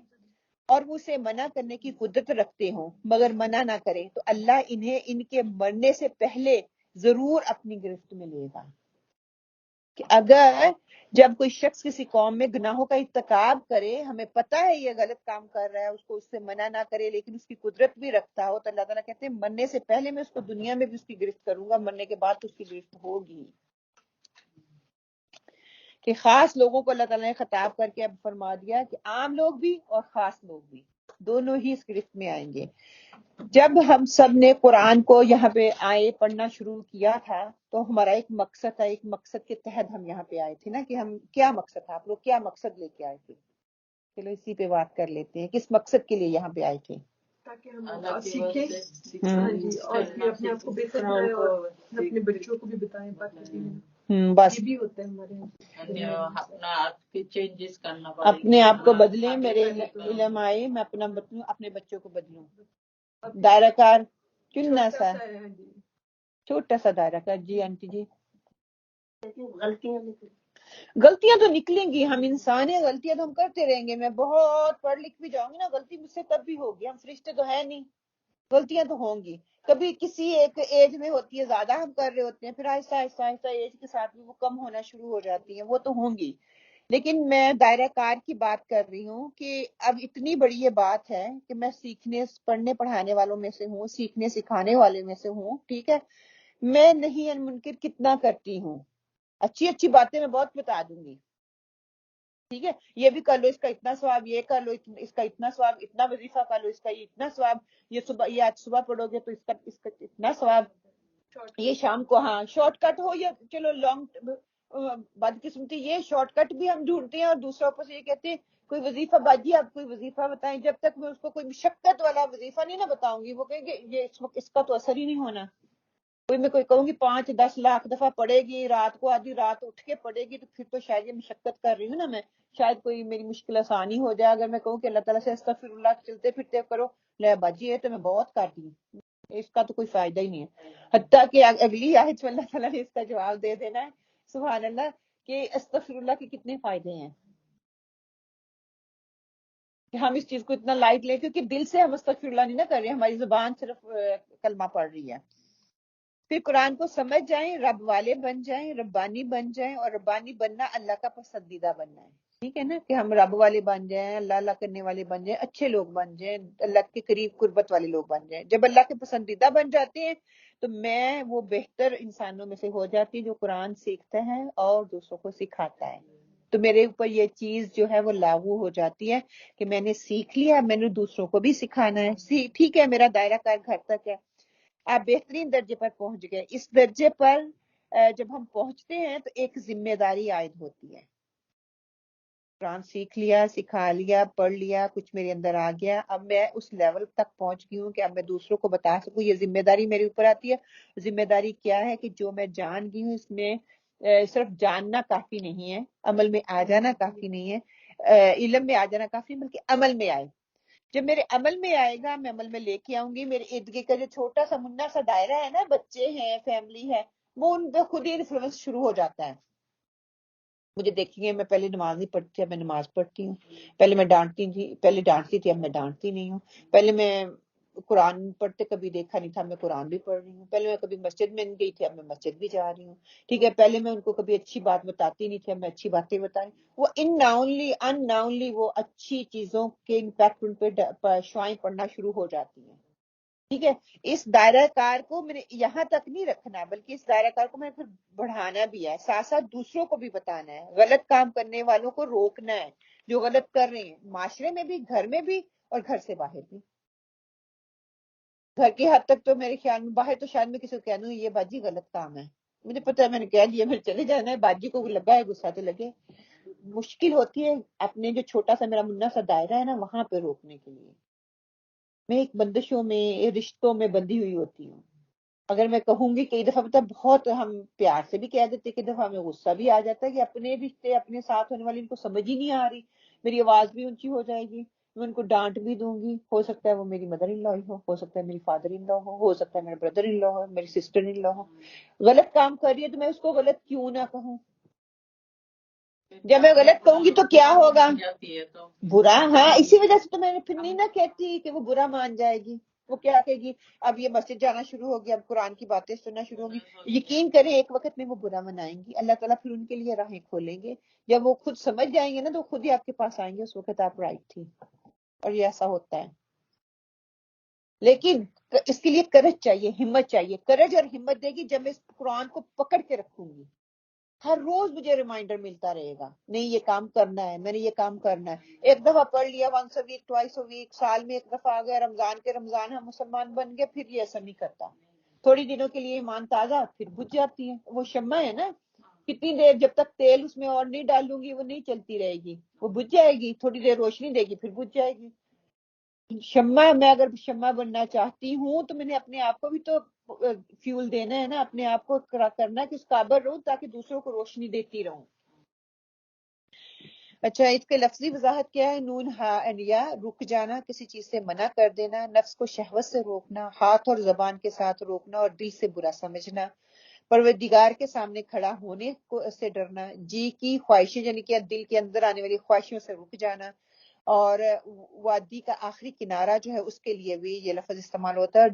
اور وہ اسے منع کرنے کی قدرت رکھتے ہوں مگر منع نہ کرے تو اللہ انہیں ان کے مرنے سے پہلے ضرور اپنی گرفت میں لے گا. کہ اگر جب کوئی شخص کسی قوم میں گناہوں کا ارتکاب کرے، ہمیں پتہ ہے یہ غلط کام کر رہا ہے، اس کو اس سے منع نہ کرے لیکن اس کی قدرت بھی رکھتا ہو، تو اللہ تعالیٰ کہتے ہیں مرنے سے پہلے میں اس کو دنیا میں بھی اس کی گرفت کروں گا، مرنے کے بعد تو اس کی گرفت ہوگی. کہ خاص لوگوں کو اللہ تعالیٰ نے خطاب کر کے اب فرما دیا کہ عام لوگ بھی اور خاص لوگ بھی دونوں ہی اس گرفت میں آئیں گے. جب ہم سب نے قرآن کو یہاں پہ آئے پڑھنا شروع کیا تھا تو ہمارا ایک مقصد تھا، ایک مقصد کے تحت ہم یہاں پہ آئے تھے نا، کہ ہم کیا مقصد تھا، آپ لوگ کیا مقصد لے کے آئے تھے؟ چلو اسی پہ بات کر لیتے ہیں، کس مقصد کے لیے یہاں پہ آئے تھے؟ تاکہ ہم سیکھیں، ہاں جی، اور پھر اپنے آپ کو بہتر بنائیں اور اپنے بچوں کو بھی بتائیں. بس یہ بھی ہوتا ہے ہمارے اپنا آپ کے چینجز کرنا اپنے آپ کو بدلیں. میرے علم آئے میں اپنا بدلوں، اپنے بچوں کو بدلوں. دائرہ کار چننا سا چھوٹا سا دائرہ کار. جی آنٹی جی. غلطیاں تو نکلیں گی، ہم انسان ہیں، غلطیاں تو ہم کرتے رہیں گے. میں بہت پڑھ لکھ بھی جاؤں گی نا، غلطی مجھ سے تب بھی ہوگی، ہم فرشتے تو ہے نہیں، غلطیاں تو ہوں گی. کبھی کسی ایک ایج میں ہوتی ہے زیادہ ہم کر رہے ہوتے ہیں، پھر آہستہ آہستہ آہستہ ایج کے ساتھ بھی وہ کم ہونا شروع ہو جاتی ہیں، وہ تو ہوں گی. لیکن میں دائرہ کار کی بات کر رہی ہوں کہ اب اتنی بڑی یہ بات ہے کہ میں سیکھنے پڑھنے پڑھانے والوں میں سے ہوں، سیکھنے سکھانے والے میں سے ہوں. ٹھیک ہے، میں نہیں منکر کتنا کرتی ہوں، اچھی اچھی باتیں میں بہت بتا دوں گی. ٹھیک ہے، یہ بھی کر لو، اس کا اتنا ثواب، یہ کر لو، اس کا اتنا ثواب، اتنا وظیفہ کر لو، اس کا یہ اتنا ثواب، یہ آج صبح پڑھو گے تو اس کا اتنا ثواب، یہ شام کو. ہاں شارٹ کٹ ہو یا چلو لانگ بدقسمتی، یہ شارٹ کٹ بھی ہم ڈھونڈتے ہیں اور دوسرا اوپر سے یہ کہتے ہیں کوئی وظیفہ باجی آپ کوئی وظیفہ بتائیں. جب تک میں اس کو کوئی مشقت والا وظیفہ نہیں نہ بتاؤں گی، وہ کہیں گے یہ اس وقت اس کا تو اثر ہی نہیں ہونا. میں کوئی کہوں گی 5-10 لاکھ دفعہ پڑھے گی، رات کو آدھی رات اٹھ کے پڑھے گی، تو پھر تو شاید یہ مشقت کر رہی ہوں نا میں، شاید کوئی میری مشکل آسانی ہو جائے. اگر میں کہوں کہ اللہ تعالیٰ سے استغفر اللہ چلتے پھرتے کرو، لے باجی یہ تو میں بہت کرتی ہوں، اس کا تو کوئی فائدہ ہی نہیں ہے. حتیٰ کہ اگلی آیت میں اللہ تعالیٰ نے اس کا جواب دے دینا ہے، سبحان اللہ، کہ استغفر اللہ کے کتنے فائدے ہیں. کہ ہم اس چیز کو اتنا لائٹ لیں کیونکہ دل سے ہم استغفر اللہ نہیں نہ کر رہے ہیں، ہماری زبان صرف کلمہ پڑھ رہی ہے. پھر قرآن کو سمجھ جائیں، رب والے بن جائیں، ربانی بن جائیں، اور ربانی بننا اللہ کا پسندیدہ بننا ہے. ٹھیک ہے نا، کہ ہم رب والے بن جائیں، اللہ اللہ کرنے والے بن جائیں، اچھے لوگ بن جائیں، اللہ کے قریب قربت والے لوگ بن جائیں. جب اللہ کے پسندیدہ بن جاتے ہیں تو میں وہ بہتر انسانوں میں سے ہو جاتی ہے جو قرآن سیکھتا ہے اور دوسروں کو سکھاتا ہے. تو میرے اوپر یہ چیز جو ہے وہ لاگو ہو جاتی ہے کہ میں نے سیکھ لیا، میں نے دوسروں کو بھی سکھانا ہے. ٹھیک ہے، میرا دائرہ کار گھر تک ہے، آپ بہترین درجے پر پہنچ گئے. اس درجے پر جب ہم پہنچتے ہیں تو ایک ذمہ داری عائد ہوتی ہے. قرآن سیکھ لیا، سکھا لیا، پڑھ لیا، کچھ میرے اندر آ گیا، اب میں اس لیول تک پہنچ گئی ہوں کہ اب میں دوسروں کو بتا سکوں. یہ ذمہ داری میرے اوپر آتی ہے. ذمہ داری کیا ہے کہ جو میں جان گئی ہوں اس میں صرف جاننا کافی نہیں ہے، عمل میں آ جانا کافی نہیں ہے، علم میں آ جانا کافی نہیں، بلکہ عمل میں آئے. جب میرے عمل میں آئے گا، میں عمل میں لے کے آؤں گی. میرے ارد گرد کا جو چھوٹا سا منا سا دائرہ ہے نا، بچے ہیں، فیملی ہے، وہ ان پہ خود ہی انفلوئنس شروع ہو جاتا ہے. مجھے دیکھیں گے، میں پہلے نماز نہیں پڑھتی تھی، اب میں نماز پڑھتی ہوں. پہلے میں ڈانٹتی تھی، پہلے ڈانٹتی تھی، اب میں ڈانٹتی نہیں ہوں. پہلے میں قرآن پڑھتے کبھی دیکھا نہیں تھا، میں قرآن بھی پڑھ رہی ہوں. پہلے میں کبھی مسجد میں نہیں گئی تھی، اب میں مسجد بھی جا رہی ہوں. ٹھیک ہے، پہلے میں ان کو کبھی اچھی بات بتاتی نہیں تھی، اب میں اچھی باتیں بتا رہی ہوں. وہ ان ناؤنلی وہ اچھی چیزوں کے امپیکٹ ان پہ شعائیں پڑنا شروع ہو جاتی ہیں. ٹھیک ہے، اس دائرہ کار کو میں نے یہاں تک نہیں رکھنا، بلکہ اس دائرہ کار کو میں پھر بڑھانا بھی ہے، ساتھ ساتھ دوسروں کو بھی بتانا ہے، غلط کام کرنے والوں کو روکنا ہے. جو غلط کر رہے ہیں، معاشرے میں بھی، گھر میں بھی، اور گھر سے باہر بھی. گھر کی حد تک تو میرے خیال میں، باہر تو شاید میں کسی کو کہہ دوں یہ باجی غلط کام ہے، مجھے پتا ہے میں نے کہہ دیا، پھر چلے جانا ہے، باجی کو لگا ہے غصہ تو لگے. مشکل ہوتی ہے اپنے جو چھوٹا سا میرا منا سا دائرہ ہے نا وہاں پہ روکنے کے لیے. میں ایک بندشوں میں، رشتوں میں بندھی ہوئی ہوتی ہوں. اگر میں کہوں گی کئی دفعہ پتہ بہت ہم پیار سے بھی کہہ دیتے، کئی دفعہ ہمیں غصہ بھی آ جاتا ہے کہ اپنے رشتے اپنے ساتھ ہونے والی ان کو سمجھ ہی نہیں آ رہی، میری آواز بھی اونچی ہو جائے گی، میں ان کو ڈانٹ بھی دوں گی، ہو سکتا ہے وہ میری مدر ان لا ہو سکتا ہے میری فادر ان لا ہو سکتا ہے میرا بردر ان لا ہو، میری سسٹر ان لا ہو. غلط کام کر رہی ہے تو میں اس کو غلط کیوں نہ کہوں؟ جب میں غلط کہوں گی تو کیا ہوگا؟ برا. ہاں اسی وجہ سے تو میں نے پھر نہیں نہ کہتی کہ وہ برا مان جائے گی. وہ کیا کہے گی اب یہ مسجد جانا شروع ہو گیا، اب قرآن کی باتیں سننا شروع ہوگی. یقین کریں ایک وقت میں وہ برا منائیں گی، اللہ تعالیٰ پھر ان کے لیے راہیں کھولیں گے. جب وہ خود سمجھ جائیں گے نا تو خود ہی آپ کے پاس آئیں گے، اس وقت آپ رائٹ تھی. اور یہ ایسا ہوتا ہے. لیکن اس کے لیے کرج چاہیے، ہمت چاہیے. کرج اور ہمت دے گی جب میں اس قرآن کو پکڑ کے رکھوں گی. ہر روز مجھے ریمائنڈر ملتا رہے گا، نہیں یہ کام کرنا ہے، میں نے یہ کام کرنا ہے. ایک دفعہ پڑھ لیا، once a week, twice a week, سال میں ایک دفعہ آ گیا رمضان کے رمضان ہم مسلمان بن گئے، پھر یہ اثر نہیں کرتا. تھوڑی دنوں کے لیے ایمان تازہ، پھر بجھ جاتی ہے. وہ شمع ہے نا، کتنی دیر جب تک تیل اس میں اور نہیں ڈالوں گی وہ نہیں چلتی رہے گی، وہ بجھ جائے گی، تھوڑی دیر روشنی دے گی پھر بجھ جائے گی. شمع، میں اگر شمع بننا چاہتی ہوں تو میں نے اپنے آپ کو بھی تو فیول دینا ہے نا، اپنے آپ کو کرنا ہے کہ اس قابل رہوں تاکہ دوسروں کو روشنی دیتی رہوں. اچھا اس کے لفظی وضاحت کیا ہے؟ نون ہا یا، رک جانا، کسی چیز سے منع کر دینا، نفس کو شہوت سے روکنا، ہاتھ اور زبان کے ساتھ روکنا اور دل سے برا سمجھنا، پروردگار کے سامنے کھڑا ہونے سے ڈرنا، جی کی خواہشیں یعنی کہ دل کے اندر آنے والی خواہشوں سے رک جانا، اور وادی کا آخری کنارہ جو ہے اس کے لیے بھی یہ لفظ استعمال ہوتا ہے، اور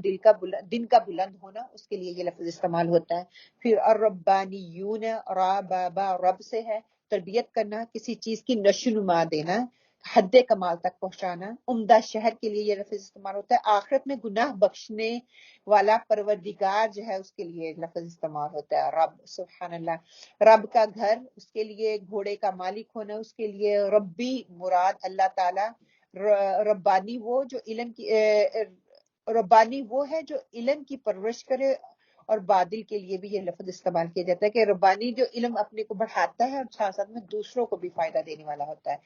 دن کا بلند ہونا اس کے لیے یہ لفظ استعمال ہوتا ہے. پھر الربانیون، را بابا رب سے ہے، تربیت کرنا، کسی چیز کی نشو نما دینا، حد کمال تک پہنچانا. عمدہ شہر کے لیے یہ لفظ استعمال ہوتا ہے. آخرت میں گناہ بخشنے والا پروردگار جو ہے اس کے لیے لفظ استعمال ہوتا ہے رب. سبحان اللہ. رب کا گھر، اس کے لیے گھوڑے کا مالک ہونا، اس کے لیے ربی مراد اللہ تعالی. ربانی وہ جو علم کی ربانی وہ ہے جو علم کی پرورش کرے، اور بادل کے لیے بھی یہ لفظ استعمال کیا جاتا ہے کہ ربانی جو علم اپنے کو بڑھاتا ہے اور ساتھ ساتھ میں دوسروں کو بھی فائدہ دینے والا ہوتا ہے.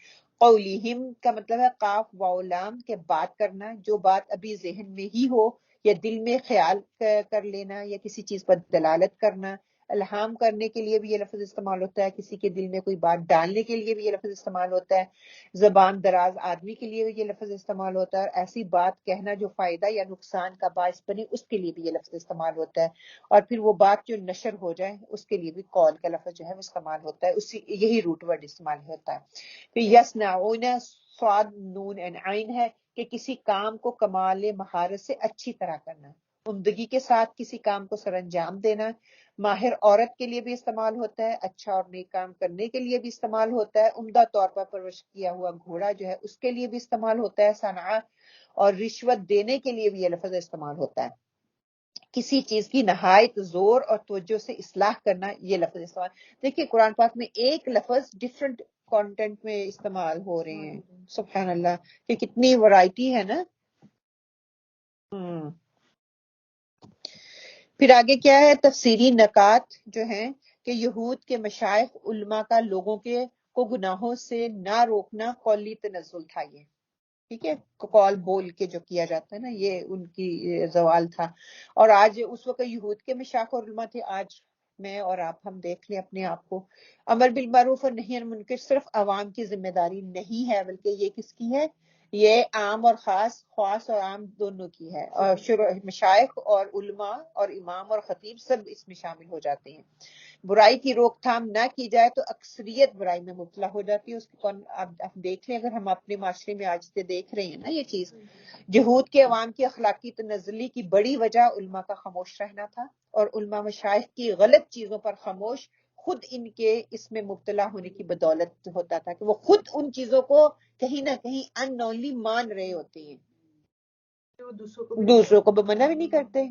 قولہم کا مطلب ہے قاف واو لام کے بات کرنا، جو بات ابھی ذہن میں ہی ہو یا دل میں خیال کر لینا یا کسی چیز پر دلالت کرنا. الہام کرنے کے لیے بھی یہ لفظ استعمال ہوتا ہے، کسی کے دل میں کوئی بات ڈالنے کے لیے بھی یہ لفظ استعمال ہوتا ہے. زبان دراز آدمی کے لیے بھی یہ لفظ استعمال ہوتا ہے، اور ایسی بات کہنا جو فائدہ یا نقصان کا باعث بنے اس کے لیے بھی یہ لفظ استعمال ہوتا ہے. اور پھر وہ بات جو نشر ہو جائے اس کے لیے بھی قول کا لفظ جو ہے وہ استعمال ہوتا ہے، اسی یہی روٹ ورڈ استعمال ہوتا ہے. پھر یسنعون، صاد نون این عین ہے کہ کسی کام کو کمال مہارت سے اچھی طرح کرنا، عمدگی کے ساتھ کسی کام کو سر انجام دینا. ماہر عورت کے لیے بھی استعمال ہوتا ہے، اچھا اور نیک کام کرنے کے لیے بھی استعمال ہوتا ہے. عمدہ طور پر پرورش کیا ہوا گھوڑا جو ہے اس کے لیے بھی استعمال ہوتا ہے. صنعا، اور رشوت دینے کے لیے بھی یہ لفظ استعمال ہوتا ہے. کسی چیز کی نہایت زور اور توجہ سے اصلاح کرنا، یہ لفظ استعمال. دیکھیے قرآن پاک میں ایک لفظ ڈفرنٹ کانٹینٹ میں استعمال ہو رہے ہیں. سبحان اللہ، کہ کتنی ورائٹی ہے نا. پھر آگے کیا ہے؟ تفسیری نکات جو ہیں کہ یہود کے مشائخ علماء کا لوگوں کو گناہوں سے نہ روکنا قولی تنزل تھا. یہ ٹھیک ہے، قول بول کے جو کیا جاتا ہے نا، یہ ان کی زوال تھا. اور آج اس وقت یہود کے مشائخ اور علماء تھے. آج میں اور آپ ہم دیکھ لیں اپنے آپ کو، امر بالمعروف اور نہی عن المنکر صرف عوام کی ذمہ داری نہیں ہے، بلکہ یہ کس کی ہے؟ یہ عام اور خاص اور عام دونوں کی ہے. اور مشائخ اور علماء اور امام اور خطیب سب اس میں شامل ہو جاتے ہیں. برائی کی روک تھام نہ کی جائے تو اکثریت برائی میں مبتلا ہو جاتی ہے. اس کو آپ دیکھ لیں، اگر ہم اپنے معاشرے میں آج سے دیکھ رہے ہیں نا یہ چیز، یہود کے عوام کی اخلاقی تنزلی کی بڑی وجہ علماء کا خاموش رہنا تھا، اور علماء مشائخ کی غلط چیزوں پر خاموش خود ان کے اس میں مبتلا ہونے کی بدولت ہوتا تھا کہ وہ خود ان چیزوں کو کہیں نہ کہیں ان نونلی مان رہے ہوتے ہیں، دوسروں کو منع بھی نہیں کرتے.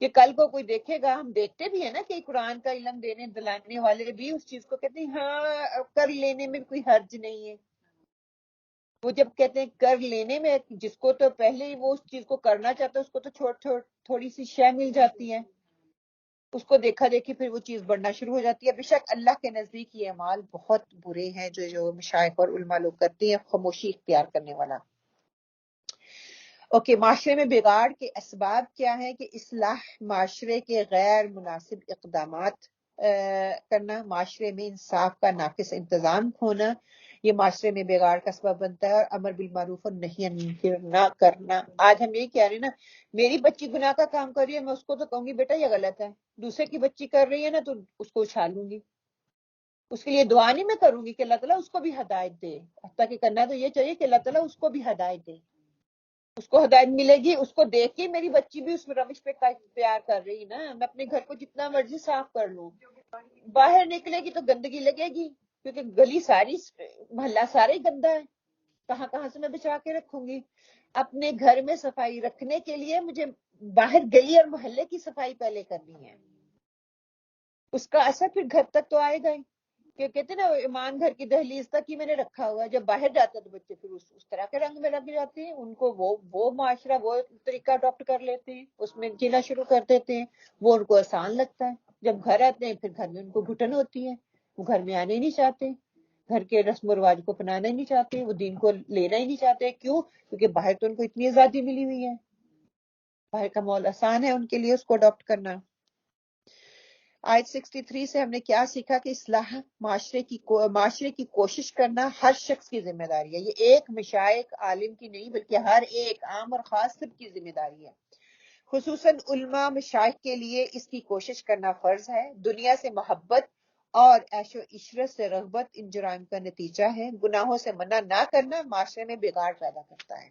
کہ کل کو کوئی دیکھے گا، ہم دیکھتے بھی ہیں نا کہ قرآن کا علم دینے دلانے والے بھی اس چیز کو کہتے ہیں ہاں کر لینے میں کوئی حرج نہیں ہے. وہ جب کہتے ہیں کر لینے میں، جس کو تو پہلے ہی وہ اس چیز کو کرنا چاہتا ہے اس کو تو تھوڑی سی شے مل جاتی ہے، اس کو دیکھا دیکھی پھر وہ چیز بڑھنا شروع ہو جاتی ہے۔ بے شک اللہ کے نزدیک یہ اعمال بہت برے ہیں جو مشائخ اور علماء لوگ کرتے ہیں، خاموشی اختیار کرنے والا۔ اوکے، معاشرے میں بگاڑ کے اسباب کیا ہیں؟ کہ اصلاح معاشرے کے غیر مناسب اقدامات کرنا، معاشرے میں انصاف کا ناقص انتظام ہونا، یہ معاشرے میں بگاڑ کا سبب بنتا ہے، اور امر بالمعروف اور نہی عن المنکر نہ کرنا۔ آج ہم یہی کہہ رہے ہیں نا، میری بچی گناہ کا کام کر رہی ہے، میں اس کو تو کہوں گی بیٹا یہ غلط ہے، دوسرے کی بچی کر رہی ہے نا تو اس کو اچھالوں گی، اس کے لیے دعا نہیں میں کروں گی کہ اللہ تعالیٰ اس کو بھی ہدایت دے، حتیٰ کہ کرنا تو یہ چاہیے کہ اللہ تعالیٰ اس کو بھی ہدایت دے، اس کو ہدایت ملے گی، اس کو دیکھ کے میری بچی بھی اس روش پہ اختیار کر رہی نا۔ میں اپنے گھر کو جتنا مرضی صاف کر لوں، باہر نکلے گی تو گندگی لگے گی، کیونکہ گلی ساری، محلہ سارا ہی گندا ہے، کہاں کہاں سے میں بچا کے رکھوں گی۔ اپنے گھر میں صفائی رکھنے کے لیے مجھے باہر گلی اور محلے کی صفائی پہلے کرنی ہے، اس کا اثر پھر گھر تک تو آئے گا ہی، کہ کہتے ہیں نا ایمان گھر کی دہلیز تک ہی میں نے رکھا ہوا ہے، جب باہر جاتا ہے تو بچے پھر اس طرح کے رنگ میں لگ جاتے ہیں، ان کو وہ معاشرہ، وہ طریقہ اڈاپٹ کر لیتے ہیں، اس میں جینا شروع کر دیتے ہیں، وہ ان کو آسان لگتا ہے۔ جب گھر آتے ہیں پھر گھر میں ان کو گھٹن ہوتی ہے، وہ گھر میں آنے ہی نہیں چاہتے، گھر کے رسم و رواج کو اپنانا ہی نہیں چاہتے، وہ دین کو لینا ہی نہیں چاہتے۔ کیوں؟ کیونکہ باہر تو ان کو اتنی آزادی ملی ہوئی ہے، باہر کا ماحول آسان ہے ان کے لیے اس کو اڈاپٹ کرنا۔ آیت 63 سے ہم نے کیا سیکھا؟ کہ اصلاح معاشرے کی کوشش کرنا ہر شخص کی ذمہ داری ہے، یہ ایک مشائخ عالم کی نہیں بلکہ ہر ایک عام اور خاص سب کی ذمہ داری ہے، خصوصاً علماء مشائخ کے لیے اس کی کوشش کرنا فرض ہے۔ دنیا سے محبت اور عیش و عشرت سے رغبت ان جرائم کا نتیجہ ہے، گناہوں سے منع نہ کرنا معاشرے میں بگاڑ پیدا کرتا ہے۔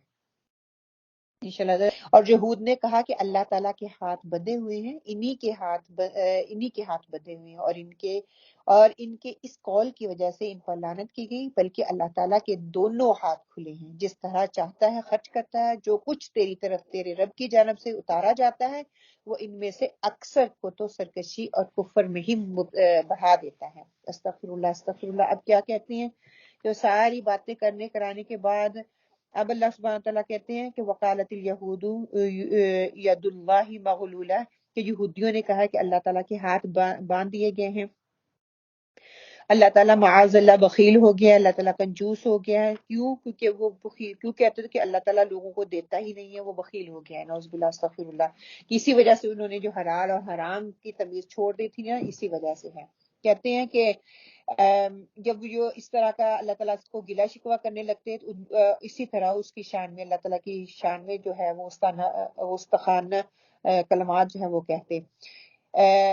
انشاءاللہ۔ اور یہود نے کہا کہ اللہ تعالیٰ کے ہاتھ بندھے ہوئے ہیں، انہی کے ہاتھ بندھے ہوئے ہیں، اور ان کے اس قول کی وجہ سے ان پر لعنت کی گئی، بلکہ اللہ تعالیٰ کے دونوں ہاتھ کھلے ہیں، جس طرح چاہتا ہے خرچ کرتا ہے، جو کچھ تیری طرف تیرے رب کی جانب سے اتارا جاتا ہے وہ ان میں سے اکثر کو تو سرکشی اور کفر میں ہی بڑھا دیتا ہے۔ استغفر اللہ۔ اب کیا کہتے ہیں؟ جو ساری باتیں کرانے کے بعد اب اللہ سبحانہ تعالیٰ کہتے ہیں کہ وقالت الیہود ید اللہ مغلولہ، کہ یہودیوں نے کہا کہ اللہ تعالیٰ کے ہاتھ باندھ دیے گئے ہیں، اللہ تعالیٰ معاذ اللہ بخیل ہو گیا ہے، اللہ تعالیٰ کنجوس ہو گیا ہے۔ کیوں؟ کیونکہ وہ بخیل، کیوں کہتے تھے کہ اللہ تعالیٰ لوگوں کو دیتا ہی نہیں ہے، وہ بخیل ہو گیا ہے، نعوذ باللہ استغفر اللہ۔ اسی وجہ سے انہوں نے جو حلال اور حرام کی تمیز چھوڑ دی تھی نا، اسی وجہ سے ہے۔ کہتے ہیں کہ جب جو اس طرح کا اللہ تعالیٰ کو گلہ شکوہ کرنے لگتے ہیں، اسی طرح اس کی شان میں، اللہ تعالیٰ کی شان میں جو ہے وہ استخانہ کلمات جو ہیں وہ کہتے۔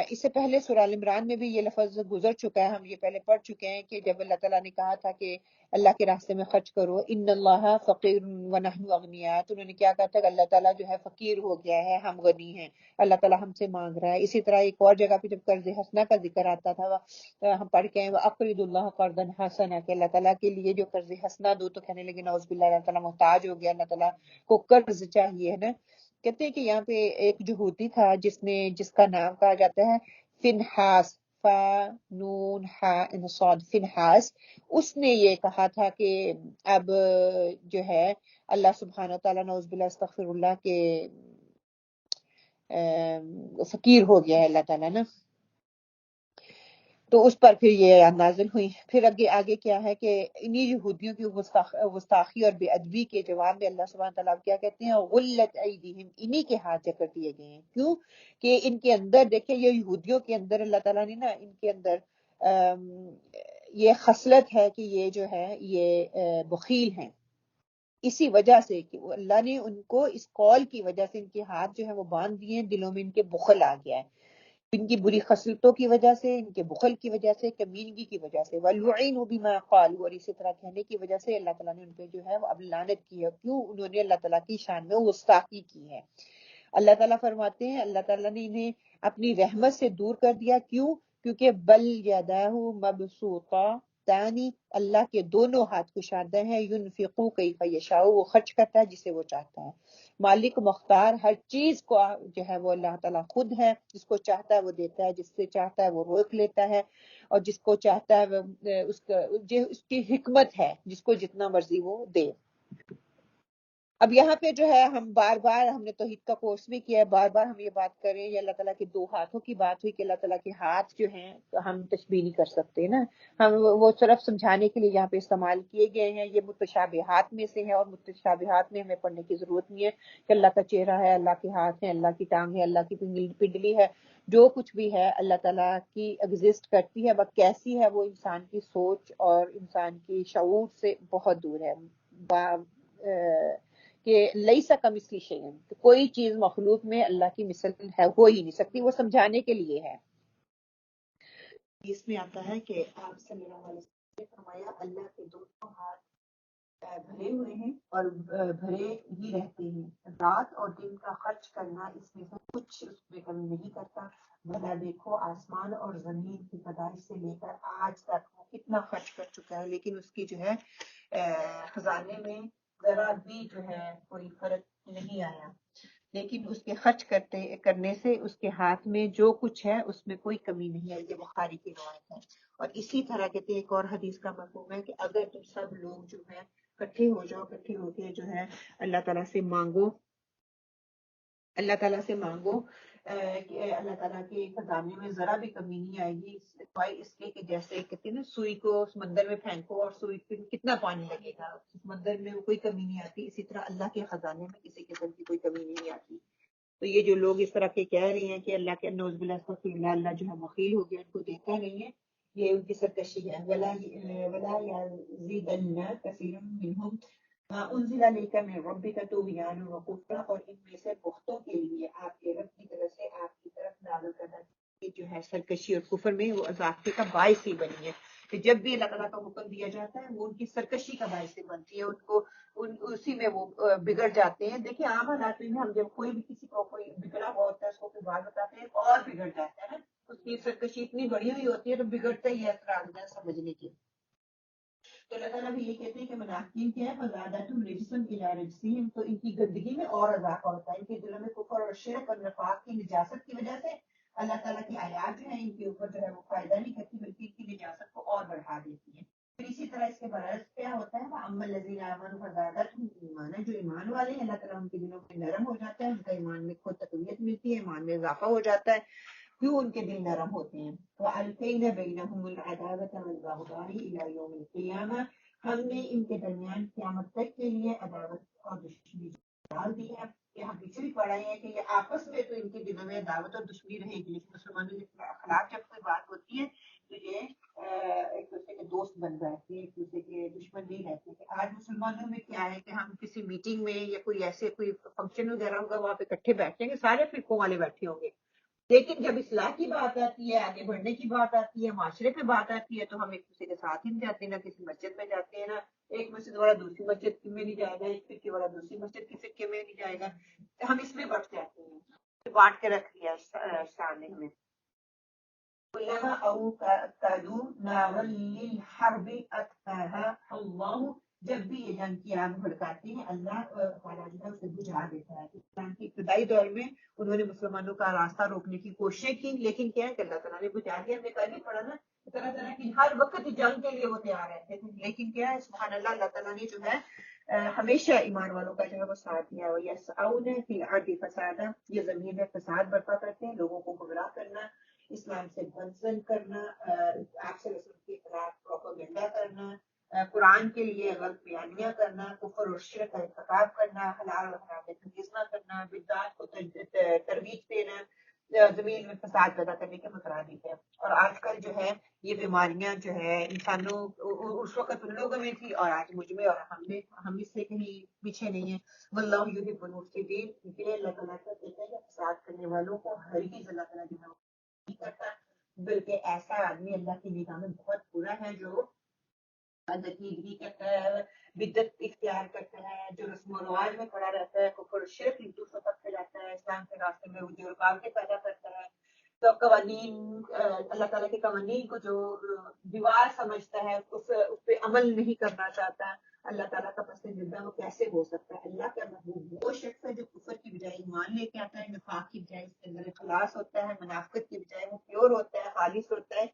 اس سے پہلے سورہ ال عمران میں بھی یہ لفظ گزر چکا ہے، ہم یہ پہلے پڑھ چکے ہیں کہ جب اللہ تعالیٰ نے کہا تھا کہ اللہ کے راستے میں خرچ کرو، ان اللہ فقیر ونحن اغنیاء، تو انہوں نے کیا کہا تھا کہ اللہ تعالیٰ جو ہے فقیر ہو گیا ہے، ہم غنی ہیں، اللہ تعالیٰ ہم سے مانگ رہا ہے۔ اسی طرح ایک اور جگہ پہ جب قرض حسنہ کا ذکر آتا تھا، ہم پڑھ کے ہیں وَأَقْرِضُوا اللَّهَ قَرْضًا حَسَنًا، کہ اللہ تعالیٰ کے لیے جو قرض حسنہ دو، تو کہنے لگے نعوذ باللہ اللہ تعالیٰ محتاج ہو گیا، اللہ تعالیٰ کو قرض چاہیے ہے نا۔ کہتے ہیں کہ یہاں پہ ایک یہودی تھا جس کا نام کہا جاتا ہے فنحاس، فا نون ہا صاد، فنحاس، اس نے یہ کہا تھا کہ اب جو ہے اللہ سبحانہ تعالیٰ نعوذ باللہ استغفر اللہ کے فقیر ہو گیا ہے اللہ تعالیٰ نا، تو اس پر پھر یہ آیات نازل ہوئی۔ پھر آگے کیا ہے کہ انہی یہودیوں کی گستاخی اور بے ادبی کے جواب میں اللہ سبحانہ تعالیٰ کیا کہتے ہیں؟ غلت ایدیہم، انہی کے ہاتھ جکڑ دیے گئے ہیں۔ کیوں؟ کہ ان کے اندر دیکھیں، یہ یہودیوں کے اندر اللہ تعالیٰ نے نا ان کے اندر یہ خصلت ہے کہ یہ جو ہے یہ بخیل ہیں، اسی وجہ سے کہ اللہ نے ان کو اس قول کی وجہ سے ان کے ہاتھ جو ہے وہ باندھ دیے ہیں، دلوں میں ان کے بخل آ گیا ہے، ان کی بری خصلتوں کی وجہ سے، ان کے بخل کی وجہ سے، کمینگی کی وجہ سے، وَلُعِنُوا بِمَا قَالُوا، اور اسی طرح کہنے کی وجہ سے اللہ تعالیٰ نے ان پہ جو ہے وہ اب لعنت کی ہے۔ کیوں؟ انہوں نے اللہ تعالیٰ کی شان میں گستاخی کی ہے۔ اللہ تعالیٰ فرماتے ہیں اللہ تعالیٰ نے انہیں اپنی رحمت سے دور کر دیا۔ کیوں؟ کیونکہ بل یداہ مبسوطتان، اللہ کے دونوں ہاتھ کشادہ ہیں، ینفقو کیف یشاء، وہ خرچ کرتا ہے جسے وہ چاہتا ہے، مالک مختار، ہر چیز کو جو ہے وہ اللہ تعالیٰ خود ہے، جس کو چاہتا ہے وہ دیتا ہے، جس سے چاہتا ہے وہ روک لیتا ہے، اور جس کو چاہتا ہے اس کی حکمت ہے، جس کو جتنا مرضی وہ دے۔ اب یہاں پہ جو ہے ہم بار بار ہم نے توحید کا کورس بھی کیا ہے، بار بار ہم یہ بات کریں، یہ اللہ تعالیٰ کے دو ہاتھوں کی بات ہوئی کہ اللہ تعالیٰ کے ہاتھ جو ہیں ہم تشبیہ نہیں کر سکتے نا، ہم وہ صرف سمجھانے کے لیے یہاں پہ استعمال کیے گئے ہیں، یہ متشابہات میں سے ہے، اور متشابہات میں ہمیں پڑھنے کی ضرورت نہیں ہے کہ اللہ کا چہرہ ہے، اللہ کے ہاتھ ہیں، اللہ کی ٹانگ ہے، اللہ کی پنڈلی ہے، جو کچھ بھی ہے اللہ تعالیٰ کی ایگزسٹ کرتی ہے، بس کیسی ہے وہ انسان کی سوچ اور انسان کی شعور سے بہت دور ہے۔ کہ لیسا کمثلہ شیء، کوئی چیز مخلوق میں اللہ کی مثل ہے ہو ہی نہیں سکتی، وہ سمجھانے کے لیے ہے۔ اس میں آتا ہے کہ آپ صلی اللہ علیہ وسلم نے فرمایا اللہ کے دونوں ہاتھ بھرے ہوئے ہیں اور بھرے ہی رہتے ہیں، رات اور دن کا خرچ کرنا اس میں سے کچھ اس میں کمی نہیں کرتا، بھلا دیکھو آسمان اور زمین کی پیدائش سے لے کر آج تک وہ کتنا خرچ کر چکا ہے، لیکن اس کی جو ہے خزانے میں ذرا بھی جو ہے کوئی فرق نہیں آیا، لیکن اس کے خرچ کرنے سے اس کے ہاتھ میں جو کچھ ہے اس میں کوئی کمی نہیں ہے۔ یہ بخاری کی روایت ہے۔ اور اسی طرح کہتے ہیں ایک اور حدیث کا مفہوم ہے کہ اگر تم سب لوگ جو ہے اکٹھے ہو جاؤ، اکٹھے ہو کے جو ہے اللہ تعالیٰ سے مانگو، اللہ تعالیٰ سے مانگو کہ اللہ تعالیٰ کے خزانے میں ذرا بھی کمی نہیں آئے گی، سوائے اس کے کہ جیسے کہتے ہیں نا سوئی کو سمندر میں پھینکو اور سوئی پہ کتنا پانی لگے گا، سمندر میں کوئی کمی نہیں آتی، اسی طرح اللہ کے خزانے میں کسی قسم کی کوئی کمی نہیں آتی۔ تو یہ جو لوگ اس طرح کے کہہ رہے ہیں کہ اللہ کے نعوذ باللہ استغفر اللہ، اللہ جو ہے بخیل ہو گیا، ان کو دیتا نہیں ہے، یہ ان کی سرکشی ہے۔ وَلَا يَزِيدَنَّ كَثِيرًا مِّنْهُمْ مَا أُنزِلَ إِلَيْكَ مِن رَّبِّكَ طُغْيَانًا وَكُفْرًا، اور ان میں سے بہتوں کے لیے آپ کے رب کی طرف سے آپ کی طرف نازل کرنا یہ جو ہے سرکشی اور کفر میں وہ اضافے کا باعث ہی بنی ہے، کہ جب بھی اللہ تعالیٰ کا حکم دیا جاتا ہے وہ ان کی سرکشی کا باعث ہی بنتی ہے، ان کو اسی میں وہ بگڑ جاتے ہیں۔ دیکھیں عام حالات میں ہم جب کوئی بھی کسی کو کوئی بگڑا ہوا ہوتا ہے اس کو پھر بات بتاتے ہیں اور بگڑ جاتا ہے نا، اس کی سرکشی اتنی بڑی ہوئی ہوتی ہے تو بگڑتا ہی ہے اثرات سمجھنے کی۔ تو اللہ تعالیٰ بھی یہ کہتے ہیں کہ منافقین کیا ہے فزادتہم رجسا الی رجسہم، تو ان کی گندگی میں اور اضافہ ہوتا ہے، ان کے دلوں میں کفر اور شرک اور نفاق کی نجاست کی وجہ سے اللہ تعالیٰ کی آیات جو ہے ان کے اوپر جو ہے وہ فائدہ نہیں کرتی بلکہ ان کی نجاست کو اور بڑھا دیتی ہے۔ پھر اسی طرح اس کے برعکس کیا ہوتا ہے وَأَمَّا الَّذِينَ آمَنُوا فَزَادَتْهُمْ ایمانا، جو ایمان والے ہیں اللہ تعالیٰ ان کے دلوں میں نرم ہو جاتا ہے، ان کا ایمان میں خود تقویت ملتی ہے، ایمان میں اضافہ ہو جاتا ہے، کیوں ان کے دل نرم ہوتے ہیں۔ وَأَلْقَيْنَا بَيْنَهُمُ الْعَدَاوَةَ وَالْبَغْضَاءَ إِلَى يَوْمِ الْقِيَامَةِ، ہم نے ان کے درمیان قیامت تک کے لیے عداوت اور دشمنی ڈال دی ہے۔ کہ ہم پیچھے بھی پڑھا ہے کہ یہ آپس میں تو ان کے دلوں میں عداوت اور دشمنی رہے گی، لیکن مسلمانوں کے خلاف جب کوئی بات ہوتی ہے تو یہ ایک دوسرے کے دوست بن جاتے ہیں، ایک دوسرے کے دشمن نہیں رہتے۔ کہ آج مسلمانوں میں کیا ہے کہ ہم کسی میٹنگ میں یا کوئی ایسے کوئی فنکشن وغیرہ ہوگا وہاں پہ اکٹھے بیٹھیں گے، سارے فرقوں والے بیٹھے ہوں گے، لیکن جب اصلاح کی بات آتی ہے، آگے بڑھنے کی بات آتی ہے، معاشرے پہ بات آتی ہے تو ہم ایک دوسرے کے ساتھ ہی نہیں جاتے، نہ کسی مسجد میں جاتے ہیں، نہ ایک مسجد والا دوسری مسجد میں نہیں جائے گا، ایک فرقے والا دوسری مسجد کے فرقے میں نہیں جائے گا، ہم اس میں بٹ جاتے ہیں، بانٹ کے رکھ دیا سامنے میں۔ كلما أوقدوا نارا للحرب أطفأها الله، جب بھی یہ جنگ کی آگ بھڑکاتے ہیں اللہ تعالیٰ جو ہے اسے بجھا دیتا ہے۔ اسلام کے ابتدائی دور میں انہوں نے مسلمانوں کا راستہ روکنے کی کوششیں کی، لیکن کیا ہے کہ اللہ تعالیٰ نے بجھا دیا۔ ہم نے کل بھی پڑھا نا، طرح طرح کی ہر وقت جنگ کے لیے وہ تیار رہتے تھے، لیکن کیا ہے سبحان اللہ اللہ تعالیٰ نے جو ہے ہمیشہ ایمان والوں کا جو ہے وہ ساتھ دیا۔ وَيَسْعَوْنَ فِي الْأَرْضِ فَسَادًا، یہ زمین میں فساد برپا کرتے ہیں، لوگوں کو گمراہ کرنا، اسلام سے بنسن کرنا، آپ سے رسول کے خلاف پروپیگنڈا کرنا، قرآن کے لیے غلط بیانیاں کرنا، کفر اور شرک کا ارتکاب کرنا، حلال اور حرام میں تمیز نہ کرنا، بدعات کو ترویج دینا، زمین میں فساد پیدا کرنے کے مترادف ہے۔ اور آج کل جو ہے یہ بیماریاں جو ہے انسانوں اس وقت ان لوگوں میں تھی اور آج مجھ میں، اور ہم اس سے کہیں پیچھے نہیں ہیں۔ واللہ یحب المفسدین، اس لیے اللہ تعالیٰ کا کہتے ہیں کہ فساد کرنے والوں کو ہرگز اللہ تعالیٰ جو ہے نہیں کرتا، بلکہ ایسا آدمی اللہ کی نگاہ میں بہت برا ہے جو دکیدگی کرتا ہے، بدعت اختیار کرتا ہے، جو رسم و رواج میں پڑا رہتا ہے، کفر و شرک دوسروں تک پھیلاتا ہے، اسلام کے راستے میں وہ جو رکاوٹیں پیدا کرتا ہے، تو قوانین اللہ تعالیٰ کے قوانین کو جو دیوار سمجھتا ہے اس پہ عمل نہیں کرنا چاہتا، اللہ تعالیٰ کا پسندیدہ وہ کیسے ہو سکتا ہے؟ اللہ کا محبوب وہ شخص ہے جو کفر کی بجائے ایمان لے کے آتا ہے، نفاق کی بجائے اس کے اندر اخلاص ہوتا ہے، منافقت کی بجائے وہ پیور ہوتا ہے، خالص ہوتا ہے،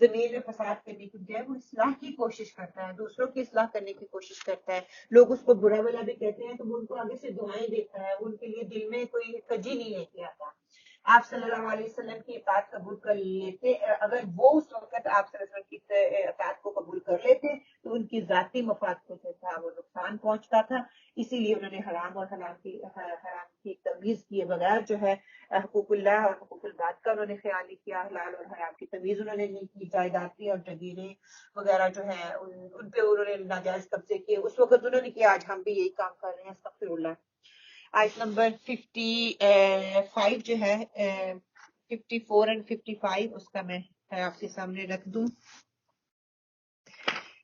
زمین میں فساد کرنے کی بجائے وہ اصلاح کی کوشش کرتا ہے، دوسروں کی اصلاح کرنے کی کوشش کرتا ہے. لوگ اس کو برا بلا بھی کہتے ہیں تو وہ ان کو آگے سے دعائیں دیتا ہے، وہ ان کے لیے دل میں کوئی کجی نہیں لے کے آتا. آپ صلی اللہ علیہ وسلم کی اطاعت قبول کر لیتے، اگر وہ اس وقت آپ صلی اللہ علیہ وسلم کی اطاعت کو قبول کر لیتے تو ان کی ذاتی مفاد کو جو تھا وہ نقصان پہنچتا تھا. اسی لیے انہوں نے حرام اور حرام کی تمیز کیے بغیر جو ہے حقوق اللہ اور حقوق الباد کا انہوں نے خیال نہیں کیا، حلال اور حرام کی تمیز انہوں نے نہیں کی، جائیدادی اور جگیریں وغیرہ جو ہے ان پہ انہوں نے ناجائز قبضے کیے اس وقت انہوں نے کیا. آج ہم بھی یہی کام کر رہے ہیں، استغفر اللہ. آیت نمبر 55 جو ہے 54 اور 55 اس کا میں آپ کے سامنے رکھ دوں.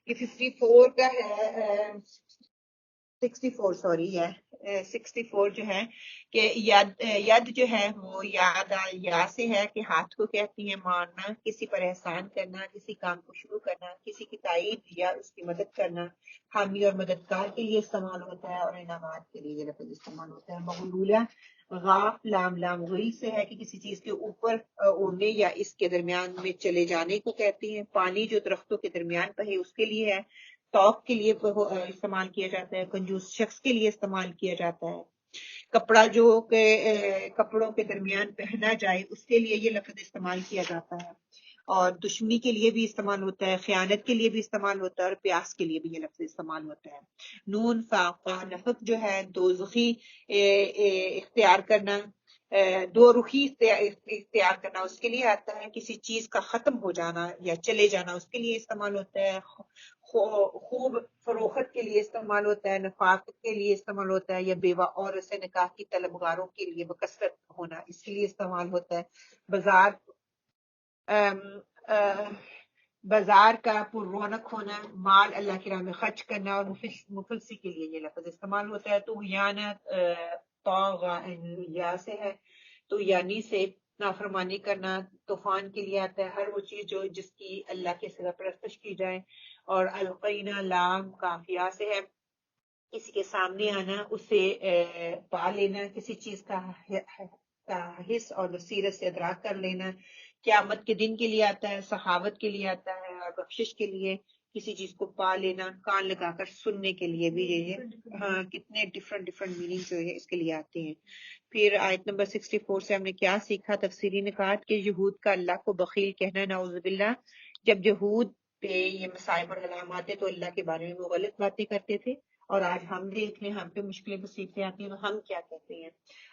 یہ 54 کا ہے 64 سوری ہے 64 جو ہے کہ ید جو ہے وہ یا سے ہے کہ ہاتھ کو کہتی ہے مارنا، کسی پر احسان کرنا، کسی کام کو شروع کرنا، کسی کی تائید یا اس کی مدد کرنا، حامی اور مددگار کے لیے استعمال ہوتا ہے اور انعامات کے لیے یہ لفظ استعمال ہوتا ہے. مغلولہ غاف لام غی سے ہے کہ کسی چیز کے اوپر اڑنے یا اس کے درمیان میں چلے جانے کو کہتی ہیں. پانی جو درختوں کے درمیان بہے اس کے لیے ہے. توق کے لیے استعمال کیا جاتا ہے، کنجوس شخص کے لیے استعمال کیا جاتا ہے. کپڑا جو کہ کپڑوں کے درمیان پہنا جائے اس کے لیے یہ لفظ استعمال کیا جاتا ہے. اور دشمنی کے لیے بھی استعمال ہوتا ہے، خیانت کے لیے بھی استعمال ہوتا ہے، اور پیاس کے لیے بھی یہ لفظ استعمال ہوتا ہے. نون فاقہ نفق جو ہے دوزخی اختیار کرنا، دو رخی اختیار کرنا اس کے لیے آتا ہے. کسی چیز کا ختم ہو جانا یا چلے جانا اس کے لیے استعمال ہوتا ہے. خوب فروخت کے لیے استعمال ہوتا ہے، نفاق کے لیے استعمال ہوتا ہے، یا بیوہ عورت سے نکاح کی طلبگاروں کے لیے بکثرت ہونا اس کے لیے استعمال ہوتا ہے. بازار کا پر رونق ہونا، مال اللہ کی راہ میں خرچ کرنا، اور مفلسی کے لیے یہ لفظ استعمال ہوتا ہے. تو یا سے ہے تو یعنی سے نافرمانی کرنا. طوفان کے لیے آتا ہے ہر وہ چیز جو جس کی اللہ کے سوا پرستش کی جائے. اور القینا لام کافیہ سے ہے کسی کے سامنے آنا، اسے پا لینا، کسی چیز کا حص اور بصیرت سے ادراک کر لینا. قیامت کے دن کے لیے آتا ہے، سخاوت کے لیے آتا ہے، اور بخشش کے لیے کسی چیز کو پا لینا. کان لگا کر سننے کے لیے بھی ہاں کتنے ڈفرنٹ میننگ جو ہے اس کے لیے آتے ہیں. پھر آیت نمبر 64 سے ہم نے کیا سیکھا؟ تفسیری نکات کہ یہود کا اللہ کو بخیل کہنا نعوذ باللہ. جب یہود پہ یہ مصائب اور علامات تو اللہ کے بارے میں وہ غلط باتیں کرتے تھے، اور آج ہم دیکھ لیں ہم پہ مشکلیں مصیبتیں آتی ہیں تو ہم کیا کہتے ہیں؟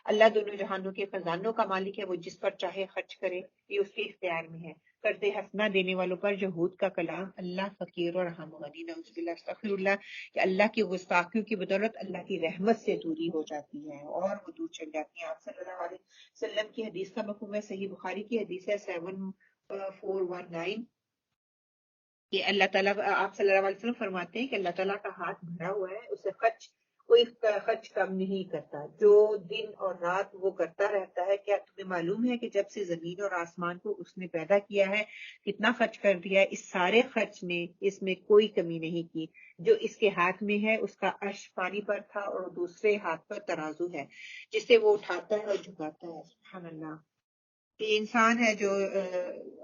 اللہ دونوں جہانوں کے خزانوں کا مالک ہے، وہ جس پر چاہے خرچ کرے، یہ اس کے اختیار میں ہے. قرض حسنہ دینے والوں پر یہود کا کلام اللہ فقیر اور رحم غنی نعوذ باللہ استغفر اللہ کہ اللہ کی گستاخیوں کی بدولت اللہ کی رحمت سے دوری ہو جاتی ہے اور وہ دور چل جاتی ہیں. آپ صلی اللہ علیہ وسلم کی حدیث کا مفہوم ہے، صحیح بخاری کی حدیث ہے 7419 کہ اللہ تعالیٰ آپ صلی اللہ علیہ وسلم فرماتے ہیں کہ اللہ تعالیٰ کا ہاتھ بھرا ہوا ہے، اسے کوئی خرچ کم نہیں کرتا، جو دن اور رات وہ کرتا رہتا ہے. کیا تمہیں معلوم ہے کہ جب سے زمین اور آسمان کو اس نے پیدا کیا ہے کتنا خرچ کر دیا ہے؟ اس سارے خرچ نے اس میں کوئی کمی نہیں کی. جو اس کے ہاتھ میں ہے اس کا عرش پانی پر تھا اور دوسرے ہاتھ پر ترازو ہے جسے وہ اٹھاتا ہے اور جھکاتا ہے. سبحان اللہ. یہ انسان ہے جو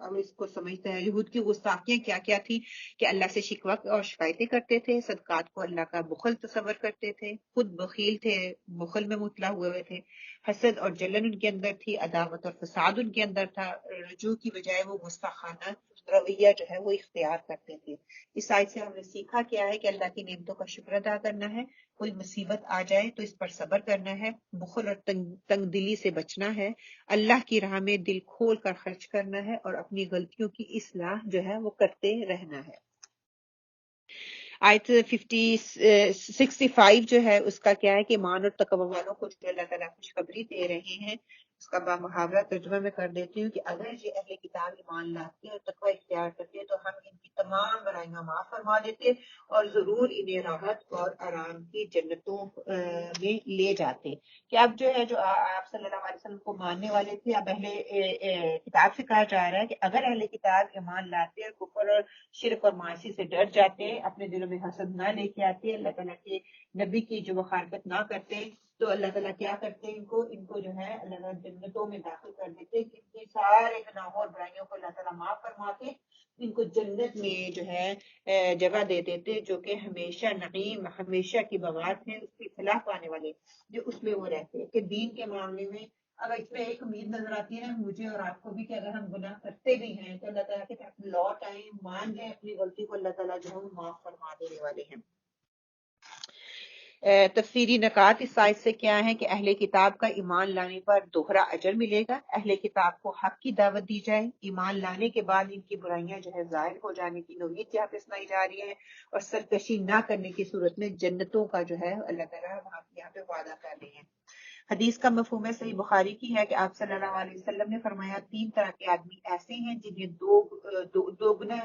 اب اس کو سمجھتا ہے. یہود کی گستاخیاں کیا کیا تھی کہ اللہ سے شکوہ اور شکایتیں کرتے تھے، صدقات کو اللہ کا بخل تصور کرتے تھے، خود بخیل تھے، بخل میں مطلع ہوئے تھے، حسد اور جلن ان کے اندر تھی، عداوت اور فساد ان کے اندر تھا، رجوع کی بجائے وہ گستاخانہ رویہ جو ہے وہ اختیار کرتے تھے. اس آیت سے ہم نے سیکھا کیا ہے کہ اللہ کی نعمتوں کا شکر ادا کرنا ہے، کوئی مصیبت آ جائے تو اس پر صبر کرنا ہے، بخل اور تنگ دلی سے بچنا ہے، اللہ کی راہ میں دل کھول کر خرچ کرنا ہے، اور اپنی غلطیوں کی اصلاح جو ہے وہ کرتے رہنا ہے. آیت 65 جو ہے اس کا کیا ہے کہ ایمان اور تقوی والوں کو جو اللہ تعالیٰ خوشخبری دے رہے ہیں. اس کا بامحاورہ ترجمہ میں کر دیتی ہوں کہ اگر یہ اہل کتاب ایمان لاتے اور تقوی اختیار کرتے تو ہم ان کی تمام برائیاں معاف فرما دیتے اور ضرور انہیں راحت اور آرام کی جنتوں میں لے جاتے. کہ اب جو ہے جو آپ صلی اللہ علیہ وسلم کو ماننے والے تھے، اب اہل کتاب سے کہا جا رہا ہے کہ اگر اہل کتاب ایمان لاتے اور کفر اور شرک اور معاصی سے ڈر جاتے، اپنے دلوں میں حسد نہ لے کے آتے، اللہ تعالیٰ کے نبی کی جو مخالفت نہ کرتے، تو اللہ تعالیٰ کیا کرتے؟ ان کو جو ہے اللہ تعالیٰ جنتوں میں داخل کر دیتے، کہ ان کی سارے گناہوں اور برائیوں کو اللہ تعالیٰ معاف فرماتے ان کو جنت میں جو ہے جگہ دے دیتے، جو کہ ہمیشہ نعیم، ہمیشہ کی بغات ہے، اس کی فلاح پانے والے جو اس میں وہ رہتے ہیں۔ کہ دین کے معاملے میں اب اس میں ایک امید نظر آتی ہے نا مجھے اور آپ کو بھی، کہ اگر ہم گناہ کرتے بھی ہیں تو اللہ تعالیٰ کی طرف لوٹ آئیں، مان جائیں اپنی غلطی کو، اللہ تعالیٰ جو ہے وہ معاف فرما دینے والے ہیں۔ تفسیری نکات اس آیت سے کیا ہے کہ اہل کتاب کا ایمان لانے پر دوہرا اجر ملے گا۔ اہل کتاب کو حق کی دعوت دی جائے، ایمان لانے کے بعد ان کی برائیاں جو ہے ظاہر ہو جانے کی نوید یہاں پہ سنائی جا رہی ہے، اور سرکشی نہ کرنے کی صورت میں جنتوں کا جو ہے اللہ تعالیٰ یہاں پہ وعدہ کر رہے ہیں۔ حدیث کا مفہوم ہے صحیح بخاری کی ہے کہ آپ صلی اللہ علیہ وسلم نے فرمایا 3 طرح کے آدمی ایسے ہیں جنہیں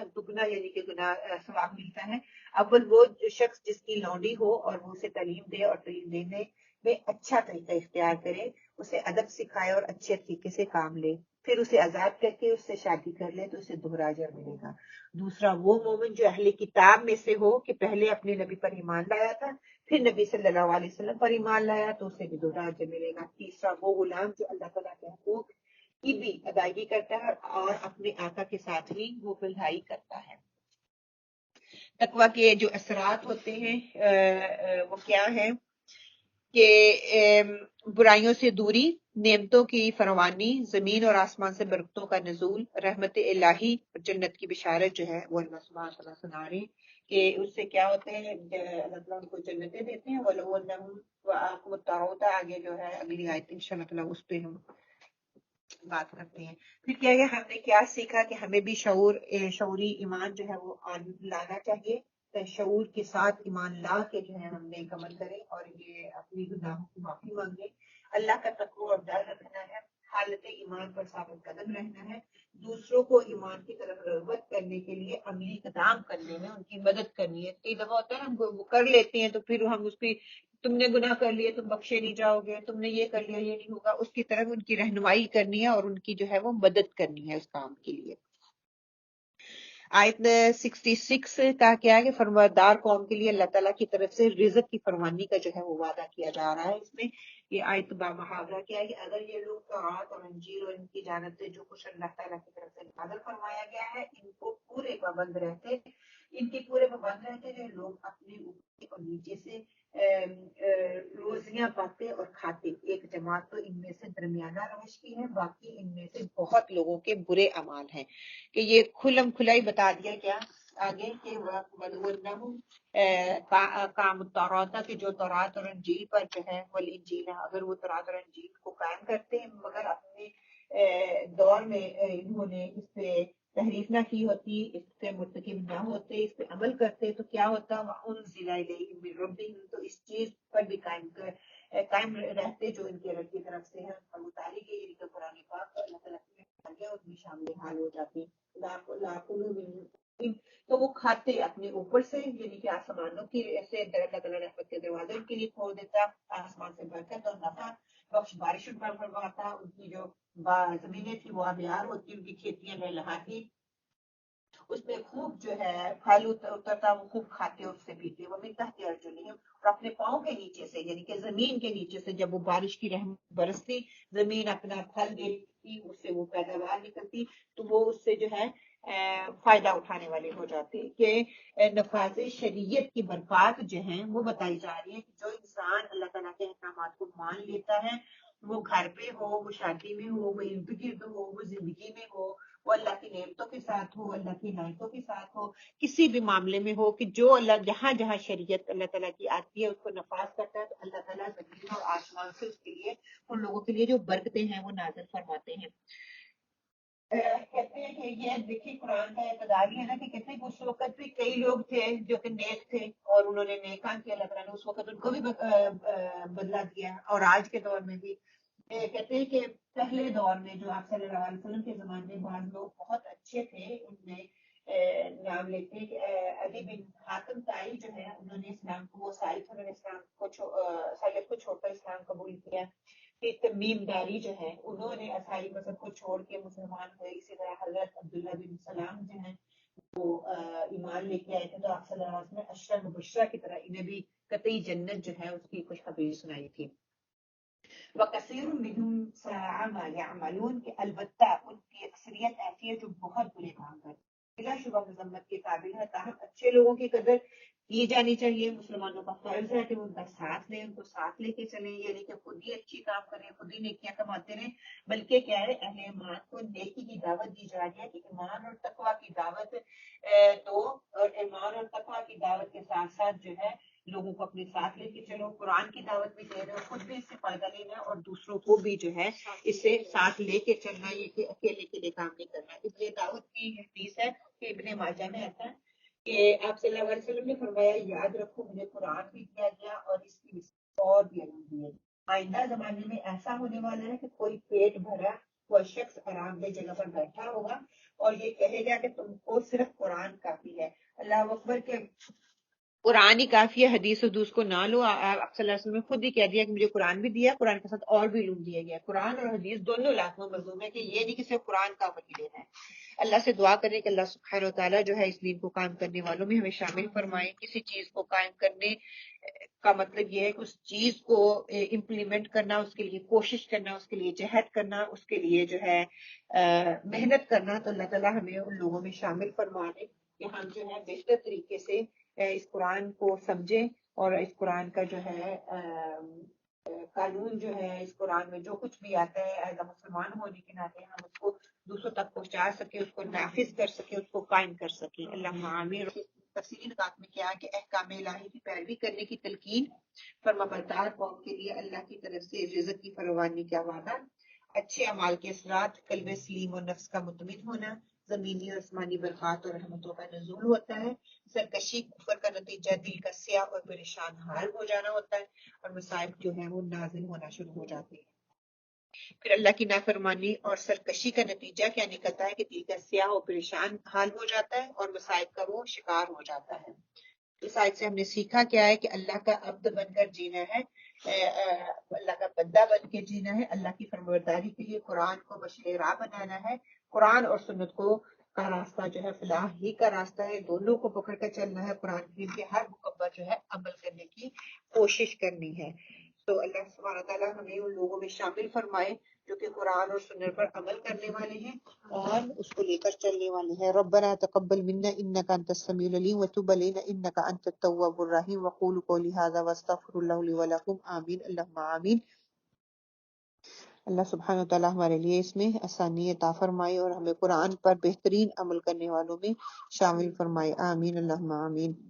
دگنا یعنی کہ گناہ ثواب ملتا ہے۔ اول وہ شخص جس کی لونڈی ہو اور وہ اسے تعلیم دے، اور تعلیم دینے میں اچھا طریقہ اختیار کرے، اسے ادب سکھائے اور اچھے طریقے سے کام لے، پھر اسے آزاد کر کے اس سے شادی کر لے تو اسے دوہرا اجر ملے گا۔ دوسرا وہ مومن جو اہل کتاب میں سے ہو کہ پہلے اپنے نبی پر ایمان لایا تھا، پھر نبی صلی اللہ علیہ وسلم پر ایمان لایا تو اسے بھی دوہرا اجر ملے گا۔ تیسرا وہ غلام جو اللہ تعالیٰ کے حقوق کی بھی ادائیگی کرتا ہے اور اپنے آقا کے ساتھ بھی وہ بھلائی کرتا ہے۔ تقویٰ کے جو اثرات ہوتے ہیں وہ کیا ہیں کہ برائیوں سے دوری، نعمتوں کی فراوانی، زمین اور آسمان سے برکتوں کا نزول، رحمت الہی اور جنت کی بشارت جو ہے وہ اللہ سبحانہ وتعالیٰ سنا رہے ہیں کہ اس سے کیا ہوتے ہیں، اللہ تعالیٰ ان کو جنتیں دیتے ہیں۔ وَلَوْ أَنَّهُمْ وَآكُمُ الطَّاغُوتَ آگے جو ہے اگلی آیت انشاءاللہ تعالیٰ اس پہ ہم بات کرتے ہیں۔ پھر کیا ہے، ہم نے کیا سیکھا کہ ہمیں بھی شعوری ایمان جو ہے وہ لانا چاہیے، شعور کے ساتھ ایمان لا کے جو ہے ہم نیک عمل کریں اور یہ اپنی گناہوں کی معافی مانگیں، اللہ کا تقوی اور ڈر رکھنا ہے، حالت ایمان پر ثابت قدم رہنا ہے، دوسروں کو ایمان کی طرف رغبت کرنے کے لیے عملی اقدام کرنے میں ان کی مدد کرنی ہے۔ کئی دفعہ ہوتا ہے نا، ہم وہ کر لیتے ہیں تو پھر ہم اس کی، تم نے گناہ کر لیے تم بخشے نہیں جاؤ گے، تم نے یہ کر لیا یہ نہیں ہوگا، اس کی طرف ان کی رہنمائی کرنی ہے اور ان کی جو ہے وہ مدد کرنی ہے اس کام کے لیے۔ آیت 66 کا کیا ہے کہ فرمانبردار قوم کے لیے اللہ تعالیٰ کی طرف سے رزق کی فراوانی کا جو ہے وہ وعدہ کیا جا رہا ہے۔ اس میں یہ آیت بامحاورہ کیا ہے کہ اگر یہ لوگ تورات اور انجیل اور ان کی جانب سے جو کچھ اللہ تعالیٰ کی طرف سے نازل فرمایا گیا ہے ان کو پورے پابند رہتے، ان کے پورے پابند رہتے، جو لوگ اپنے اوپر اور نیچے سے روزیاں پاتے اور کھاتے، ایک جماعت تو ان میں سے درمیانہ روش کی ہے، باقی ان میں سے بہت لوگوں کے برے اعمال ہیں۔ کہ یہ کھلم کھلا ہی بتا دیا کیا آگے کہ کام التوراۃ کہ جو تورات اور انجیل پر جو ہے والانجیل، اگر وہ تورات اور انجیل کو قائم کرتے ہیں مگر اپنے دور میں انہوں نے اس پہ تحریف نہ کی ہوتی، اس سے مرتکب نہ ہوتے، اس پہ عمل کرتے تو کیا ہوتا، وَأُنزِلَ إِلَيْهِم مِّن رَّبِّهِم، تو اس چیز پر بھی قائم رہتے جو ان کے رب کی طرف سے ہے، اور اتاری گئی یعنی کہ قرآن پاک اور اللہ تعالیٰ کی اس میں شامل حال ہو جاتی، تو وہ کھاتے اپنے اوپر سے، یعنی کہ آسمانوں کی سے اللہ تعالیٰ رحمت کے دروازے ان کے لیے کھول دیتا، آسمان سے برکت اور نفع بخش بارش ان پر فرماتا، ان کی جو زمینیں تھی وہ آبیار ہوتی، ان کی کھیتیاں لہلہاتی، اس میں خوب جو ہے پھل اترتا، وہ خوب کھاتے اور اس سے پیتے، وہ من تحت ارجلہم، اور اپنے پاؤں کے نیچے سے یعنی کہ زمین کے نیچے سے جب وہ بارش کی رحمت برستی، زمین اپنا پھل دیتی، اس سے وہ پیداوار نکلتی تو وہ اس سے جو ہے فائدہ اٹھانے والے ہو جاتے۔ کہ نفاذ شریعت کی برکات جو ہیں وہ بتائی جا رہی ہے کہ جو انسان اللہ تعالیٰ کے احکامات کو مان لیتا ہے، وہ گھر پہ ہو، وہ شادی میں ہو، وہ ارد گرد ہو، وہ زندگی میں ہو، وہ اللہ کی نعمتوں کے ساتھ ہو، اللہ کی عنایتوں کے ساتھ ہو، کسی بھی معاملے میں ہو، کہ جو اللہ جہاں جہاں شریعت اللہ تعالیٰ کی آتی ہے اس کو نفاذ کرتا ہے تو اللہ تعالیٰ زمین اور آسمان سے اس کے لیے، ان لوگوں کے لیے جو برکتیں ہیں وہ نازل فرماتے ہیں۔ کہتے ہیں کہ یہ دیکھیے قرآن کا اعتدال ہے نا، کہ کہتے ہیں کہ اس وقت بھی کئی لوگ تھے جو کہ نیک تھے اور انہوں نے نیکان کیا، اللہ تعالیٰ نے اس وقت ان کو بھی بدلہ دیا، اور آج کے دور میں بھی کہتے ہیں کہ پہلے دور میں جو آپ صلی اللہ علیہ وسلم کے زمانے میں بعض لوگ بہت اچھے تھے، ان میں نام لیتے ہیں کہ علی بن حاتم تائی جو ہے انہوں نے اسلام کو، وہ سائد انہوں نے اسلام کو سائد کو چھوڑ کر اسلام قبول کیا، کہ تمیم داری جو ہے انہوں نے عیسائی مذہب کو چھوڑ کے مسلمان ہوئے، اسی طرح حضرت عبداللہ بن سلام جو ہیں وہ ایمان لے کے آئے تھے، تو آپ صلی اللہ علیہ وسلم نے عشرہ مبشرہ کی طرح انہیں بھی قطعی جنت جو ہے اس کی خوشخبری سنائی تھی۔ وَكَثِيرٌ مِّنْهُمْ سَاءَ مَا يَعْمَلُونَ کہ البتہ ان کی اکثریت ایسی ہے جو بہت برے کام کرتے ہیں۔ بلا شبہ مذمت کے قابل ہے، تاہم اچھے لوگوں کی قدر کی جانی چاہیے۔ مسلمانوں کا فرض ہے کہ وہ ان کا ساتھ لیں، ان کو ساتھ لے کے چلیں، یعنی کہ خود ہی اچھی کام کریں، خود ہی نیکیاں کماتے رہیں، بلکہ کیا ہے اہل ایمان کو نیکی کی دعوت دی جا رہی ہے کہ ایمان اور تقوی کی دعوت دو، اور ایمان اور تقوی کی دعوت کے ساتھ ساتھ جو ہے لوگوں کو اپنے ساتھ لے کے چلو، قرآن کی دعوت بھی دے رہے ہو، خود بھی اس سے فائدہ لینا ہے اور دوسروں کو بھی جو ہے اس سے ساتھ لے کے چلنا ہے، یہ کہ اکیلے کے لیے کام نہیں کرنا۔ اس لیے دعوت کی حدیث ہے کہ ابن ماجہ میں آتا ہے کہ آپ صلی اللہ علیہ وسلم نے فرمایا یاد رکھو مجھے قرآن بھی دیا گیا اور اس کی اور بھی علم دیے۔ آئندہ زمانے میں ایسا ہونے والا ہے کہ کوئی پیٹ بھرا کوئی شخص آرام دہ جگہ پر بیٹھا ہوگا اور یہ کہے گا کہ تم کو صرف قرآن کافی ہے۔ اللہ اکبر کے قرآن ہی کافی ہے، حدیث حدوث کو نہ لو۔ آپ صلی اللہ علیہ وسلم نے خود ہی کہہ دیا کہ مجھے قرآن بھی دیا، قرآن کے ساتھ اور بھی علوم دیا گیا۔ قرآن اور حدیث دونوں لازم ملزوم ہے کہ یہ نہیں کہ صرف قرآن کا عمل لینا ہے۔ اللہ سے دعا کریں کہ اللہ سبحانہ وتعالیٰ جو ہے اس دین کو قائم کرنے والوں میں ہمیں شامل فرمائے۔ کسی چیز کو قائم کرنے کا مطلب یہ ہے کہ اس چیز کو امپلیمنٹ کرنا، اس کے لیے کوشش کرنا، اس کے لیے جہد کرنا، اس کے لیے جو ہے محنت کرنا۔ تو اللہ تعالیٰ ہمیں ان لوگوں میں شامل فرمائے کہ ہم جو ہے بہتر طریقے سے اس قرآن کو سمجھیں اور اس قرآن کا جو ہے قانون جو ہے، اس قرآن میں جو کچھ بھی آتا ہے ایز اے مسلمان ہونے کے ناطے ہم اس کو دوسروں تک پہنچا سکیں، اس کو نافذ کر سکیں، اس کو قائم کر سکیں۔ اللہ آمین۔ تفصیلی نکات میں کیا کہ احکام الہی کی پیروی کرنے کی تلقین، فرما بردار قوم کے لیے اللہ کی طرف سے رزق کی فراوانی کا وعدہ، اچھے اعمال کے اثرات، قلب سلیم اور نفس کا مطمئن ہونا، زمینی اور آسمانی برکات اور رحمتوں کا نزول ہوتا ہے، سرکشی کفر کا نتیجہ دل کا سیاہ اور پریشان حال ہو جانا ہوتا ہے، اور مصائب جو ہے وہ نازل ہونا شروع ہو جاتے ہیں۔ پھر اللہ کی نافرمانی اور سرکشی کا نتیجہ کیا نکلتا ہے کہ دل کا سیاہ اور پریشان حال ہو جاتا ہے اور مصائب کا وہ شکار ہو جاتا ہے۔ اس آیت سے ہم نے سیکھا کیا ہے کہ اللہ کا عبد بن کر جینا ہے، اللہ کا بندہ بن کے جینا ہے، اللہ کی فرمانبرداری کے لیے قرآن کو بشر راہ بنانا ہے، قرآن اور سنت کو کا راستہ جو ہے فلاح ہی کا راستہ ہے، دونوں کو پکڑ کر چلنا ہے، قرآن کریم کے ہر حکم پر جو ہے عمل کرنے کی کوشش کرنی ہے۔ تو اللہ سبحانہ تعالیٰ ہمیں ان لوگوں میں شامل فرمائے جو کہ قرآن اور سنت پر عمل کرنے والے ہیں اور اس کو لے کر چلنے والے ہیں۔ ربنا تقبل منا انك انت السميع العليم وتب علينا انك انت التواب الرحيم وقولوا قولي هذا واستغفر الله لي ولكم آمین اللهم آمین۔ اللہ سبحانہ تعالیٰ ہمارے لیے اس میں آسانی عطا فرمائے اور ہمیں قرآن پر بہترین عمل کرنے والوں میں شامل فرمائے۔ آمین اللهم آمین۔